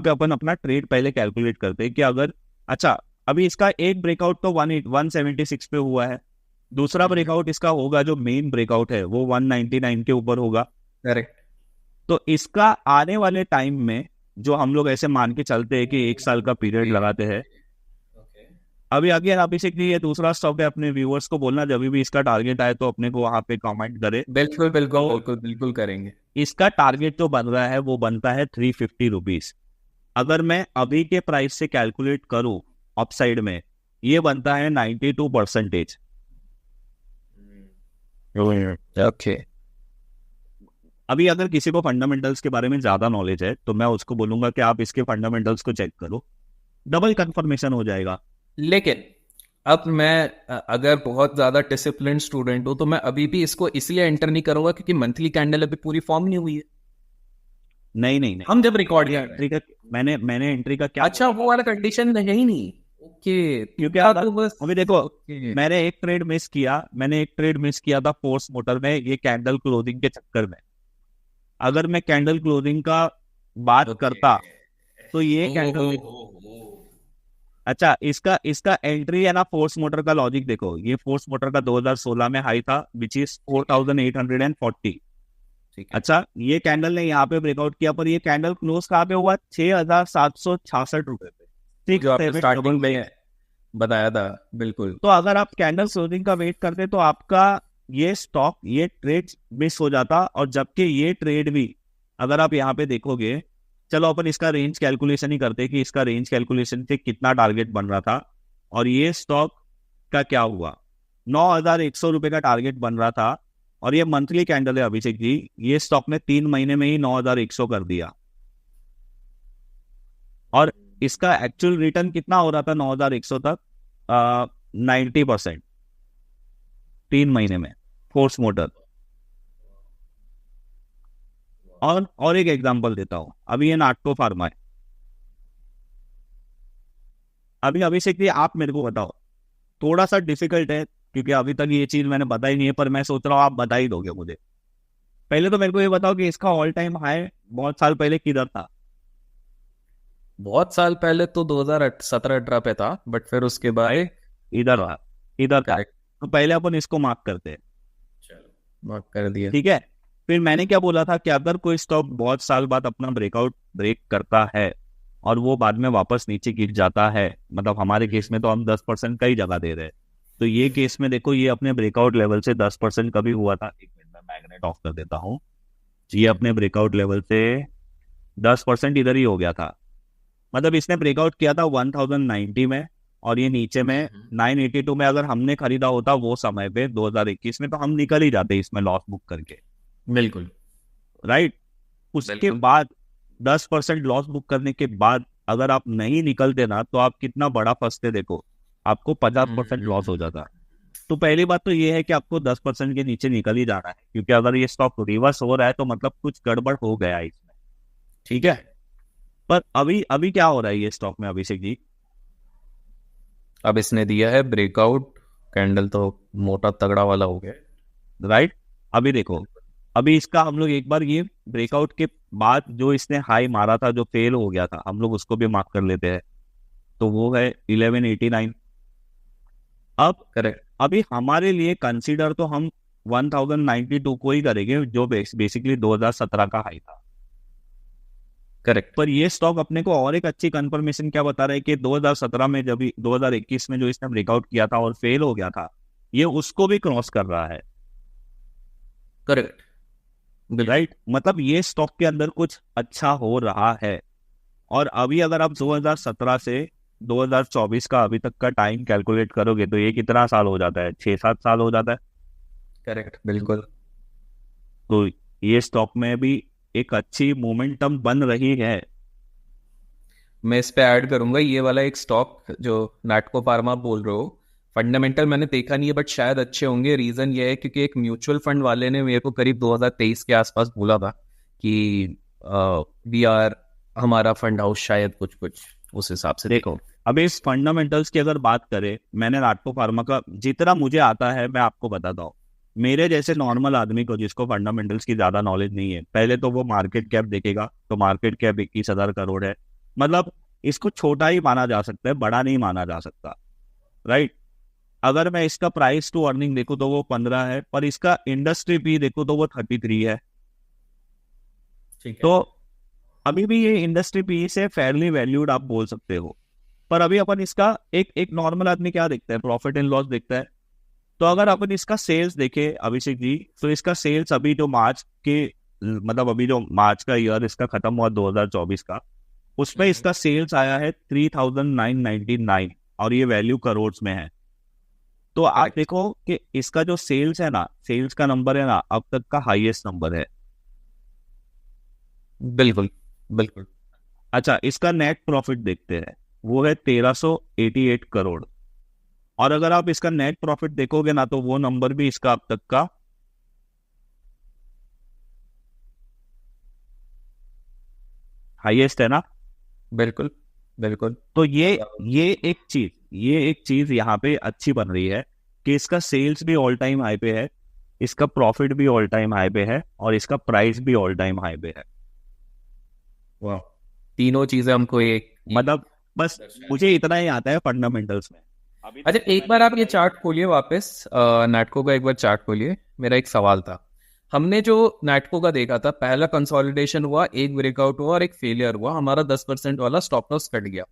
अपन अपना ट्रेड पहले कैलकुलेट करते हैं कि अगर, अच्छा अभी इसका एक ब्रेकआउट तो 176 पे हुआ है, दूसरा ब्रेकआउट इसका होगा जो मेन ब्रेकआउट है वो 199 के ऊपर होगा। करेक्ट। तो इसका आने वाले टाइम में जो हम लोग ऐसे मान के चलते हैं कि 1 साल का पीरियड लगाते हैं, अभी आगे आप इसे ये दूसरा स्टॉक है, अपने व्यूअर्स को बोलना जब भी इसका टारगेट आए तो अपने को वहां पे कमेंट करे। बिल्कुल बिल्कुल बिल्कुल बिल्कुल करेंगे। इसका टारगेट जो बन रहा है वो बनता है 350 रुपीज। अगर मैं अभी के प्राइस से कैलकुलेट करूं अपसाइड में, ये बनता है 92%। ओके। अभी अगर किसी को फंडामेंटल्स के बारे में ज्यादा नॉलेज है तो मैं उसको बोलूंगा कि आप इसके फंडामेंटल्स को चेक करो, डबल कंफर्मेशन हो जाएगा। लेकिन अब मैं अगर बहुत ज्यादा डिसिप्लिन स्टूडेंट हूं तो मैं अभी भी इसको इसलिए एंटर नहीं करूंगा क्योंकि मंथली कैंडल अभी पूरी फॉर्म नहीं हुई है। नहीं, हम जब रिकॉर्ड किया एंट्री का मैंने एंट्री का क्या, अच्छा वो वाला कंडीशन है ही नहीं। ओके। क्योंकि अभी देखो मैंने एक ट्रेड मिस किया था फोर्स मोटर में, ये कैंडल क्लोजिंग के चक्कर में। अगर मैं कैंडल क्लोजिंग का बात करता तो ये कैंडल, अच्छा इसका एंट्री है ना फोर्स मोटर का लॉजिक देखो, ये फोर्स मोटर का 2016 में हाई था विच इज 4840। अच्छा ये कैंडल ने यहाँ पे ब्रेकआउट किया, पर ये कैंडल क्लोज कहाँ पे हुआ, 6766 रुपए पे, जो आपने स्टार्टिंग में बताया था। बिल्कुल। तो अगर आप कैंडल क्लोजिंग का वेट करते तो आपका ये स्टॉक, ये ट्रेड मिस हो जाता। और जबकि ये ट्रेड भी अगर आप यहाँ पे देखोगे, चलो अपन इसका रेंज कैलकुलेशन ही करते कि इसका रेंज कैलकुलेशन से कितना टारगेट बन रहा था, और ये स्टॉक का क्या हुआ, 9100 रुपए का टारगेट बन रहा था, और ये मंथली कैंडल है अभिषेक जी, ये स्टॉक ने 3 महीने में ही 9100 कर दिया। और इसका एक्चुअल रिटर्न कितना हो रहा था 9100 तक, 90% 3 महीने में, फोर्स मोटर। और एक एग्जांपल देता हूं, अभी ये नाटको फार्मा है। अभी अभिषेक जी आप मेरे को बताओ, थोड़ा सा डिफिकल्ट है क्योंकि अभी तक ये चीज मैंने बताई नहीं है, पर मैं सोच रहा हूँ आप बता ही दोगे मुझे। पहले तो मेरे को ये बताओ कि इसका ऑल टाइम हाई बहुत साल पहले किधर था। बहुत साल पहले तो 2017-18 पे था, बट फिर उसके बाद इधर रहा, इधर था। तो पहले अपन इसको मार्क करते हैं, चलो मार्क कर दिया। ठीक है। फिर मैंने क्या बोला था कि अगर कोई स्टॉक बहुत साल बाद अपना ब्रेक करता है और वो बाद में वापस नीचे गिर जाता है, मतलब हमारे केस में तो हम 10% का ही जगह दे रहे हैं, तो ये केस में देखो ये अपने ब्रेकआउट लेवल से 10% कभी हुआ था। एक मिनट में मैग्नेट ऑफ कर देता हूँ। ये अपने ब्रेकआउट लेवल से 10% इधर ही हो गया था, मतलब इसने ब्रेकआउट किया था 1090 में, और ये नीचे में 982 में अगर हमने खरीदा होता वो समय पे 2021 में, तो हम निकल ही जाते इसमें लॉस बुक करके। बिल्कुल राइट। उसके बाद 10% लॉस बुक करने के बाद अगर आप नहीं निकलते ना, तो आप कितना बड़ा फंसते, देखो आपको 50% लॉस हो जाता। तो पहली बात तो ये है कि आपको 10% के नीचे निकल ही जाना है, क्योंकि अगर ये स्टॉक रिवर्स हो रहा है तो मतलब कुछ गड़बड़ हो गया है इसमें, ठीक है। पर अभी क्या हो रहा है ये स्टॉक में अभिषेक जी, अब इसने दिया है ब्रेकआउट कैंडल, तो मोटा तगड़ा वाला हो गया, राइट। अभी देखो, अभी इसका हम लोग एक बार ये ब्रेकआउट के बाद जो इसने हाई मारा था, जो फेल हो गया था, हम लोग उसको भी मार्क कर लेते हैं, तो वो है 1189। अब करेक्ट। अभी हमारे लिए कंसीडर तो हम 1092 को ही करेंगे, जो बेसिकली 2017 का हाई था। करेक्ट। पर ये स्टॉक अपने को और एक अच्छी कंफर्मेशन क्या बता रहा है कि 2017 में, जब 2021 में जो इसने ब्रेकआउट किया था और फेल हो गया था, ये उसको भी क्रॉस कर रहा है। करेक्ट। राइट, मतलब ये स्टॉक के अंदर कुछ अच्छा हो रहा है। और अभी अगर आप 2017 से 2024 का अभी तक का टाइम कैलकुलेट करोगे तो ये कितना साल हो जाता है, 6-7 साल हो जाता है। करेक्ट, बिल्कुल। तो ये स्टॉक में भी एक अच्छी मोमेंटम बन रही है। मैं इस पे ऐड करूंगा ये वाला एक स्टॉक जो नाटको फार्मा बोल रहे हो, फंडामेंटल मैंने देखा नहीं है बट शायद अच्छे होंगे। रीजन ये है क्योंकि एक म्यूचुअल फंड वाले ने मेरे को करीब 2023 के आसपास बोला था कि वी आर, हमारा फंड हाउस शायद कुछ कुछ उस हिसाब से। देखो, अब इस फंडामेंटल्स की अगर बात करें, मैंने नाटको फार्मा का जितना मुझे आता है मैं आपको बताता हूँ। मेरे जैसे नॉर्मल आदमी को जिसको फंडामेंटल्स की ज्यादा नॉलेज नहीं है, पहले तो वो मार्केट कैप देखेगा, तो मार्केट कैप 21,000 करोड़ है। मतलब इसको छोटा ही माना जा सकता है, बड़ा नहीं माना जा सकता। राइट। अगर मैं इसका प्राइस टू अर्निंग देखूं तो वो 15 है, पर इसका इंडस्ट्री पी देखूं तो वो 33 है। ठीक है। तो अभी भी ये इंडस्ट्री पी से फेयरली वैल्यूड आप बोल सकते हो। पर अभी अपन इसका एक एक नॉर्मल आदमी क्या देखता है, प्रॉफिट एंड लॉस देखता है। तो अगर अपन इसका सेल्स देखे अभिषेक जी, तो इसका सेल्स अभी जो मार्च के, मतलब अभी जो मार्च का ईयर इसका खत्म हुआ 2024 का, उसमें इसका सेल्स आया है 3,999 और ये वैल्यू करोड़ में है। तो आप देखो कि इसका जो सेल्स है ना, सेल्स का नंबर है ना, अब तक का हाईएस्ट नंबर है। बिल्कुल बिल्कुल। अच्छा, इसका नेट प्रॉफिट देखते हैं, वो है 1388 करोड़। और अगर आप इसका नेट प्रॉफिट देखोगे ना, तो वो नंबर भी इसका अब तक का हाईएस्ट है ना। बिल्कुल बिल्कुल। तो ये एक चीज यहाँ पे अच्छी बन रही है कि इसका सेल्स भी ऑल टाइम हाई पे है, इसका प्रॉफिट भी ऑल टाइम हाई पे है, और इसका प्राइस भी ऑल टाइम हाई पे है। वाह, तीनों चीजें हमको एक मतलब बस मुझे इतना ही आता है फंडामेंटल्स में। अभी अच्छा, तक तो एक मैंने बार आप ये जितना ही चार्ट खोलिए वापस, नाटको का एक बार चार्ट खोलिए। मेरा एक सवाल था, हमने जो नाटको का देखा था, पहला कंसोलिडेशन हुआ, एक ब्रेकआउट हुआ और एक फेलियर हुआ, हमारा 10% वाला स्टॉप लॉस कट गया।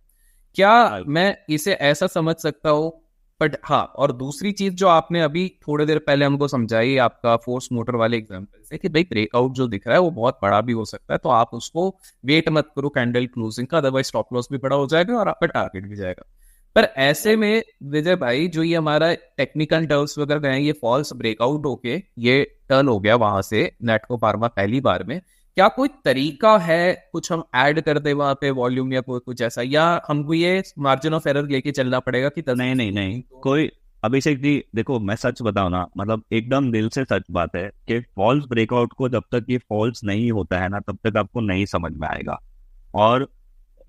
क्या हाँ, मैं इसे ऐसा समझ सकता हूँ? बट हाँ, और दूसरी चीज जो आपने अभी थोड़ी देर पहले हमको समझाई आपका फोर्स मोटर वाले एग्जांपल से, कि भाई ब्रेकआउट जो दिख रहा है वो बहुत बड़ा भी हो सकता है, तो आप उसको वेट मत करो कैंडल क्लोजिंग का, अदरवाइज स्टॉप लॉस भी बड़ा हो जाएगा और आपका टारगेट भी जाएगा। पर ऐसे में विजय भाई, जो ये हमारा टेक्निकल टर्म्स वगैरह गए, ये फॉल्स ब्रेकआउट होके ये टर्न हो गया वहां से नाटको फार्मा पहली बार में, क्या कोई तरीका है कुछ हम ऐड कर दे वहां पे वॉल्यूम या कोई कुछ ऐसा, या हमको ये मार्जिन ऑफ एरर लेके चलना पड़ेगा कि नहीं नहीं नहीं, कोई, अभिषेक जी देखो, मैं सच बताऊं ना, मतलब एकदम दिल से सच बात है कि फॉल्स ब्रेकआउट को जब तक ये फॉल्स नहीं होता है ना, तब तक आपको नहीं समझ में आएगा। और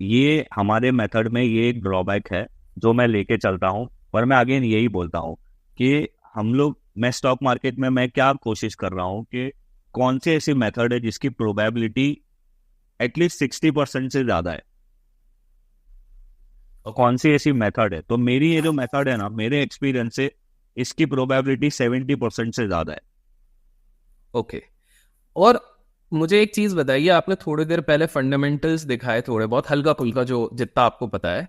ये हमारे मेथड में ये एक ड्रॉबैक है जो मैं लेके चलता हूँ। पर मैं अगेन यही बोलता हूँ कि हम लोग, मैं स्टॉक मार्केट में मैं क्या कोशिश कर रहा हूँ कि कौन सी ऐसी मेथड है जिसकी प्रोबेबिलिटी एटलीस्ट 60% से ज्यादा है, और कौन सी ऐसी मेथड है। तो मेरी ये जो मेथड है ना, मेरे एक्सपीरियंस से इसकी प्रोबेबिलिटी 70% से ज्यादा है। ओके। और मुझे एक चीज बताइए, आपने थोड़ी देर पहले फंडामेंटल्स दिखाए थोड़े बहुत हल्का फुल्का, जो जितना आपको पता है,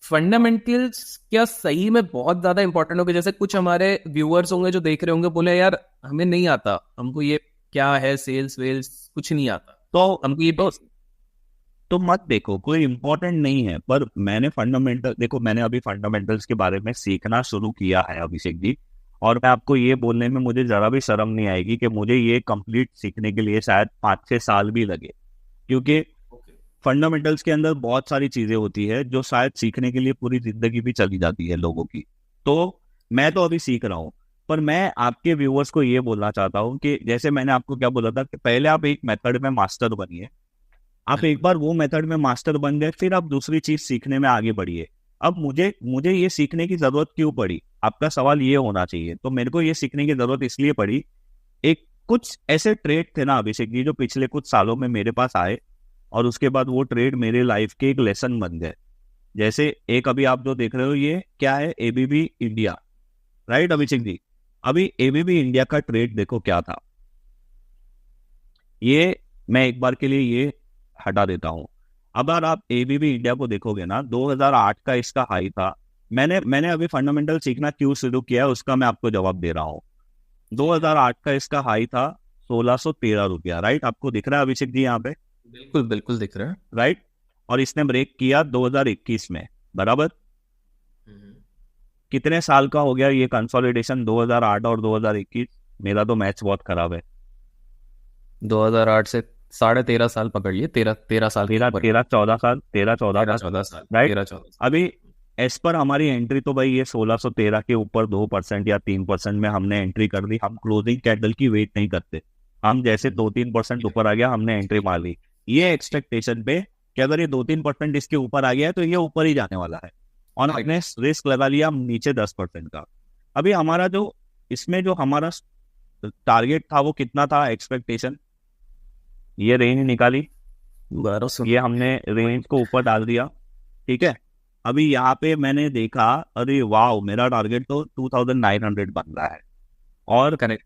फंडामेंटल्स क्या सही में बहुत ज्यादा इंपॉर्टेंट होंगे? जैसे कुछ हमारे व्यूअर्स होंगे जो देख रहे होंगे, बोले यार हमें नहीं आता, हमको ये क्या है सेल्स वेल्स कुछ नहीं आता, तो हमको ये तो मत देखो, कोई इंपॉर्टेंट नहीं है। पर मैंने फंडामेंटल देखो, मैंने अभी फंडामेंटल्स के बारे में सीखना शुरू किया है अभिषेक जी, और मैं आपको ये बोलने में मुझे जरा भी शर्म नहीं आएगी कि मुझे ये कंप्लीट सीखने के लिए शायद 5-6 साल भी लगे, क्योंकि फंडामेंटल्स के अंदर बहुत सारी चीजें होती है जो शायद सीखने के लिए पूरी जिंदगी भी चली जाती है लोगों की। तो मैं तो अभी सीख रहा हूँ। पर मैं आपके व्यूअर्स को ये बोलना चाहता हूँ कि जैसे मैंने आपको क्या बोला था कि पहले आप एक मेथड में मास्टर बनिए, आप एक बार वो मेथड में मास्टर बन गए, फिर आप दूसरी चीज सीखने में आगे बढ़िए। अब मुझे मुझे ये सीखने की जरूरत क्यों पड़ी, आपका सवाल ये होना चाहिए। तो मेरे को ये सीखने की जरूरत इसलिए पड़ी, एक कुछ ऐसे ट्रेड थे ना अभिषेक जी, जो पिछले कुछ सालों में मेरे पास आए, और उसके बाद वो ट्रेड मेरे लाइफ के एक लेसन बन गए। जैसे एक अभी आप जो देख रहे हो, ये क्या है, ABB India, right Abhishek ji. अभी एबीबी इंडिया का ट्रेड देखो क्या था, ये मैं एक बार के लिए ये हटा देता हूँ। अगर आप एबीबी इंडिया को देखोगे ना, 2008 का इसका हाई था। मैंने अभी फंडामेंटल सीखना क्यों शुरू किया है उसका मैं आपको जवाब दे रहा हूँ। 2008 का इसका हाई था 1613 रुपया, राइट? आपको दिख रहा है अभिषेक जी यहाँ पे? बिल्कुल बिल्कुल दिख रहा है। राइट। और इसने ब्रेक किया 2021 में, बराबर। कितने साल का हो गया ये कंसोलिडेशन, 2008 और 2021? मेरा तो मैथ्स बहुत खराब है। 2008 से 13.5 साल पकड़िए, 13 साल के तेरह ऊपर। तेरह 14 साल, 13-14 साल, 13-14 साल, राइट। 13-14 साल। अभी एज पर हमारी एंट्री तो भाई ये 1613 के ऊपर 2% या 3% में हमने एंट्री कर ली। हम क्लोजिंग कैंडल की वेट नहीं करते, हम जैसे 2-3% ऊपर आ गया हमने एंट्री मार ली, ये एक्सपेक्टेशन पे कि अगर ये 2-3% इसके ऊपर आ गया है तो ये ऊपर ही जाने वाला है, और हमने रिस्क लगा लिया नीचे 10% का। अभी हमारा जो इसमें जो हमारा टारगेट था वो कितना था, एक्सपेक्टेशन, ये रेंज निकाली, 1200। ये हमने रेंज को ऊपर डाल दिया, ठीक है। अभी यहाँ पे मैंने देखा, अरे वाह, मेरा टारगेट तो 2900 बन रहा है। और करेक्ट।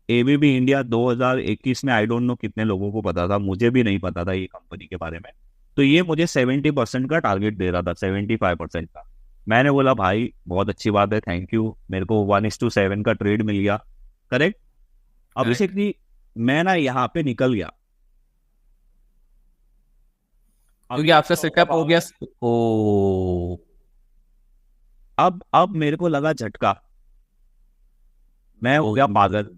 एबीबी इंडिया 2021 में आई डोंट नो कितने लोगों को पता था, मुझे भी नहीं पता था ये कंपनी के बारे में। तो ये मुझे 70% का टारगेट दे रहा था, 75% का। मैंने बोला भाई बहुत अच्छी बात है, थैंक यू, मेरे को 1:7 का ट्रेड मिल गया, करेक्ट। अभिषेक जी मैं ना यहाँ पे निकल गया क्योंकि आपका सेटअप हो गया। ओ। अब मेरे को लगा झटका, मैं हो गया पागल।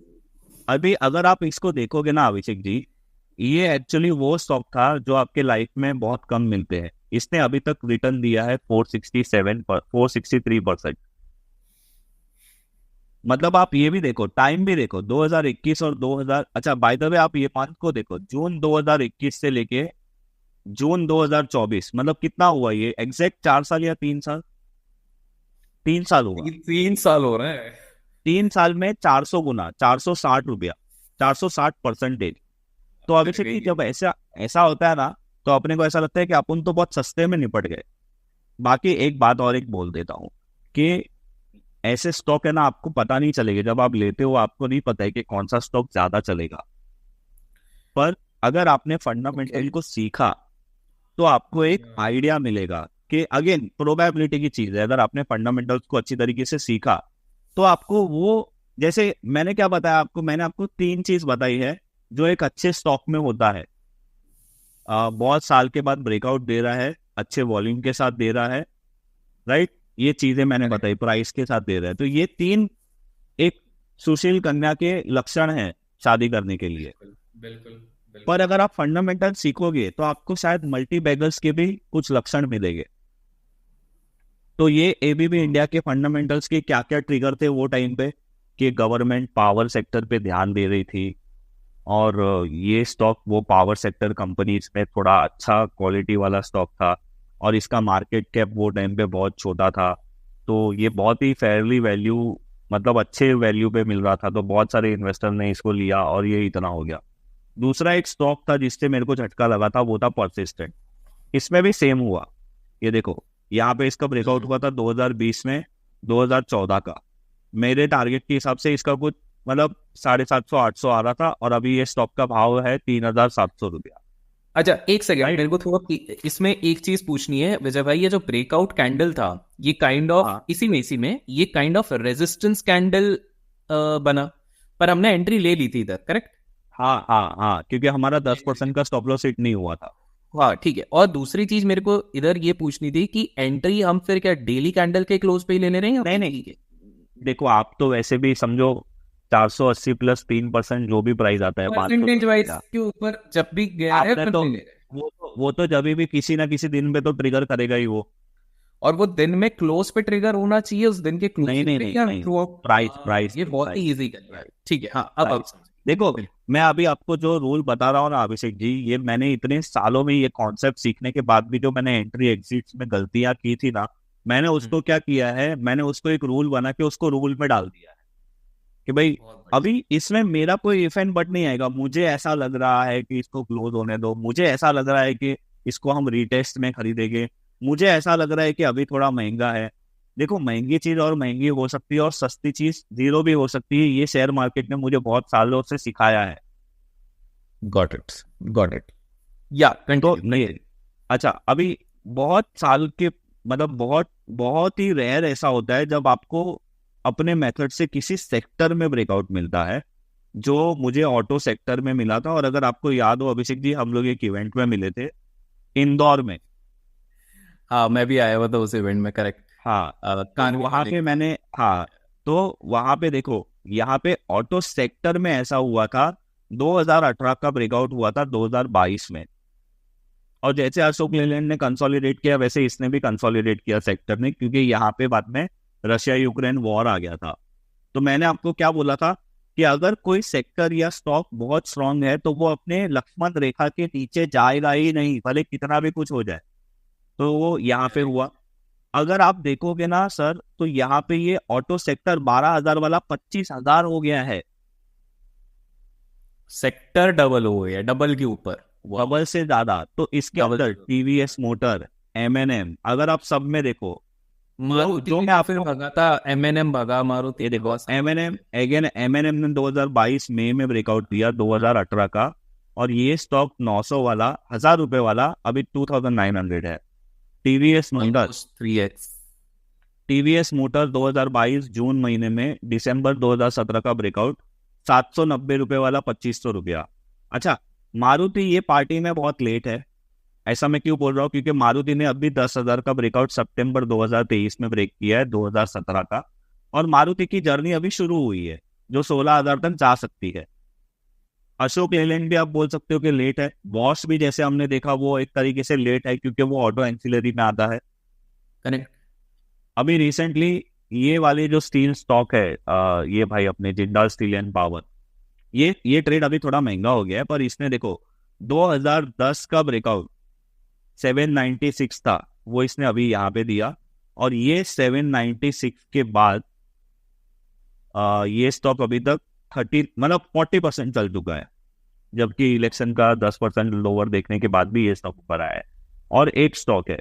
अभी अगर आप इसको देखोगे ना अभिषेक जी, ये एक्चुअली वो स्टॉक था जो आपके लाइफ में बहुत कम मिलते हैं। इसने अभी तक रिटर्न दिया है 463%। मतलब आप ये भी देखो, टाइम भी देखो, 2021 और 2000, अच्छा बाय द वे आप ये मंथ को देखो, जून 2021 से लेके जून 2024, मतलब कितना हुआ ये, एग्जैक्ट 4 साल या 3 साल? 3 साल हुआ। 3 साल हो रहे हैं। 3 साल में 400 गुना, 460 रुपया, 460%। तो अभिषेक जी जब ऐसा ऐसा होता है ना, तो अपने को ऐसा लगता है कि अपन तो बहुत सस्ते में निपट गए। बाकी एक बात और एक बोल देता हूँ कि ऐसे स्टॉक है ना, आपको पता नहीं चलेगा, जब आप लेते हो आपको नहीं पता है कि कौन सा स्टॉक ज्यादा चलेगा। पर अगर आपने फंडामेंटल को सीखा तो आपको एक आइडिया मिलेगा कि अगेन प्रोबेबिलिटी की चीज है। अगर आपने फंडामेंटल्स को अच्छी तरीके से सीखा तो आपको वो, जैसे मैंने क्या बताया आपको, मैंने आपको 3 चीज बताई है जो एक अच्छे स्टॉक में होता है। बहुत साल के बाद ब्रेकआउट दे रहा है, अच्छे वॉल्यूम के साथ दे रहा है, राइट, ये चीजें मैंने बताई, प्राइस के साथ दे रहा है। तो ये 3 एक सुशील कन्या के लक्षण हैं शादी करने के लिए। बिल्कुल। पर अगर आप फंडामेंटल सीखोगे तो आपको शायद मल्टी बैगर्स के भी कुछ लक्षण मिलेंगे। तो ये एबीबी इंडिया के फंडामेंटल्स के क्या क्या ट्रिगर थे वो टाइम पे, कि गवर्नमेंट पावर सेक्टर पे ध्यान दे रही थी, और ये स्टॉक वो पावर सेक्टर कंपनीज में थोड़ा अच्छा क्वालिटी वाला स्टॉक था, और इसका मार्केट कैप वो टाइम पे बहुत छोटा था। तो ये बहुत ही फेयरली वैल्यू, मतलब अच्छे वैल्यू पे मिल रहा था, तो बहुत सारे इन्वेस्टर ने इसको लिया और ये इतना हो गया। दूसरा एक स्टॉक था जिससे मेरे को झटका लगा था, वो था परसिस्टेंट। इसमें भी सेम हुआ, ये देखो यहाँ पे इसका ब्रेकआउट हुआ था 2020 में, 2014 का। मेरे टारगेट के हिसाब से इसका कुछ मतलब 750-800 आ रहा था, और अभी ये स्टॉक का भाव है 3700 रुपया। अच्छा एक सेकंड, मेरे को थोड़ा इसमें एक चीज पूछनी है विजय भाई। ये जो ब्रेकआउट कैंडल था, ये काइंड ऑफ इसी में ये काइंड ऑफ रेजिस्टेंस कैंडल बना, पर हमने एंट्री ले ली थी इधर, करेक्ट? हाँ, क्योंकि हमारा 10% का स्टॉप लॉस हिट नहीं हुआ था। हाँ ठीक है। और दूसरी चीज मेरे को इधर ये पूछनी थी कि एंट्री हम फिर क्या डेली कैंडल के क्लोज पे ही लेने रहे हैं? नहीं, देखो आप तो वैसे भी समझो 480 प्लस 3% जो भी प्राइस आता है, परसेंटेज वाइज के ऊपर जब भी गया है आपने तो वो तो जब भी किसी ना किसी दिन पे तो ट्रिगर करेगा ही वो। और वो दिन में क्लोज पे ट्रिगर होना चाहिए, उस दिन के क्लोज नहीं, प्राइस ये बहुत ही इजी कर, ठीक है। हाँ अब देखो, मैं अभी आपको जो रूल बता रहा हूँ ना अभिषेक जी, ये मैंने इतने सालों में ये कॉन्सेप्ट सीखने के बाद भी जो मैंने एंट्री एग्जिट्स में गलतियां की थी ना, मैंने उसको क्या किया है, मैंने उसको एक रूल बना के उसको रूल में डाल दिया है कि भाई अभी इसमें मेरा कोई इफ एंड बट नहीं आएगा। मुझे ऐसा लग रहा है कि इसको क्लोज होने दो, मुझे ऐसा लग रहा है कि इसको हम रीटेस्ट में खरीदेंगे, मुझे ऐसा लग रहा है कि अभी थोड़ा महंगा है, देखो महंगी चीज और महंगी हो सकती है और सस्ती चीज जीरो भी हो सकती है, ये शेयर मार्केट ने मुझे बहुत सालों से सिखाया है। Got it, got it. या तो कंटिन्यू। नहीं, अच्छा अभी बहुत साल के मतलब बहुत बहुत ही रेयर ऐसा होता है जब आपको अपने मेथड से किसी सेक्टर में ब्रेकआउट मिलता है, जो मुझे ऑटो सेक्टर में मिला था। और अगर आपको याद हो अभिषेक जी, हम लोग एक इवेंट में मिले थे इंदौर में। हाँ, मैं भी आया हुआ था उस इवेंट में, करेक्ट। हाँ, तो कान वहां पे मैंने, हाँ, तो वहां पे देखो, यहाँ पे ऑटो सेक्टर में ऐसा हुआ था, 2018 का ब्रेकआउट हुआ था 2022 में। और जैसे अशोक लेलैंड ने कंसोलिडेट किया वैसे इसने भी कंसोलिडेट किया सेक्टर ने, क्योंकि यहाँ पे बाद में रशिया यूक्रेन वॉर आ गया था। तो मैंने आपको क्या बोला था कि अगर कोई सेक्टर या स्टॉक बहुत स्ट्रांग है तो वो अपने लक्ष्मण रेखा के नीचे जाएगा ही नहीं, भले कितना भी कुछ हो जाए। तो वो यहाँ पे हुआ। अगर आप देखोगे ना सर, तो यहाँ पे ये ऑटो सेक्टर 12,000 वाला 25,000 हो गया है। सेक्टर डबल हो गया, डबल के ऊपर। डबल से ज्यादा। तो इसके Double अंदर से। टीवीएस मोटर, एमएनएम, अगर आप सब में देखो, मारुति जो भी मैं फिर आपको, भगा था, एमएनएम भगा, मारुति ये देखो बहुत सारे एमएनएम, अगेन एमएनएम ने 2022 मई में ब्रेकआउट दिया 2018 का। और ये स्टॉक 900 वाला, 1,000 रुपए वाला, अभी 2,900 है। TVS motor, almost 3x। TVS motor 2022 जून महीने में दिसंबर 2017 का ब्रेकआउट, 790 रुपए वाला 2,500 रुपया। अच्छा, मारुति ये पार्टी में बहुत लेट है। ऐसा मैं क्यों बोल रहा हूँ, क्योंकि मारुति ने अभी 10,000 का ब्रेकआउट सितंबर 2023 में ब्रेक किया है, 2017 का। और मारुति की जर्नी अभी शुरू हुई है, जो 16,000 तक जा सकती है। अशोक लेलैंड भी आप बोल सकते हो कि लेट है। बॉश भी जैसे हमने देखा वो एक तरीके से लेट है, क्योंकि वो ऑटो एंसिलरी में आता है। करेक्ट। अभी रिसेंटली ये वाले जो स्टील स्टॉक है, ये भाई अपने जिंदाल स्टील एंड पावर, ये ट्रेड अभी थोड़ा महंगा हो गया है। पर इसने देखो 2010 का ब्रेकआउट 796 था, वो इसने अभी यहाँ पे दिया। और ये 796 के बाद ये स्टॉक अभी तक 30 मतलब 40% चल चुका है, जबकि इलेक्शन का 10% लोअर देखने के बाद भी ये स्टॉक ऊपर आया है। और एक स्टॉक है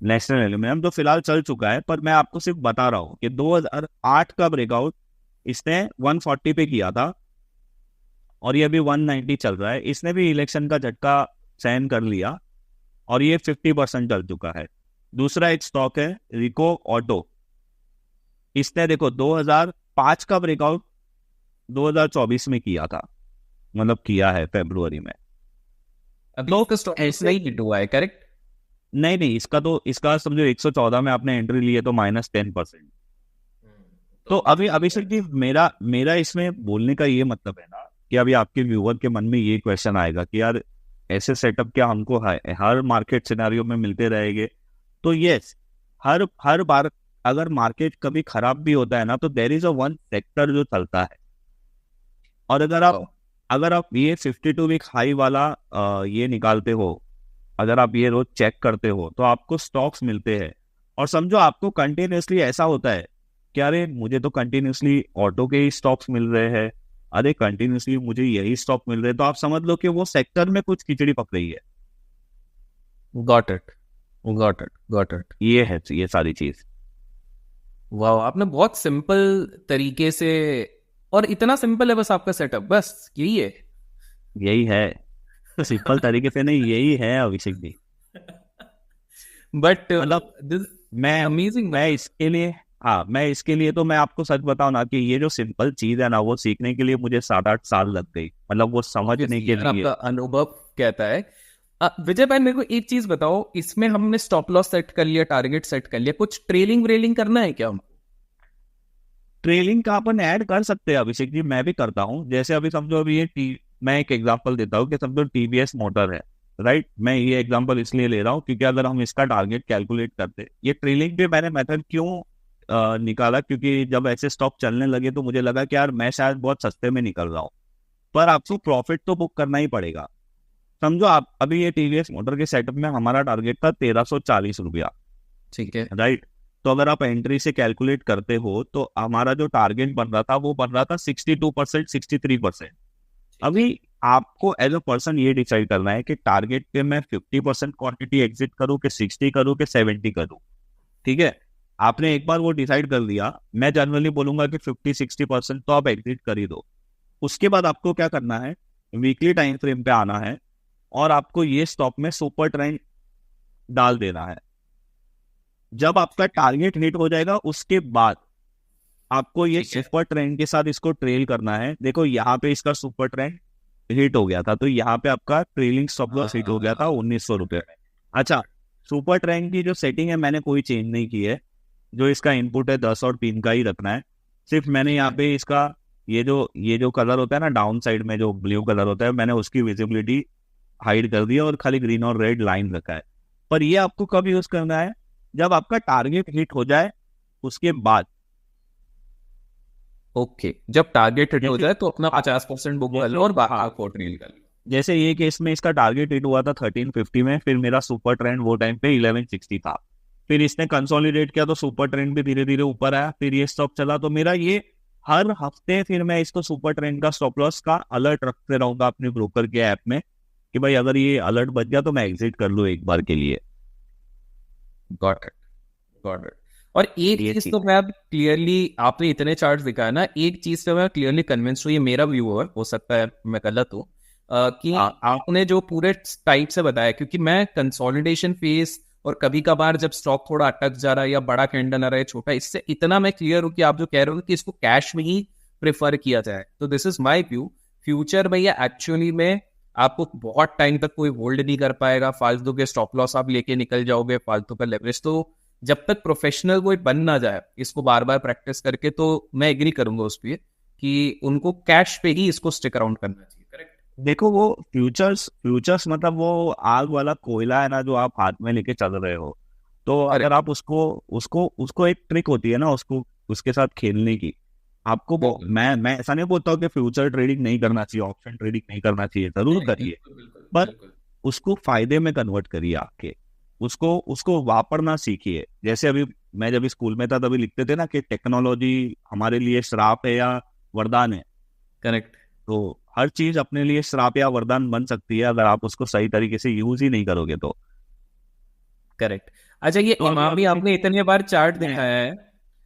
नेशनल एल्यूमिनियम, तो फिलहाल चल चुका है। पर मैं आपको सिर्फ बता रहा हूँ कि 2008 का ब्रेकआउट इसने 140 पे किया था, और ये अभी 190 चल रहा है। इसने भी इलेक्शन का झटका सहन कर लिया, और ये 50% चल चुका है। दूसरा एक स्टॉक है रिको ऑटो, इसने देखो 2005 का ब्रेकआउट 2024 में किया था, मतलब किया है फरवरी में। अभी तो इसका स्टॉक ऐसे नहीं हिट हुआ है, करेक्ट। नहीं नहीं, इसका समझो 114 में आपने एंट्री ली है तो -10%। तो अभी अभिषेक जी, मेरा मेरा इसमें बोलने का ये मतलब है ना, कि अभी आपके व्यूअर के मन में ये क्वेश्चन आएगा कि यार ऐसे सेटअप क्या हमको हर मार्केट सिनेरियो में मिलते रहेंगे? तो यस, हर हर बार अगर मार्केट कभी खराब भी होता है ना, तो there is a one sector जो चलता है। और अगर आप ये 52 वीक हाई वाला ये निकालते हो, अगर आप ये रोज चेक करते हो, तो आपको स्टॉक्स मिलते हैं। और समझो आपको कंटिन्यूअसली ऐसा होता है कि अरे मुझे तो कंटिन्यूअसली ऑटो के ही स्टॉक्स मिल रहे हैं, अरे कंटिन्यूअसली मुझे यही स्टॉक मिल रहे हैं, तो आप समझ लो कि वो सेक्टर में कुछ खिचड़ी पक रही है। Got it, got it, got it. ये है ये सारी चीज। वाह, आपने बहुत सिंपल तरीके से, और इतना सिंपल है बस आपका सेटअप, बस यही है। यही है, सिंपल तरीके से नहीं, यही है अभिषेक जी। बट मतलब दिस मैं अमेजिंग। मैं इसके लिए, हाँ, मैं इसके लिए तो मैं आपको सच बताऊं ना, कि ये जो सिंपल चीज है ना, वो सीखने के लिए मुझे 7-8 साल लग गई, मतलब वो समझने के लिए। आपका अनुभव कहता है। विजय भाई, मेरे को एक चीज बताओ, इसमें हमने स्टॉप लॉस सेट कर लिया, टारगेट सेट कर लिया, कुछ ट्रेलिंग व्रेलिंग करना है क्या हमको? ट्रेलिंग का अपन ऐड कर सकते हैं अभिषेक जी, मैं भी करता हूँ। जैसे अभी समझो, अभी मैं एक एग्जांपल देता हूँ कि समझो टीवीएस मोटर है, राइट। मैं ये एग्जांपल इसलिए ले रहा हूँ क्योंकि अगर हम इसका टारगेट कैलकुलेट करते, ये ट्रेलिंग पे मैंने मेथड क्यों निकाला, क्योंकि जब ऐसे स्टॉक चलने लगे तो मुझे लगा कि यार मैं शायद बहुत सस्ते में निकल रहा हूँ, पर आपको प्रॉफिट तो बुक करना ही पड़ेगा। समझो आप अभी ये टीवीएस मोटर के सेटअप में हमारा टारगेट था 1,340 रुपया, ठीक है। राइट। तो अगर आप एंट्री से कैलकुलेट करते हो तो हमारा जो टारगेट बन रहा था वो बन रहा था 62%, 63%। अभी आपको एज अ पर्सन ये डिसाइड करना है कि टारगेट पे मैं 50% क्वांटिटी एग्जिट करूं, कि 60 करूं, कि 70 करूं, ठीक है। आपने एक बार वो डिसाइड कर लिया, मैं जनरली बोलूंगा कि 50-60% तो आप एग्जिट कर ही दो। उसके बाद आपको क्या करना है, वीकली टाइम फ्रेम पे आना है और आपको ये स्टॉक में सुपर ट्रेंड डाल देना है। जब आपका टारगेट हिट हो जाएगा उसके बाद आपको ये सुपर ट्रेंड के साथ इसको ट्रेल करना है। देखो यहाँ पे इसका सुपर ट्रेंड हिट हो गया था, तो यहाँ पे आपका ट्रेलिंग स्टॉप लॉस हिट हो गया था 1900 रुपये में। अच्छा, सुपर ट्रेंड की जो सेटिंग है मैंने कोई चेंज नहीं की है, जो इसका इनपुट है 10 और 3 का ही रखना है। सिर्फ मैंने यहाँ पे इसका ये जो कलर होता है ना डाउन साइड में, जो ब्लू कलर होता है, मैंने उसकी विजिबिलिटी हाइड कर दी और खाली ग्रीन और रेड लाइन रखा है। पर ये आपको कब यूज करना है, जब आपका टारगेट हिट हो जाए उसके बाद। ओके, जब टारगेट हिट हो जाए तो अपना 50% बुक कर लो और बाकी को ट्रेल कर लो। जैसे ये केस में इसका टारगेट हिट हुआ था 1350 में, फिर मेरा सुपर ट्रेंड वो टाइम पे 1160 था। फिर इसने कंसोलिडेट किया तो सुपर ट्रेंड भी धीरे धीरे ऊपर आया, फिर ये स्टॉक चला। तो मेरा ये हर हफ्ते फिर मैं इसको सुपर ट्रेंड का स्टॉप लॉस का अलर्ट रखते रहूंगा अपने ब्रोकर के ऐप में कि भाई अगर ये अलर्ट बच गया तो मैं एग्जिट कर लूँ एक बार के लिए। Got it, got it. और एक चीज तो मैं अब क्लियरली, आपने इतने चार्ट्स दिखाया ना, एक चीज पे मैं क्लियरली कन्विंस हूँ, ये मेरा व्यू है, हो सकता है मैं गलत हूँ, कि आपने जो पूरे टाइप से बताया, क्योंकि मैं कंसोलिडेशन फेज और कभी कभार जब स्टॉक थोड़ा अटक जा रहा है या बड़ा कैंडल आ रहा है छोटा, इससे इतना मैं क्लियर हूँ कि आप जो कह रहे हो कि इसको कैश में ही प्रेफर किया जाए। तो this is my view. Future भैया एक्चुअली में आपको बहुत टाइम तक कोई होल्ड नहीं कर पाएगा, फालतू के स्टॉप लॉस आप लेके निकल जाओगे, फालतू का लेवरेज। तो जब तक प्रोफेशनल कोई बन ना जाए इसको बार बार प्रैक्टिस करके, तो मैं एग्री करूंगा उस पर कि उनको कैश पे ही इसको स्टिक अराउंड करना चाहिए। करेक्ट। देखो वो फ्यूचर्स मतलब वो आग वाला कोयला है ना जो आप हाथ में लेके चल रहे हो। तो अगर आप उसको उसको उसको एक ट्रिक होती है ना उसको उसके साथ खेलने की। आपको मैं ऐसा नहीं बोलता हूँ कि फ्यूचर ट्रेडिंग नहीं करना चाहिए, ऑप्शन ट्रेडिंग नहीं करना चाहिए, जरूर करिए, पर उसको फायदे में कन्वर्ट करिए आपके, उसको उसको वापरना सीखिए। जैसे अभी मैं जब स्कूल में था तभी लिखते थे ना कि टेक्नोलॉजी हमारे लिए श्राप है या वरदान है। करेक्ट। तो हर चीज अपने लिए श्राप या वरदान बन सकती है अगर आप उसको सही तरीके से यूज ही नहीं करोगे तो। करेक्ट। अच्छा, ये इमामी आपने इतने बार चार्ट दिखाया है,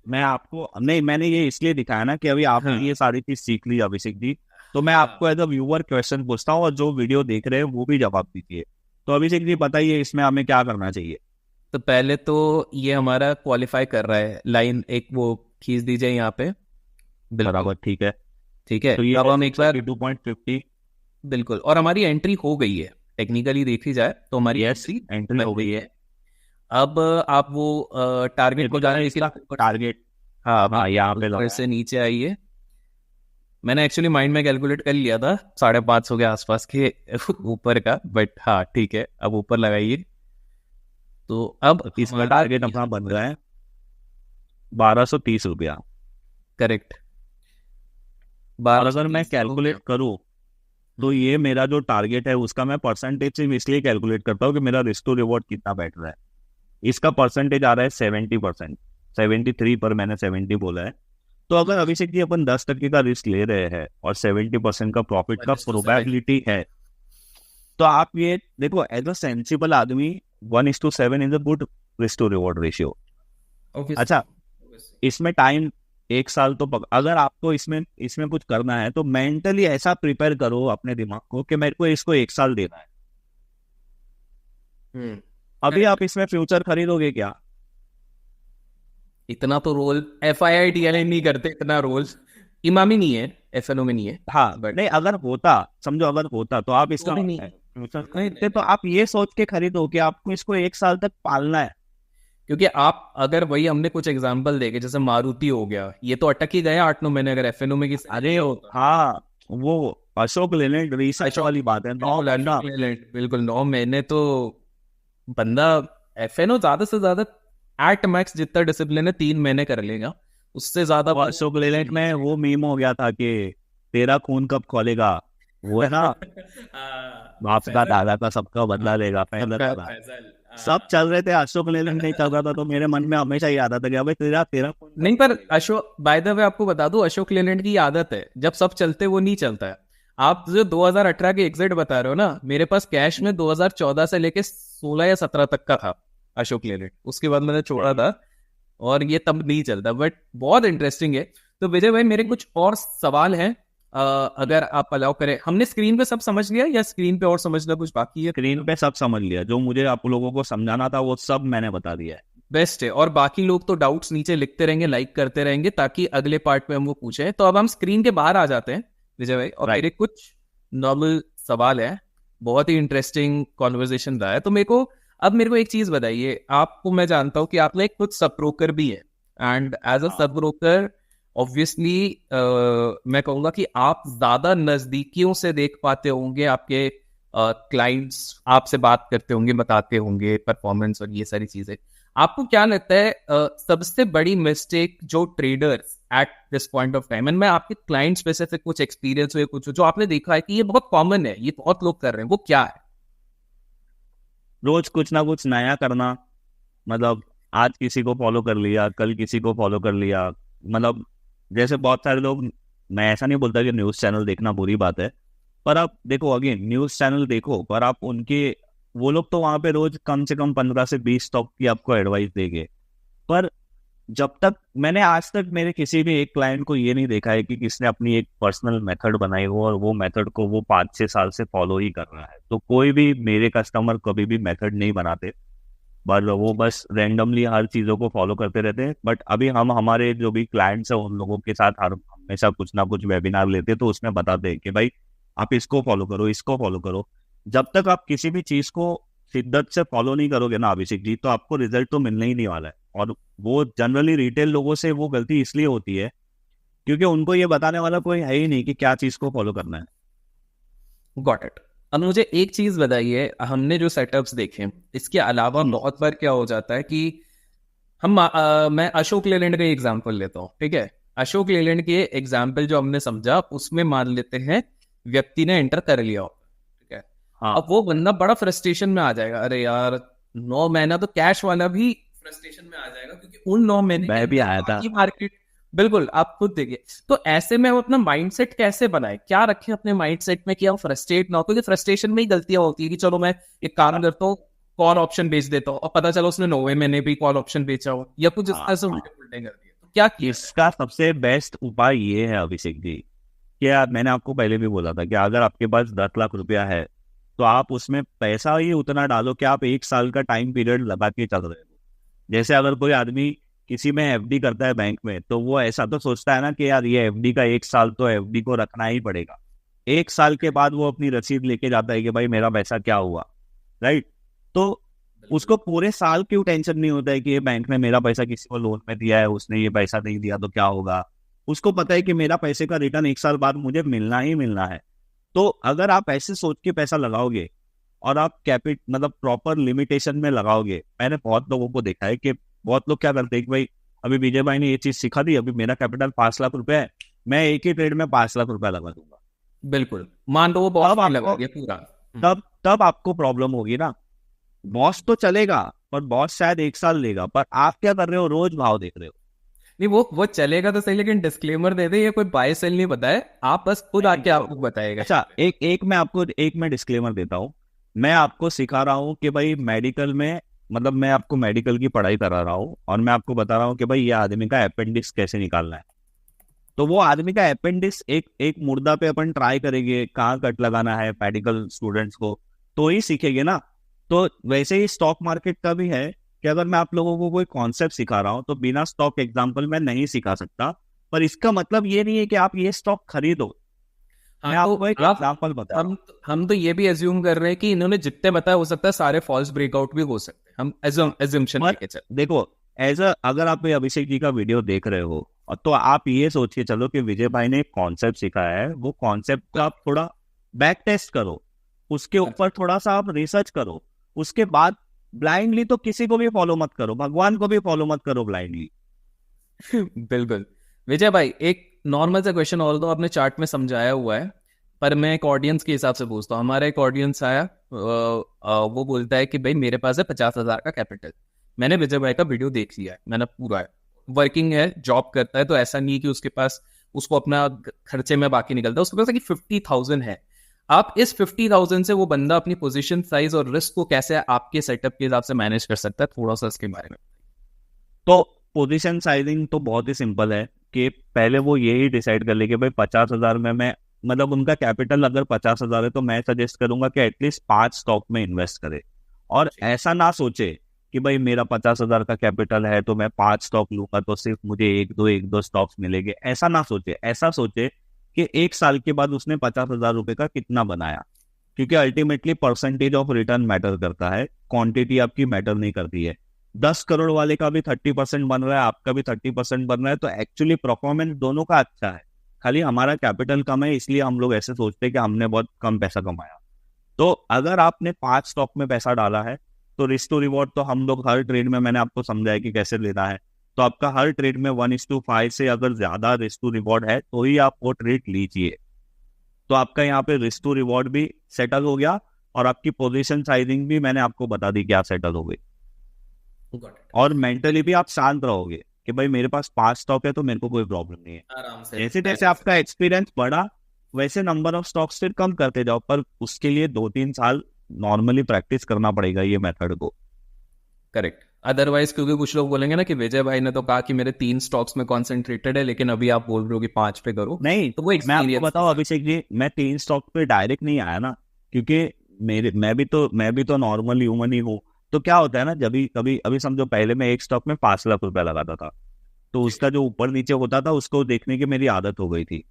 मैं आपको नहीं, मैंने ये इसलिए दिखाया ना कि अभी आपने ये सारी चीज सीख ली अभिषेक जी, तो मैं आपको एज अ व्यूअर क्वेश्चन पूछता हूँ और जो वीडियो देख रहे हैं वो भी जवाब दीजिए। तो अभिषेक जी बताइए इसमें हमें क्या करना चाहिए। तो पहले तो ये हमारा क्वालिफाई कर रहा है, लाइन एक वो खींच दीजिए यहाँ पे। बराबर, ठीक है, ठीक है। तो ये अब हम एक बार 2.50 बिल्कुल, और हमारी एंट्री हो गई है, टेक्निकली देखी जाए तो हमारी एंट्री हो गई है। अब आप वो टारगेट को जाने के टारगेट, हाँ यहाँ पे से नीचे आइए। मैंने एक्चुअली माइंड में कैलकुलेट कर लिया था 550 के आसपास के ऊपर का, बट हाँ ठीक है, अब ऊपर लगाइए। तो अब इसका टारगेट अपना बन रहा है 1230 रुपया। करेक्ट। और अगर मैं कैलकुलेट करूँ तो ये मेरा जो टारगेट है उसका मैं परसेंटेज से इसलिए कैलकुलेट करता हूँ कि मेरा रिस्क टू रिवॉर्ड कितना बैठ रहा है। इसका परसेंटेज आ रहा है 70%, 73 पर मैंने 70 बोला है। तो अगर अभिषेक जी अपन 10% का रिस्क ले रहे हैं और 70% का प्रॉफिट का प्रोबेबिलिटी है, तो आप ये देखो एज अ सेंसिबल आदमी 1:7 is a good risk to reward ratio. अच्छा, इसमें टाइम 1 साल तो अगर आपको इसमें कुछ करना है तो मेंटली ऐसा प्रिपेयर करो अपने दिमाग को कि मेरे को इसको 1 साल देना है। अभी आप इसमें फ्यूचर खरीदोगे क्या? इतना तो रोल FII नहीं करते, इतना रोल इमामी नहीं है, FNO में नहीं है। हाँ नहीं, अगर होता, समझो अगर होता तो आप इसका फ्यूचर खरीदते, तो आप ये सोच के खरीदो कि आपको इसको 1 साल तक पालना है। क्योंकि आप अगर वही हमने कुछ एग्जांपल देखे, जैसे मारुति हो गया, ये तो अटक ही गया 8-9 महीने अगर FNO में किसी। अरे हाँ, वो अशोक लेलैंड रिसर्च वाली बात है, 9 महीना, बिल्कुल 9 महीने तो बंदा FNO ज्यादा से ज्यादा एट मैक्स जितना डिसिप्लिन है 3 महीने कर लेगा, उससे ज्यादा। अशोक लेलैंड में वो मीम हो गया था कि तेरा खून कब खोलेगा, वो है ना, बाप का दादा का सबका बदला लेगा सब चल रहे थे, अशोक लेलैंड नहीं चल रहा था। तो मेरे मन में हमेशा ये आदत है कि भाई तेरा नहीं, पर अशोक, बाय द वे आपको बता दूं, अशोक लेलैंड की आदत है जब सब चलते वो नहीं चलता है। आप जो 2018 के एग्जिट बता रहे हो ना, मेरे पास कैश में 2014 से लेके 16 या 17 तक का था अशोक लेलैंड, उसके बाद मैंने छोड़ा था। और ये तब नहीं चलता, बट बहुत इंटरेस्टिंग है। तो विजय भाई मेरे कुछ और सवाल हैं, अगर आप अलाउ करें। हमने स्क्रीन पे सब समझ लिया या स्क्रीन पे और समझना कुछ बाकी है? स्क्रीन पे सब समझ लिया, जो मुझे आप लोगों को समझाना था वो सब मैंने बता दिया है। बेस्ट है। और बाकी लोग तो डाउट्स नीचे लिखते रहेंगे, लाइक करते रहेंगे, ताकि अगले पार्ट में हम वो पूछें। तो अब हम स्क्रीन के बाहर आ जाते हैं विजय भाई, और मेरे कुछ नॉर्मल सवाल है। बहुत ही इंटरेस्टिंग कॉन्वर्जेशन रहा है। तो मेरे को एक चीज बताइए। आपको मैं जानता हूं कि आप एक खुद सब ब्रोकर भी है, and as a sub broker obviously मैं कहूंगा कि आप ज्यादा नजदीकियों से देख पाते होंगे, आपके क्लाइंट्स आपसे बात करते होंगे, बताते होंगे परफॉर्मेंस और ये सारी चीजें। आपको क्या लगता है सबसे बड़ी मिस्टेक जो traders at this point of time, and मैं आपके क्लाइंट स्पेसिफिक कुछ एक्सपीरियंस हुए, कुछ जो आपने देखा है कि ये बहुत कॉमन है, ये बहुत लोग कर रहे हैं, वो क्या है? रोज कुछ ना कुछ नया करना। मतलब आज किसी को फॉलो कर लिया, कल किसी को फॉलो कर लिया। मतलब जैसे बहुत सारे लोग, मैं ऐसा नहीं बोलता कि न्यूज़ चैनल देखना बुरी बात है, पर आप देखो, अगेन न्यूज़ चैनल देखो, पर आप उनके, वो लोग तो वहां पे रोज कम से कम 15 से 20 स्टॉक की आपको एडवाइस देंगे। पर जब तक मैंने आज तक मेरे किसी भी एक क्लाइंट को ये नहीं देखा है कि किसने अपनी एक पर्सनल मेथड बनाई हो और वो मेथड को वो 5-6 साल से फॉलो ही कर रहा है। तो कोई भी मेरे कस्टमर कभी भी मेथड नहीं बनाते, बट वो बस रैंडमली हर चीज़ों को फॉलो करते रहते हैं। बट अभी हम हमारे जो भी क्लाइंट्स हैं उन लोगों के साथ हर हमेशा कुछ ना कुछ वेबिनार लेते हैं, तो उसमें बताते हैं कि भाई आप इसको फॉलो करो, इसको फॉलो करो। जब तक आप किसी भी चीज़ को शिद्दत से फॉलो नहीं करोगे ना अभिषेक जी, तो आपको रिजल्ट तो मिलने ही नहीं वाला है। और वो जनरली रिटेल लोगों से वो गलती इसलिए होती है क्योंकि उनको ये बताने वाला कोई है ही नहीं कि क्या चीज़ को फॉलो करना है। Got it. अब मुझे एक चीज बताइए, हमने जो सेटअप्स देखे, इसके अलावा बहुत बार क्या हो जाता है कि मैं अशोक लेलैंड का एग्जांपल लेता हूँ, ठीक है? अशोक लेलैंड के एग्जांपल जो हमने समझा, उसमें मान लेते हैं व्यक्ति ने एंटर कर लिया, ठीक है? हाँ। अब वो बंदा बड़ा फ्रस्ट्रेशन में आ जाएगा, अरे यार 9 महीना तो कैश वाला भी फ्रस्ट्रेशन में आ जाएगा, क्योंकि उन 9 महीने मैं भी आया था। मार्केट, बिल्कुल आप खुद देखिए। तो ऐसे में हम अपना माइंडसेट कैसे बनाए, क्या रखें अपने माइंडसेट में कि हम फ्रस्ट्रेट ना हो? क्योंकि फ्रस्ट्रेशन में ही गलतियां होती है कि चलो मैं एक काम करता हूँ, कॉल ऑप्शन बेच देता हूँ, और पता चला उसने 9वें महीने भी कॉल ऑप्शन बेचा हो, या कुछ इस तरह से उल्टे पुल्टे कर दिए। तो क्या किया? इसका सबसे बेस्ट उपाय ये है अभिषेक जी, क्या मैंने आपको पहले भी बोला था कि अगर आपके पास 10 लाख रुपया है तो आप उसमें पैसा ही उतना डालो कि आप 1 साल का टाइम पीरियड लगा के चल रहे हो। जैसे अगर कोई आदमी किसी में एफडी करता है बैंक में, तो वो ऐसा तो सोचता है ना कि यार ये एफडी का 1 साल तो एफडी को रखना ही पड़ेगा। 1 साल के बाद वो अपनी रसीद लेके जाता है कि भाई मेरा पैसा क्या हुआ, राइट? तो उसको पूरे साल क्यों टेंशन नहीं होता है कि ये बैंक ने मेरा पैसा किसी को लोन में दिया है, उसने ये पैसा नहीं दिया तो क्या होगा। उसको पता है कि मेरा पैसे का रिटर्न 1 साल बाद मुझे मिलना ही मिलना है। तो अगर आप ऐसे सोच के पैसा लगाओगे और आप मतलब प्रॉपर लिमिटेशन में लगाओगे, मैंने बहुत लोगों को देखा है कि बहुत लोग क्या करते हैं कि भाई अभी विजय भाई ने ये चीज सिखा दी, अभी मेरा कैपिटल 5 लाख रुपए है, मैं एक ही ट्रेड में 5 लाख रुपया लगा दूंगा। बिल्कुल, मान लो वो बहुत लगा दिया पूरा। तब आपको प्रॉब्लम होगी ना। बॉस तो चलेगा पर बॉस शायद 1 साल लेगा, पर आप क्या कर रहे हो, रोज भाव देख रहे हो। नहीं, वो चलेगा तो सही, लेकिन डिस्क्लेमर दे दे, ये कोई बाय सेल नहीं बताए, आप बस खुद आके आपको बताएगा। अच्छा, एक मैं डिस्क्लेमर देता हूँ। मैं आपको सिखा रहा हूँ कि भाई मेडिकल में, मतलब मैं आपको मेडिकल की पढ़ाई करा रहा हूँ और मैं आपको बता रहा हूँ कि भाई ये आदमी का अपेंडिक्स कैसे निकालना है। तो वो आदमी का अपेंडिक्स एक मुर्दा पे अपन ट्राई करेंगे कहाँ कट लगाना है मेडिकल स्टूडेंट्स को, तो ही सीखेंगे ना। तो वैसे ही स्टॉक मार्केट का भी है कि अगर मैं आप लोगों को कोई कॉन्सेप्ट सिखा रहा हूँ तो बिना स्टॉक एग्जाम्पल मैं नहीं सिखा सकता, पर इसका मतलब ये नहीं है कि आप ये स्टॉक खरीदो। हाँ, मैं आपको एक एग्जाम्पल बता, हम तो ये भी एज्यूम कर रहे हैं कि इन्होंने जितने बताया, हो सकता है सारे फॉल्स ब्रेकआउट भी हो सकते हैं, हम एज्यूम्पशन लेके चल। देखो अगर आप अभिषेक जी का वीडियो देख रहे हो तो आप ये सोच के चलो कि विजय भाई ने एक कॉन्सेप्ट सिखाया है, वो कॉन्सेप्ट का आप थोड़ा बैक टेस्ट करो, उसके ऊपर थोड़ा सा आप रिसर्च करो। उसके बाद ब्लाइंडली तो किसी को भी फॉलो मत करो, भगवान को भी फॉलो मत करो ब्लाइंडली। बिल्कुल। विजय भाई एक नॉर्मल सा क्वेश्चन, ऑल दो आपने चार्ट में समझाया हुआ है, पर मैं एक ऑडियंस के हिसाब से पूछता हूँ। हमारा एक ऑडियंस आया, वो बोलता है कि भाई मेरे पास है 50,000 का कैपिटल, मैंने विजय भाई का वीडियो देख लिया है, मैंने पूरा है, वर्किंग है, जॉब करता है, तो ऐसा नहीं कि उसके पास, उसको अपना खर्चे में बाकी निकलता है, उसके पास 50,000 है। आप इस 50,000 से वो बंदा अपनी पोजीशन साइज और रिस्क को कैसे आपके सेटअप के हिसाब से मैनेज कर सकता है, थोड़ा सा इसके बारे में। तो पोजीशन साइजिंग तो बहुत ही सिंपल है कि पहले वो यही डिसाइड कर ले कि भाई 50,000 में मैं, मतलब उनका कैपिटल अगर 50,000 है तो मैं सजेस्ट करूंगा कि एटलीस्ट 5 स्टॉक में इन्वेस्ट करे। और ऐसा ना सोचे कि भाई मेरा 50,000 का कैपिटल है तो मैं 5 स्टॉक लूंगा तो सिर्फ मुझे एक दो स्टॉक्स मिलेंगे, ऐसा ना सोचे। ऐसा सोचे कि 1 साल के बाद उसने 50,000 रुपए का कितना बनाया, क्योंकि ultimately percentage of return matter करता है, क्वांटिटी आपकी मैटर नहीं करती है। 10 करोड़ वाले का भी 30% बन रहा है, आपका भी 30% बन रहा है, तो एक्चुअली परफॉर्मेंस दोनों का अच्छा है। खाली हमारा कैपिटल कम है, इसलिए हम लोग ऐसे सोचते हैं कि हमने बहुत कम पैसा कमाया। तो अगर आपने 5 स्टॉक में पैसा डाला है तो रिस्क टू रिवॉर्ड तो हम लोग हर ट्रेड में, मैंने आपको समझाया कि कैसे लेना है। तो आपका हर ट्रेड में 1:5 से अगर ज्यादा रिस्क टू रिवॉर्ड है तो ही आप वो ट्रेड लीजिए। तो आपका यहाँ पे रिस्क टू रिवॉर्ड भी सेटल हो गया और आपकी पोजीशन साइजिंग भी मैंने आपको बता दी क्या सेटल हो गई। और मेंटली भी आप शांत रहोगे कि भाई मेरे पास 5 स्टॉक है तो मेरे को कोई प्रॉब्लम नहीं है। आराम से जैसे जैसे आपका एक्सपीरियंस बढ़ा वैसे नंबर ऑफ स्टॉक्स फिर कम करते जाओ, पर उसके लिए 2-3 साल नॉर्मली प्रैक्टिस करना पड़ेगा ये मेथड को। करेक्ट। अदरवाइज क्योंकि कुछ लोग बोलेंगे ना कि विजय भाई ने तो कहा कि मेरे 3 स्टॉक्स में कॉन्सेंट्रेटेड है, लेकिन अभी आप बोल रहे हो कि 5 पे करो। नहीं, तो वो मैं आपको एक्सपीरियंस बताऊं अभिषेक जी, मैं 3 स्टॉक पे डायरेक्ट नहीं आया ना, क्योंकि मैं भी तो नॉर्मल ह्यूमन ही हूँ। तो क्या होता है ना, जब कभी अभी समझो पहले मैं एक स्टॉक में 5 लाख रुपया लगाता था, तो उसका जो ऊपर नीचे होता था उसको देखने की मेरी आदत हो गई थी।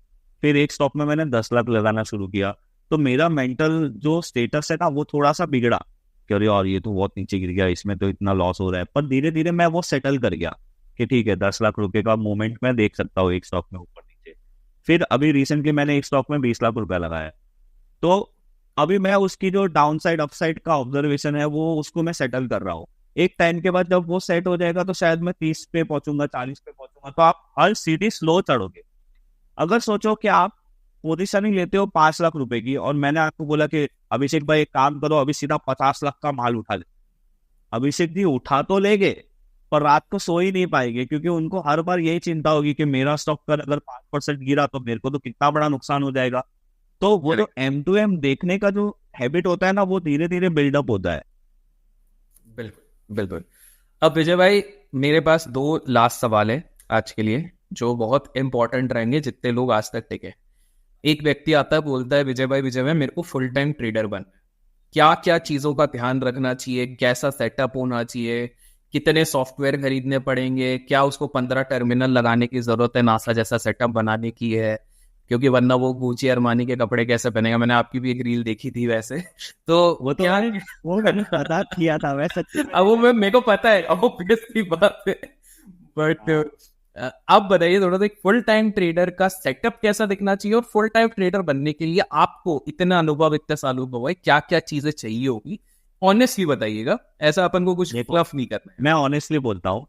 फिर एक स्टॉक में मैंने 10 लाख लगाना शुरू किया, तो मेरा मेंटल जो स्टेटस है ना वो थोड़ा सा बिगड़ा कि अरे यार ये तो बहुत नीचे गिर गया, इसमें तो इतना लॉस हो रहा है। पर धीरे धीरे मैं वो सेटल कर गया कि ठीक है 10 लाख रुपए का मूवमेंट मैं देख सकता हूँ एक स्टॉक में ऊपर नीचे। फिर अभी रिसेंटली मैंने एक स्टॉक में 20 लाख रुपया लगाया, तो अभी मैं उसकी जो डाउन साइड अपसाइड का ऑब्जर्वेशन है वो उसको मैं सेटल कर रहा हूँ। एक टाइम के बाद जब वो सेट हो जाएगा तो शायद मैं 30 पे पहुंचूंगा, 40 पे पहुंचूंगा। तो आप हर सीढ़ी स्लो चढ़ोगे। अगर सोचो कि आप पोजीशनिंग लेते हो 5 लाख रुपए की, और मैंने आपको बोला कि अभिषेक भाई एक काम करो अभी सीधा 50 लाख का माल उठा ले, अभिषेक जी उठा तो लेंगे पर रात को सो ही नहीं पाएंगे, क्योंकि उनको हर बार यही चिंता होगी कि मेरा स्टॉक का अगर 5% गिरा तो मेरे को तो कितना बड़ा नुकसान हो जाएगा। तो वो जो M2M देखने का जो हैबिट होता है ना वो धीरे धीरे बिल्डअप होता है। बिल्कुल बिल्कुल। अब विजय भाई मेरे पास 2 लास्ट सवाल है आज के लिए, जो बहुत इंपॉर्टेंट रहेंगे जितने लोग आज तक टिके। एक व्यक्ति आता है बोलता है विजय भाई मेरे को फुल टाइम ट्रेडर बनना है, क्या क्या चीजों का ध्यान रखना चाहिए, कैसा सेटअप होना चाहिए, कितने सॉफ्टवेयर खरीदने पड़ेंगे, क्या उसको 15 टर्मिनल लगाने की जरूरत है नासा जैसा सेटअप बनाने की है, क्योंकि वरना वो गुची अरमानी के कपड़े कैसे पहनेगा। मैंने आपकी भी एक रील देखी थी वैसे। तो वो तो क्या वो मैंने पता किया था वैसे। अब वो मेरे को पता है, अब वो बेसिक बात है। बट अब बताइए थोड़ा सा एक फुल टाइम ट्रेडर का सेटअप कैसा दिखना चाहिए, और फुल टाइम ट्रेडर बनने के लिए आपको इतना अनुभव, इतने साल अनुभव है, क्या क्या चीजें चाहिए होगी, ऑनेस्टली बताइएगा। ऐसा अपन को कुछ फ्लफ नहीं करना है। मैं ऑनेस्टली बोलता हूँ,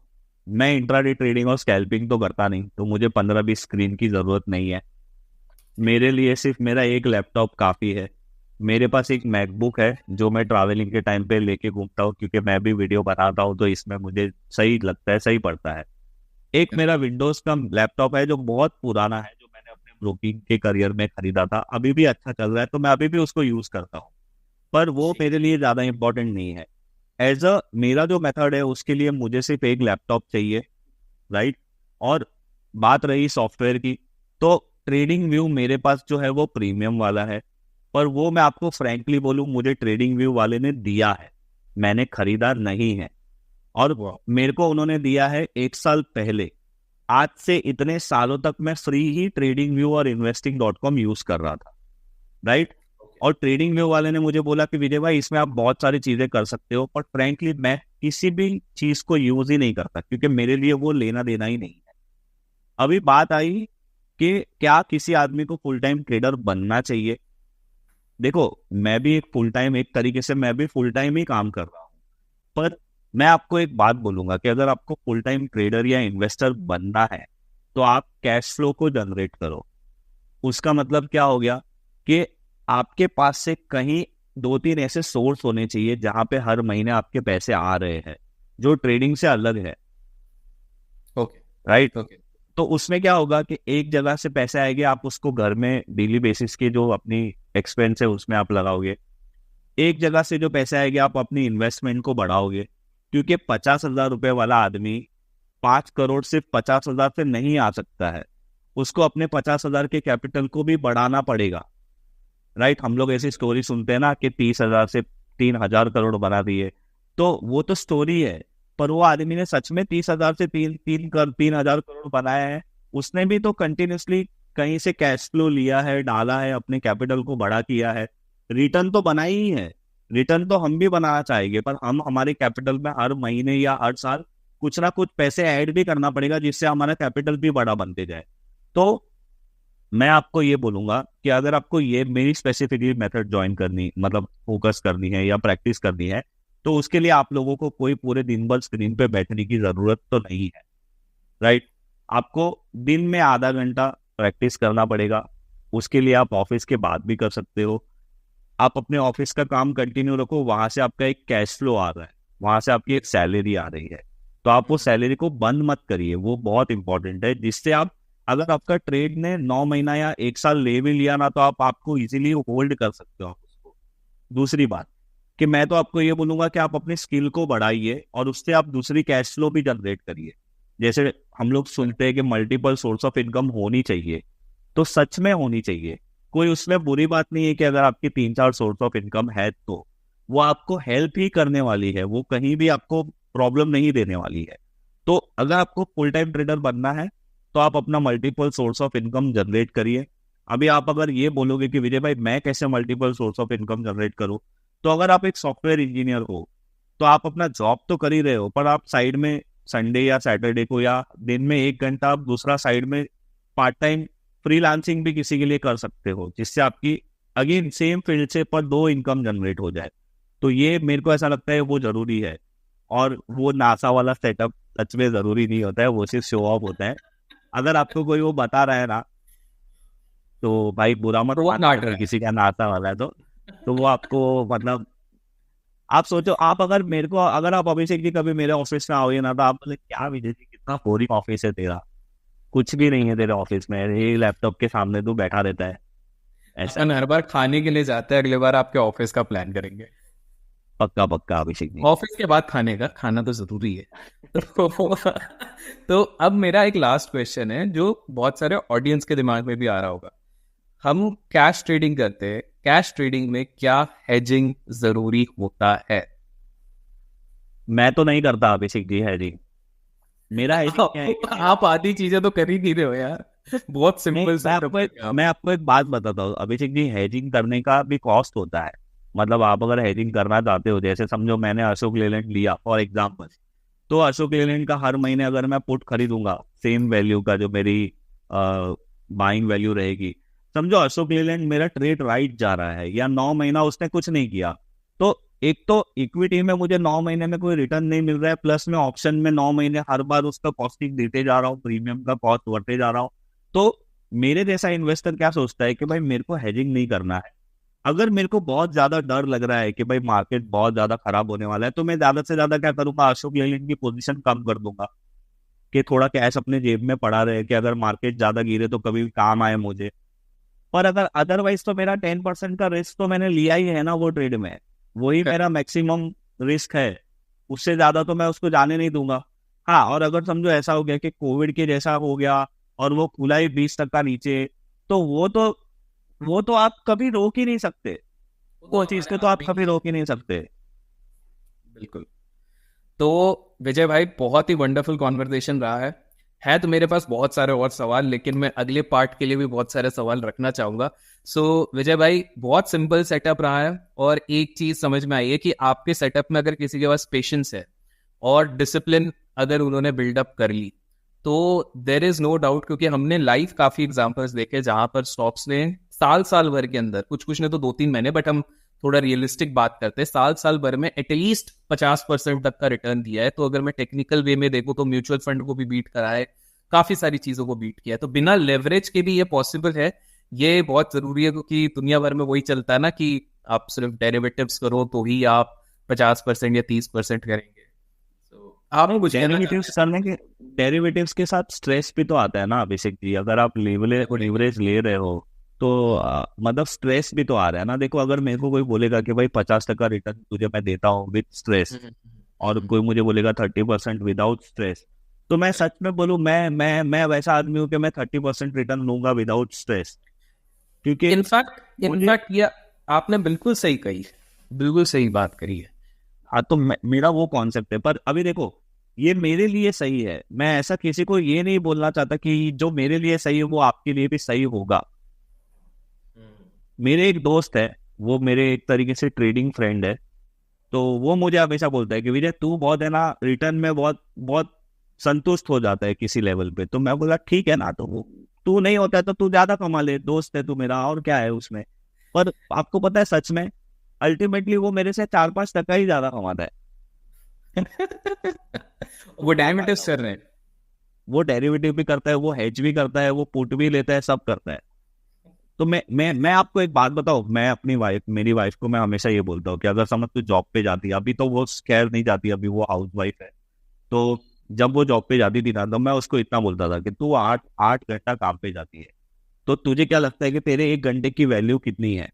मैं इंट्राडे ट्रेडिंग और स्कैल्पिंग तो करता नहीं, तो मुझे 15-20 स्क्रीन की जरूरत नहीं है। मेरे लिए सिर्फ मेरा एक लैपटॉप काफी है। मेरे पास एक मैकबुक है जो मैं ट्रैवलिंग के टाइम पे लेके घूमता हूँ, क्योंकि मैं भी वीडियो बनाता हूँ तो इसमें मुझे सही लगता है, सही पड़ता है। एक मेरा विंडोज का लैपटॉप है जो बहुत पुराना है, जो मैंने अपने ब्रोकिंग के करियर में खरीदा था, अभी भी अच्छा चल रहा है, तो मैं अभी भी उसको यूज करता हूँ। पर वो मेरे लिए ज्यादा इंपॉर्टेंट नहीं है। एज अ मेरा जो मेथड है उसके लिए मुझे सिर्फ एक लैपटॉप चाहिए, राइट। और बात रही सॉफ्टवेयर की, तो ट्रेडिंग व्यू मेरे पास जो है वो प्रीमियम वाला है, पर वो मैं आपको फ्रैंकली बोलूं मुझे ट्रेडिंग व्यू वाले ने दिया है, मैंने खरीदा नहीं है। और मेरे को उन्होंने दिया है 1 साल पहले। आज से इतने सालों तक मैं फ्री ही ट्रेडिंग व्यू और investing.com यूज कर रहा था, राइट। और ट्रेडिंग व्यू वाले ने मुझे बोला कि विजय भाई इसमें आप बहुत सारी चीजें कर सकते हो, पर फ्रैंकली मैं किसी भी चीज को यूज ही नहीं करता, क्योंकि मेरे लिए वो लेना देना ही नहीं है। अभी बात आई कि क्या किसी आदमी को फुल टाइम ट्रेडर बनना चाहिए। देखो मैं भी एक फुल टाइम, एक तरीके से मैं भी फुल टाइम ही काम कर रहा हूँ, पर मैं आपको एक बात बोलूंगा कि अगर आपको फुल टाइम ट्रेडर या इन्वेस्टर बनना है तो आप कैश फ्लो को जनरेट करो। उसका मतलब क्या हो गया कि आपके पास से कहीं 2-3 ऐसे सोर्स होने चाहिए जहां पे हर महीने आपके पैसे आ रहे हैं, जो ट्रेडिंग से अलग है, ओके राइट। ओके। तो उसमें क्या होगा कि एक जगह से पैसे आएंगे, आप उसको घर में डेली बेसिस के जो अपनी एक्सपेंस है उसमें आप लगाओगे। एक जगह से जो पैसे आएंगे आप अपनी इन्वेस्टमेंट को बढ़ाओगे, क्योंकि 50,000 रुपए वाला आदमी 5 करोड़ सिर्फ 50,000 से नहीं आ सकता है, उसको अपने 50,000 के कैपिटल को भी बढ़ाना पड़ेगा, राइट। हम लोग ऐसी स्टोरी सुनते हैं ना कि 30,000 से 3,000 करोड़ बना दिए, तो वो तो स्टोरी है, पर वो आदमी ने सच में 30,000 से 3,000 करोड़ बनाया है? उसने भी तो कंटिन्यूसली कहीं से कैश फ्लो लिया है, डाला है, अपने कैपिटल को बड़ा किया है, रिटर्न तो बना ही है। रिटर्न तो हम भी बनाना चाहेंगे, पर हम हमारे कैपिटल में हर महीने या हर साल कुछ ना कुछ पैसे ऐड भी करना पड़ेगा, जिससे हमारा कैपिटल भी बड़ा बनते जाए। तो मैं आपको ये बोलूंगा कि अगर आपको ये मेरी स्पेसिफिकली मेथड ज्वाइन करनी, मतलब फोकस करनी है या प्रैक्टिस करनी है, तो उसके लिए आप लोगों को कोई पूरे दिन भर स्क्रीन पे बैठने की जरूरत तो नहीं है, राइट। आपको दिन में आधा घंटा प्रैक्टिस करना पड़ेगा। उसके लिए आप ऑफिस के बाद भी कर सकते हो। आप अपने ऑफिस का काम कंटिन्यू रखो, वहां से आपका एक कैश फ्लो आ रहा है, वहां से आपकी एक सैलरी आ रही है, तो आप वो सैलरी को बंद मत करिए, वो बहुत इंपॉर्टेंट है। जिससे आप, अगर आपका ट्रेड ने 9 महीना या 1 साल ले भी लिया ना, तो आपको इजीली होल्ड कर सकते हो आप उसको। दूसरी बात कि मैं तो आपको ये बोलूंगा कि आप अपनी स्किल को बढ़ाइए और उससे आप दूसरी कैश फ्लो भी जनरेट करिए। जैसे हम लोग सुनते हैं कि मल्टीपल सोर्स ऑफ इनकम होनी चाहिए, तो सच में होनी चाहिए। कोई उसमें बुरी बात नहीं है कि अगर आपकी 3-4 सोर्स ऑफ इनकम है, तो वो आपको हेल्प ही करने वाली है, वो कहीं भी आपको प्रॉब्लम नहीं देने वाली है। तो अगर आपको फुल टाइम ट्रेडर बनना है, तो आप अपना multiple source of income generate करिए। अभी आप अगर ये बोलोगे कि विजय भाई मैं कैसे multiple source of income generate करूं, तो अगर आप एक सॉफ्टवेयर इंजीनियर हो, तो आप अपना जॉब तो कर ही रहे हो, पर आप साइड में संडे या सैटरडे को या दिन में 1 घंटा आप दूसरा साइड में पार्ट टाइम फ्रीलांसिंग भी किसी के लिए कर सकते हो, जिससे आपकी अगेन सेम फील्ड से पर 2 इनकम जनरेट हो जाए। तो ये मेरे को ऐसा लगता है वो जरूरी है। और वो नासा वाला सेटअप सच में जरूरी नहीं होता है, वो सिर्फ शो ऑफ होता है। अगर आपको कोई वो बता रहा है ना, तो भाई बुरा मत तो वो मानना, नाट अगर रहा किसी का नासा वाला है तो वो आपको मतलब, आप सोचो, आप अगर मेरे को, अगर आप अभिषेक जी कभी मेरे ऑफिस में आओगे ना, तो आप बोले क्या विजय जी कितना बोरिंग ऑफिस है तेरा, कुछ भी नहीं है तेरे ऑफिस में, ये लैपटॉप के सामने तू बैठा रहता है, ऐसा। अपन हर बार खाने के लिए जाते हैं, अगले बार आपके ऑफिस का प्लान करेंगे। पक्का पक्का अभिषेक जी। ऑफिस के बाद खाने का, खाना तो जरूरी है। तो अब मेरा एक लास्ट क्वेश्चन है जो बहुत सारे ऑडियंस के दिमाग में भी आ रहा होगा। हम कैश ट्रेडिंग करते हैं, कैश ट्रेडिंग में क्या हेजिंग जरूरी होता है? मैं तो नहीं करता अभिषेक जी हेजिंग। मेरा हेजिंग क्या है कि आप आधी चीजें तो कर ही नहीं रहे हो यार, बहुत नहीं, सिंपल सेटअप है मैं आपको एक बात बताता हूँ अभिषेक जी, हेजिंग करने का भी कॉस्ट होता है। मतलब आप अगर हेजिंग करना चाहते हो, जैसे समझो मैंने अशोक लेलैंड लिया फॉर एग्जांपल, तो अशोक लेलैंड का हर महीने अगर मैं पुट खरीदूंगा सेम वैल्यू का, जो मेरी बाइंग वैल्यू रहेगी, समझो अशोक लेलैंड मेरा ट्रेड राइट जा रहा है या 9 महीना उसने कुछ नहीं किया, तो एक तो इक्विटी में मुझे 9 महीने में कोई रिटर्न नहीं मिल रहा है, प्लस में ऑप्शन में 9 महीने हर बार उसका कॉस्टिंग देते जा रहा हूँ, प्रीमियम का कॉस्ट बढ़ते जा रहा हूँ। तो मेरे जैसा इन्वेस्टर क्या सोचता है कि भाई मेरे को हेजिंग नहीं करना है। अगर मेरे को बहुत ज्यादा डर लग रहा है कि भाई मार्केट बहुत ज्यादा खराब होने वाला है, तो मैं ज्यादा से ज्यादा क्या करूंगा, अशोक लेलैंड की पोजीशन कम कर दूंगा, कि थोड़ा कैश अपने जेब में पड़ा रहे कि अगर मार्केट ज्यादा गिरे तो कभी काम आए मुझे। पर अगर अदरवाइज तो मेरा 10% का रिस्क तो मैंने लिया ही है ना वो ट्रेड में, वही मेरा मैक्सिमम रिस्क है, उससे ज्यादा तो मैं उसको जाने नहीं दूंगा। हाँ, और अगर समझो ऐसा हो गया कि कोविड के जैसा हो गया और वो खुला ही 20% नीचे, तो वो तो आप कभी रोक ही नहीं सकते, वो चीज को तो आप कभी रोक ही नहीं सकते। बिल्कुल। तो विजय भाई, बहुत ही वंडरफुल कॉन्वर्सेशन रहा है तो मेरे पास बहुत सारे और सवाल, लेकिन मैं अगले पार्ट के लिए भी बहुत सारे सवाल रखना चाहूंगा। सो विजय भाई, बहुत सिंपल सेटअप रहा है, और एक चीज समझ में आई है कि आपके सेटअप में अगर किसी के पास पेशेंस है और डिसिप्लिन अगर उन्होंने बिल्डअप कर ली, तो देर इज नो डाउट, क्योंकि हमने लाइव काफी एग्जांपल्स देखे जहां पर स्टॉक्स ने साल साल भर के अंदर, कुछ ने तो 2-3 महीने, बट हम थोड़ा रियलिस्टिक बात करते हैं, साल साल भर में एटलीस्ट 50% तक का रिटर्न दिया है। तो अगर मैं टेक्निकल वे में देखूं तो म्यूचुअल फंड को भी बीट करा है, काफी सारी चीजों को बीट किया है। तो बिना लेवरेज के भी ये पॉसिबल है। ये बहुत जरूरी है, क्योंकि दुनिया भर में वही चलता है ना कि आप सिर्फ डेरिवेटिव्स करो तो ही आप 50% या 30% करेंगे। आप कुछ डेरिवेटिव्स के साथ स्ट्रेस भी तो आता है ना अभिषेक जी। अगर आप लीवरेज ले रहे हो, तो मतलब स्ट्रेस भी तो आ रहा है ना। देखो, अगर मेरे को कोई बोलेगा कि भाई 50% रिटर्न तुझे मैं देता हूँ विद स्ट्रेस, और कोई मुझे बोलेगा 30% विदाउट स्ट्रेस, तो मैं सच में बोलूं, मैं वैसा आदमी हूँ कि मैं 30% रिटर्न लूंगा विदाउट स्ट्रेस, क्योंकि इनफैक्ट मुझे, इनफैक्ट ये आपने बिल्कुल सही कही, बिल्कुल सही बात करी है। हाँ तो मेरा वो कॉन्सेप्ट है। पर अभी देखो, ये मेरे लिए सही है, मैं ऐसा किसी को ये नहीं बोलना चाहता कि जो मेरे लिए सही है वो आपके लिए भी सही होगा। मेरे एक दोस्त है, वो मेरे एक तरीके से ट्रेडिंग फ्रेंड है, तो वो मुझे हमेशा बोलता है कि विजय तू बहुत है ना, रिटर्न में बहुत बहुत संतुष्ट हो जाता है किसी लेवल पे। तो मैं बोला ठीक है ना, तो वो तू नहीं होता है तो तू ज्यादा कमा ले, दोस्त है तू मेरा, और क्या है उसमें। पर आपको पता है सच में अल्टीमेटली वो मेरे से 4-5% ही ज्यादा कमाता है। वो डेरिवेटिव्स कर रहे हैं। वो डेरिवेटिव भी करता है, वो हेज भी करता है, वो पुट भी लेता है, सब करता है। तो मैं आपको एक बात बताऊं, मैं अपनी वाइफ, मेरी वाइफ को मैं हमेशा ये बोलता हूँ कि अगर समझ तू जॉब पे जाती है, अभी तो वो खैर नहीं जाती, अभी वो हाउस वाइफ है, तो जब वो जॉब पे जाती थी ना, तो मैं उसको इतना बोलता था कि तू 8 8 घंटा काम पे जाती है, तो तुझे क्या लगता है कि तेरे 1 घंटे की वैल्यू कितनी है?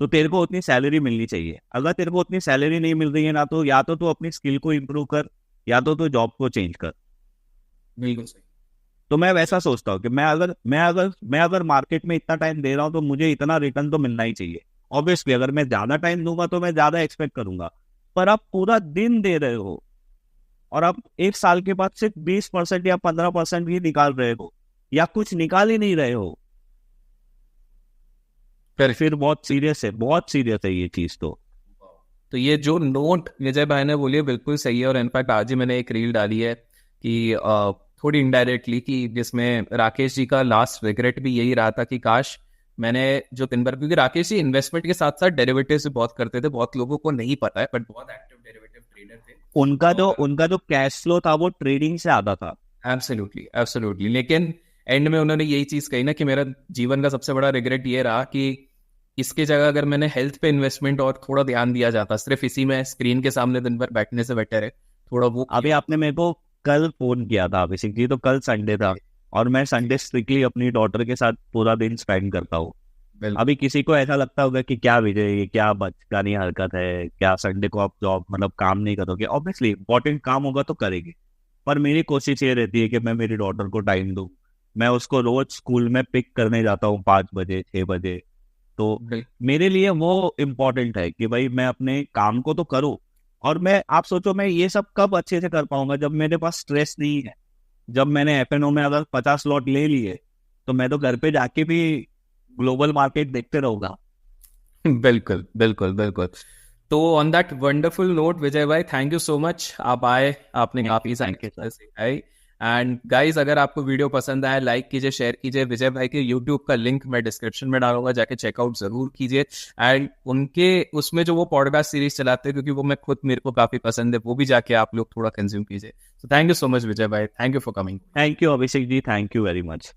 तो तेरे को उतनी सैलरी मिलनी चाहिए। अगर तेरे को उतनी सैलरी नहीं मिल रही है ना, तो या तो तू अपनी स्किल को इम्प्रूव कर, या तो तू जॉब को चेंज कर। बिल्कुल सही। तो मैं वैसा सोचता हूँ कि मैं अगर मार्केट में इतना टाइम दे रहा हूँ तो मुझे इतना रिटर्न तो मिलना ही चाहिए। ऑब्वियसली अगर मैं ज्यादा टाइम दूंगा तो मैं ज्यादा एक्सपेक्ट करूंगा। पर आप पूरा दिन दे रहे हो और आप 1 साल के बाद सिर्फ 20% या 15% ही निकाल रहे हो, या कुछ निकाल ही नहीं रहे हो, करेक्ट। फिर बहुत सीरियस है, बहुत सीरियस है ये चीज तो। तो ये जो नोट विजय भाई ने बोली है बिल्कुल सही है, और इनफैक्ट आज ही मैंने एक रील डाली है कि थोड़ी इनडायरेक्टली, कि जिसमें राकेश जी का लास्ट रिग्रेट भी यही रहा था कि काश मैंने जो दिन भर, क्योंकि राकेश जी इन्वेस्टमेंट के साथ साथ डेरिवेटिव्स भी बहुत करते थे, बहुत लोगों को नहीं पता है, बट बहुत एक्टिव डेरिवेटिव ट्रेडर थे। और उनका जो कैश फ्लो था वो ट्रेडिंग से आता था। एब्सोल्युटली एब्सोल्युटली, लेकिन एंड में उन्होंने यही चीज कही ना कि मेरा जीवन का सबसे बड़ा रिग्रेट ये रहा कि इसके जगह अगर मैंने हेल्थ पे इन्वेस्टमेंट और थोड़ा ध्यान दिया जाता, सिर्फ इसी में स्क्रीन के सामने दिन भर बैठने से बेटर है थोड़ा वो अभी आपने मेरे को कल फोन किया था अभिषेक जी, तो कल संडे था, और मैं संडे स्ट्रिक्टली अपनी डॉटर के साथ पूरा दिन स्पेंड करता हूँ। बिल्कुल। अभी किसी को ऐसा लगता होगा कि क्या विजय, ये क्या बचकानी हरकत है, क्या संडे को आप जॉब मतलब काम नहीं करोगे? ऑब्वियसली इंपॉर्टेंट काम होगा तो करेंगे, पर मेरी कोशिश ये रहती है कि मैं मेरी डॉटर को टाइम दूं। मैं उसको रोज स्कूल में पिक करने जाता हूँ 5 बजे 6 बजे। तो मेरे लिए वो इम्पोर्टेंट है कि भाई मैं अपने काम को तो करूँ। और मैं, आप सोचो मैं ये सब कब अच्छे से कर पाऊंगा, जब मेरे पास स्ट्रेस नहीं है। जब मैंने एफएनओ में अगर 50 लॉट ले लिए, तो मैं तो घर पे जाके भी ग्लोबल मार्केट देखते रहूंगा। बिल्कुल बिल्कुल बिल्कुल। तो ऑन दैट वंडरफुल नोट विजय भाई, थैंक यू सो मच, आप आए, आपने काफी सारी थैंक यू चीजें सर। सिखाई। एंड गाइस, अगर आपको वीडियो पसंद आया, लाइक कीजिए, शेयर कीजिए। विजय भाई के यूट्यूब का लिंक मैं डिस्क्रिप्शन में डालूंगा, जाके चेकआउट जरूर कीजिए। एंड उनके उसमें जो वो पॉडकास्ट सीरीज चलाते हैं, क्योंकि वो मैं खुद, मेरे को काफी पसंद है, वो भी जाके आप लोग थोड़ा कंज्यूम कीजिए। तो thank you so much Vijay भाई, thank you for coming. Thank you Abhishek ji, thank you very much.